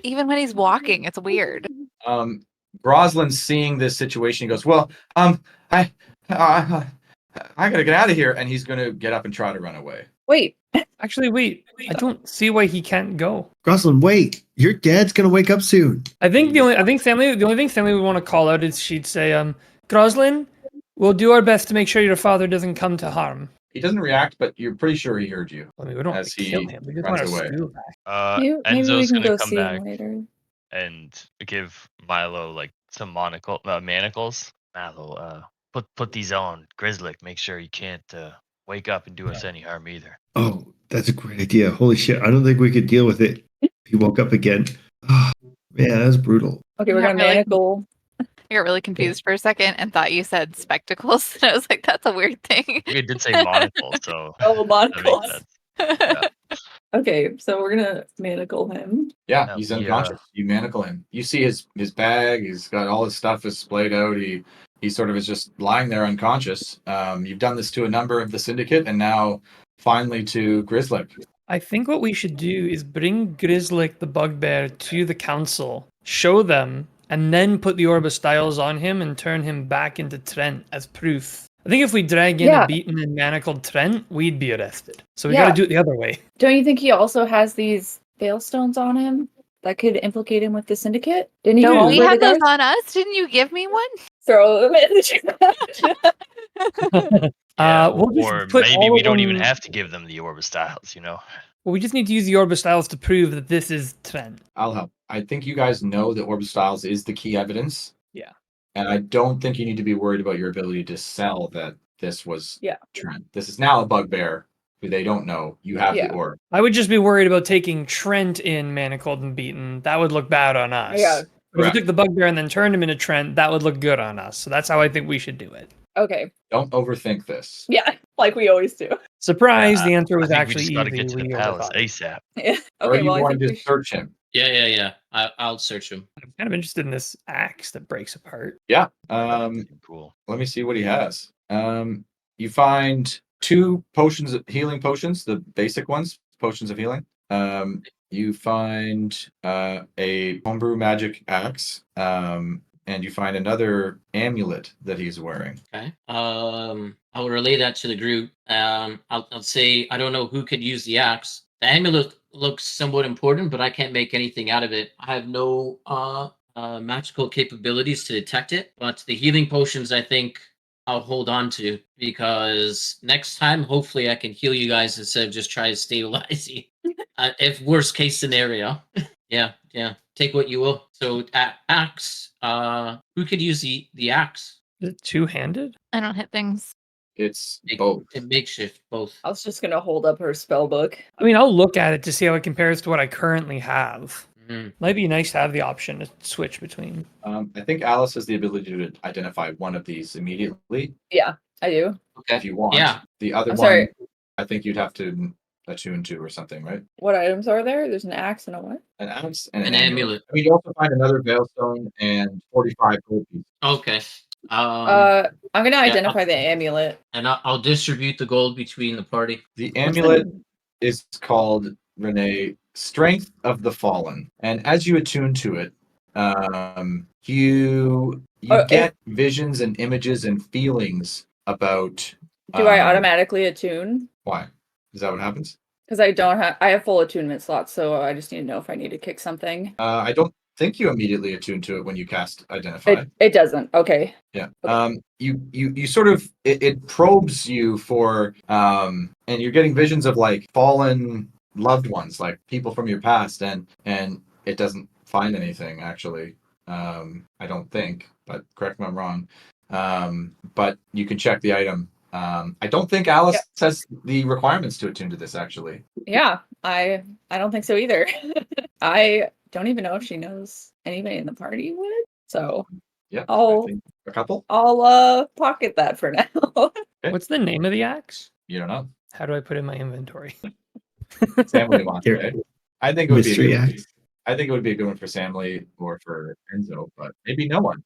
Even when he's walking, it's weird. Groslin, seeing this situation, goes, "Well, I gotta get out of here," and he's gonna get up and try to run away. Wait, Actually, wait. I don't see why he can't go. Groslin, wait. Your dad's gonna wake up soon. I think the only thing Stanley would want to call out is she'd say, Groslin, we'll do our best to make sure your father doesn't come to harm. He doesn't react, but you're pretty sure he heard you. I mean, we don't As want to he kill him. We just runs want our away. school back. maybe we Enzo's can gonna go come see back him later. and give Milo like some manacles. Milo, put these on. Grizzly, make sure you can't wake up and do us any harm either. Oh, that's a great idea. Holy shit. I don't think we could deal with it. He woke up again. Oh, man, that's brutal. Okay, we're Yeah, gonna really. manacle. I got really confused for a second and thought you said spectacles. And I was like, that's a weird thing. We did say monocle, so Oh, that makes monocles. sense. Okay, so we're gonna manacle him. Yeah, No, he's he, unconscious. You manacle him. You see his bag. He's got all his stuff is splayed out. He sort of is just lying there unconscious. You've done this to a number of the syndicate, and now finally to Grizzly. I think what we should do is bring Grizzlick the bugbear to the council, show them, and then put the Orb of Styles on him and turn him back into Trent as proof. I think if we drag in Yeah. a beaten and manacled Trent, we'd be arrested. So we Yeah. gotta do it the other way. Don't you think he also has these Veilstones on him that could implicate him with the syndicate? Didn't he? Don't do we it have with those us? on us? Didn't you give me one? Throw them in the trash. Yeah, We'll just or put maybe all we of don't even them- have to give them the Orb of Styles, you know? Well, we just need to use the Orb of Styles to prove that this is Trent. I'll help. I think you guys know that Orb of Styles is the key evidence. Yeah. And I don't think you need to be worried about your ability to sell that this was Yeah. Trent. This is now a bugbear who they don't know. You have Yeah. the orb. I would just be worried about taking Trent in manacled and beaten. That would look bad on us. Yeah. But if Correct. we took the bugbear and then turned him into Trent, that would look good on us. So that's how I think we should do it. Okay. Don't overthink this. Yeah, like we always do. Surprise! The answer I was think we actually just gotta easy. get to the We palace overthought it. ASAP. Yeah. Or Okay. you Well, I want think to we just search him. Yeah. I'll search him. I'm kind of interested in this axe that breaks apart. Yeah. Cool. Let me see what he has. You find 2 potions of healing potions, the basic ones, potions of healing. You find a homebrew magic axe. And you find another amulet that he's wearing. Okay. I'll relay that to the group. I'll say I don't know who could use the axe. The amulet looks somewhat important, but I can't make anything out of it. I have no magical capabilities to detect it. But the healing potions, I think I'll hold on to because next time, hopefully, I can heal you guys instead of just try to stabilize you. If worst case scenario, yeah. Take what you will. So axe. Who could use the axe? Is it two-handed? I don't hit things. It's both. It makeshift both. I was just gonna hold up her spell book. I mean, I'll look at it to see how it compares to what I currently have. Mhm. Might be nice to have the option to switch between. I think Alice has the ability to identify one of these immediately I do. Okay. if you want. Yeah. The other I'm one, sorry. I think you'd have to attune to or something, right? What items are there? There's an axe and a what? An axe and An amulet. I mean, you also find another veilstone and 45 gold pieces. Okay. I'm gonna yeah, identify the amulet. And I'll distribute the gold between the party. The amulet is called, Renee, Strength of the Fallen. And as you attune to it, you get visions and images and feelings about. Do I automatically attune? Why? Is that what happens? Because I have full attunement slots, so I just need to know if I need to kick something. I don't think you immediately attune to it when you cast Identify. It doesn't. Okay. Yeah. You sort of it probes you for and you're getting visions of like fallen loved ones, like people from your past, and it doesn't find anything actually. I don't think, but correct me if I'm wrong. But you can check the item. I don't think Alice has the requirements to attune to this actually. Yeah, I don't think so either. I don't even know if she knows anybody in the party would. So Yeah. I think a couple. I'll pocket that for now. Okay. What's the name of the axe? You don't know. How do I put it in my inventory? Sam would want it, right? I think it would Mystery be a good one. axe. I think it would be a good one for Samly or for Enzo, but maybe no one.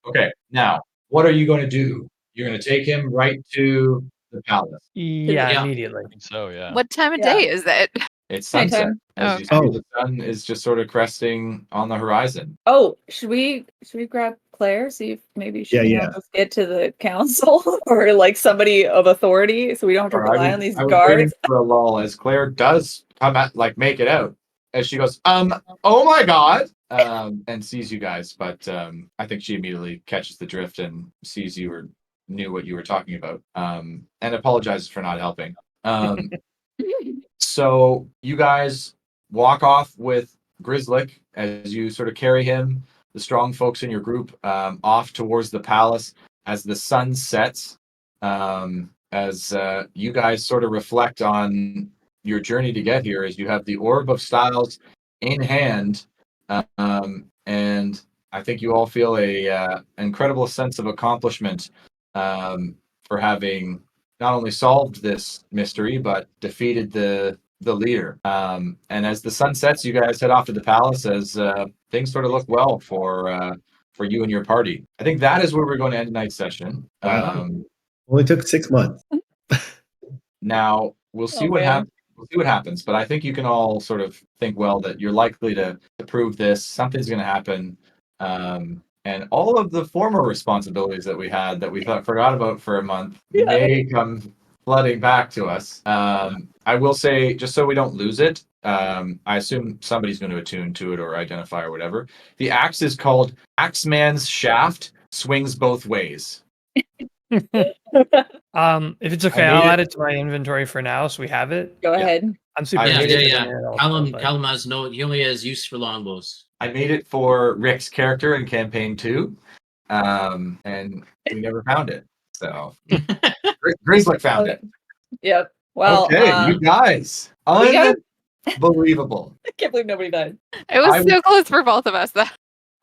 Okay, now what are you going to do? You're going to take him right to the palace. Yeah, Yeah. immediately. I think so, yeah. What time of Yeah. day is it? It's sunset. Nighttime. As you see, Oh. the sun is just sort of cresting on the horizon. Oh, should we grab Claire? See if maybe she Yeah, can yeah. help us get to the council or like somebody of authority, so we don't have to Or rely on these I was waiting guards. for a lull as Claire does come at make it out as she goes, oh my god, and sees you guys, but I think she immediately catches the drift and sees you or knew what you were talking about, and apologizes for not helping. So you guys walk off with Grizzlick as you sort of carry him, the strong folks in your group, off towards the palace as the sun sets. As you guys sort of reflect on your journey to get here, as you have the Orb of Styles in hand, and I think you all feel a incredible sense of accomplishment for having not only solved this mystery but defeated the leader. And as the sun sets, you guys head off to the palace as things sort of look well for you and your party. I think that is where we're going to end tonight's session. Wow. Only took 6 months. Now we'll see Oh, what man. happens. We'll see what happens, but I think you can all sort of think well that you're likely to prove this. Something's going to happen, and all of the former responsibilities that we had that we forgot about for a month may come flooding back to us. I will say, just so we don't lose it, I assume somebody's going to attune to it or identify or whatever. The axe is called Axeman's Shaft. Swings both ways. If it's okay, I I'll made add it- it to my inventory for now, so we have it. Go Yeah. ahead. I'm super. I made interested it- in it also, Callum, but- Callum has he only has use for longbows. I made it for Rick's character in campaign 2, and we never found it. So Grizzlick found it. Yep. Well, Okay, you guys, we got- unbelievable. I can't believe nobody died. It was I so close for both of us, though.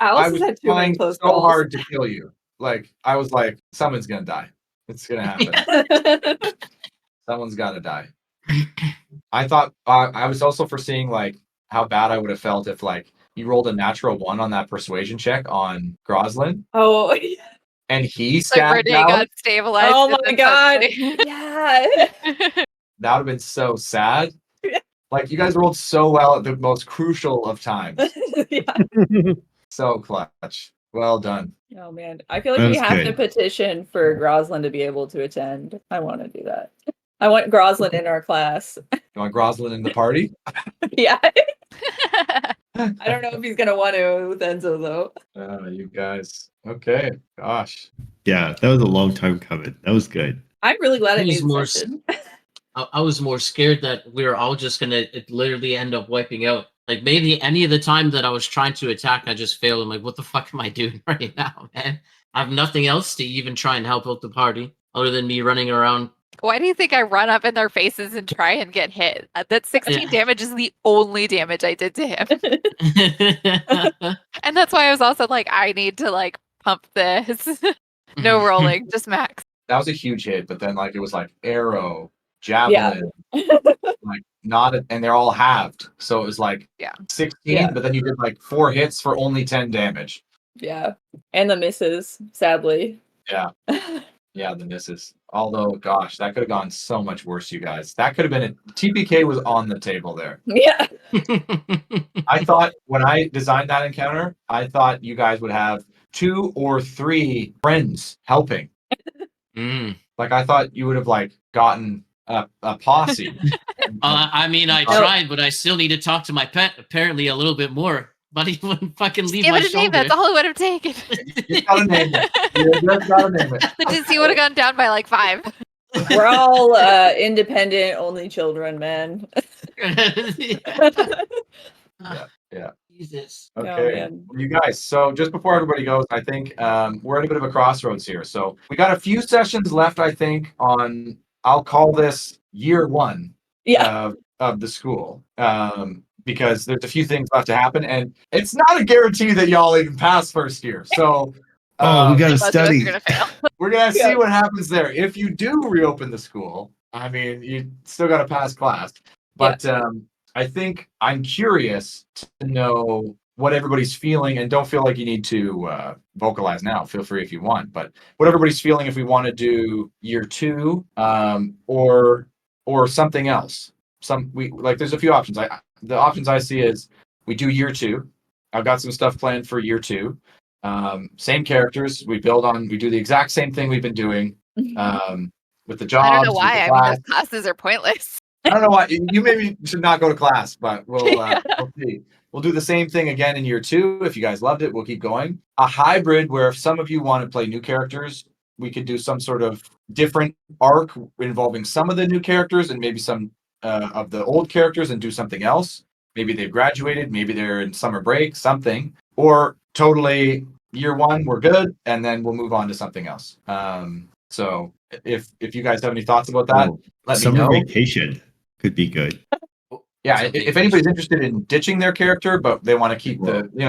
Alice I has was had too many trying close so calls. hard to kill you. Like I was like, someone's gonna die. It's gonna happen. Someone's gotta die. I thought I was also foreseeing like how bad I would have felt if like you rolled a natural 1 on that persuasion check on Groslin Oh, and he Like stabbed Brittany out. got stabilized. Oh and my then God. suddenly- yeah. That would have been so sad. Like you guys rolled so well at the most crucial of times. Yeah. So clutch. Well done. Oh man, I feel like That we was have to good. petition for Groslin to be able to attend. I want to do that. I want Groslin in our class. You want Groslin in the party? Yeah. I don't know if he's gonna want to with Enzo though. You guys. Okay. Gosh. Yeah, that was a long time coming. That was good. I'm really glad I He's made more the session. I was more scared that we were all just gonna literally end up wiping out. Like maybe any of the time that I was trying to attack, I just failed. I'm like, what the fuck am I doing right now, man? I have nothing else to even try and help out the party other than me running around. Why do you think I run up in their faces and try and get hit? That 16 Yeah. damage is the only damage I did to him. And that's why I was also like, I need to like pump this. No rolling, just max. That was a huge hit, but then like it was like arrow, javelin, like not and they're all halved. So it was like Yeah. 16, Yeah. but then you did like 4 hits for only 10 damage. Yeah, and the misses, sadly. Yeah. Yeah, the misses. Although, gosh, that could have gone so much worse, you guys. That could have been TPK was on the table there. Yeah. I thought when I designed that encounter, I thought you guys would have 2 or 3 friends helping. Mm. Like I thought you would have like gotten a posse. I mean, I No. tried, but I still need to talk to my pet apparently a little bit more. But he wouldn't fucking leave Give my it a name. shoulder. That's all it would have taken. You gotta name it. You just gotta name it. The DC would have gone down by like 5. We're all independent, only children, man. Yeah. Jesus. Oh, Okay, man. you guys. So just before everybody goes, I think we're at a bit of a crossroads here. So we got a few sessions left. I think on I'll call this year 1 Yeah. of the school. Because there's a few things left to happen, and it's not a guarantee that y'all even pass first year. So, we got to Most of us study. are gonna fail. we're gonna see Yeah. what happens there. If you do reopen the school, I mean, you still got to pass class. But I think I'm curious to know what everybody's feeling, and don't feel like you need to vocalize now. Feel free if you want, but what everybody's feeling if we want to do year 2, or something else. There's a few options. The options I see is we do year 2. I've got some stuff planned for year 2. Same characters. We do the exact same thing we've been doing with the jobs. I don't know with why. the I mean, class. those classes are pointless. I don't know why. You maybe should not go to class, but we'll see. We'll do the same thing again in year 2. If you guys loved it, we'll keep going. A hybrid where if some of you want to play new characters, we could do some sort of different arc involving some of the new characters and maybe some of the old characters and do something else. Maybe they've graduated, maybe they're in summer break, something. Or totally year 1, we're good, and then we'll move on to something else. So if you guys have any thoughts about that, let me Summer know. vacation could be good. Yeah, Something if anybody's interested in ditching their character, but they want to keep let me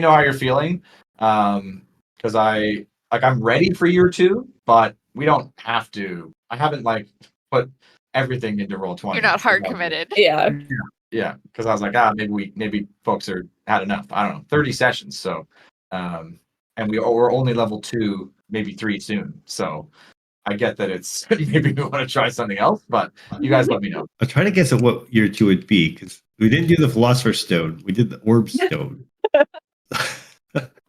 know how you're feeling. Because I'm ready for year 2, but we don't have to. I haven't put everything into Roll20. You're not hard committed. Yeah. Yeah, because I was like, maybe folks had enough. I don't know, 30 sessions. So, and we're only level 2, maybe 3 soon. So, I get that it's maybe we want to try something else, but you guys let me know. I'm trying to guess at what year 2 would be because we didn't do the Philosopher's Stone. We did the Orb Stone.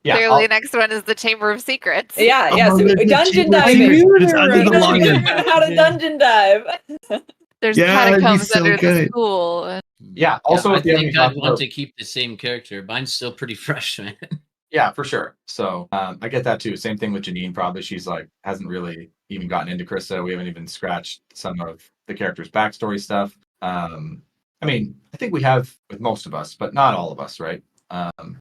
Yeah, Clearly, the next one is the Chamber of Secrets. Yeah. Oh, So the dungeon Chamber of diving. Secrets. It's under the Dungeon- login. How to dungeon dive. There's Yeah, that'd be catacombs so under the good. school. yeah. Also, I if you have any think I'd thoughts want about- to keep the same character. Mine's still pretty fresh, man. Yeah, for sure. So I get that too. Same thing with Janine. Probably she's hasn't really even gotten into Krista. We haven't even scratched some of the character's backstory stuff. I mean, I think we have with most of us, but not all of us, right?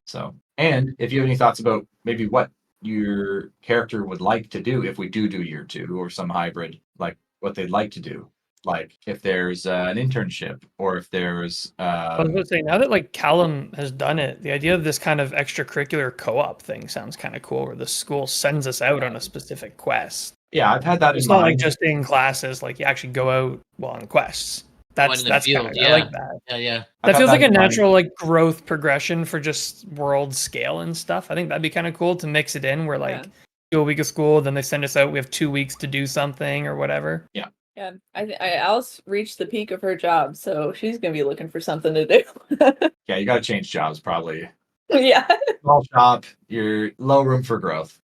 So, and if you have any thoughts about maybe what your character would like to do if we do year 2 or some hybrid, like what they'd like to do, like if there's an internship or if there's I was going to say, now that Callum has done it, the idea of this kind of extracurricular co-op thing sounds kind of cool, where the school sends us out on a specific quest. yeah, I've had that. It's in not mind. like just in classes; you actually go out on quests. Out That's in the that's field, kind of yeah. I like that. Yeah. I've That had feels like a in mind. natural growth progression for just world scale and stuff. I think that'd be kind of cool to mix it in, where Yeah. do a week of school, then they send us out. We have 2 weeks to do something or whatever. Yeah. Alice reached the peak of her job, so she's gonna be looking for something to do. Yeah, you got to change jobs probably. Yeah. Small shop, you're low room for growth.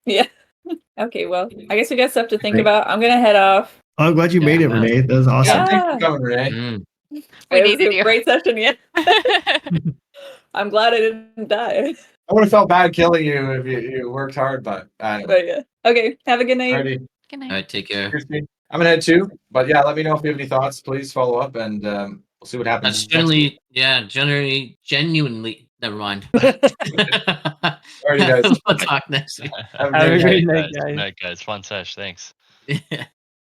Okay. Well, I guess we got stuff to think Great. about. I'm gonna head off. I'm glad you made it, man. Renee. That was awesome. Yeah, Yeah. thanks for coming, Renee. Mm. We It was needed a you. great session. Yeah. I'm glad I didn't die. I would have felt bad killing you if you worked hard, but I don't know. But yeah. Okay. Have a good night. Alrighty, Good All night. right, take care. Christine. I'm gonna head too, but yeah, let me know if you have any thoughts. Please follow up, and we'll see what happens. That's genuinely. Never mind. Alrighty, guys. We'll talk next week. Have a Have a great great night. night, Good guys. night, guys. Fun sesh. Thanks. Yeah.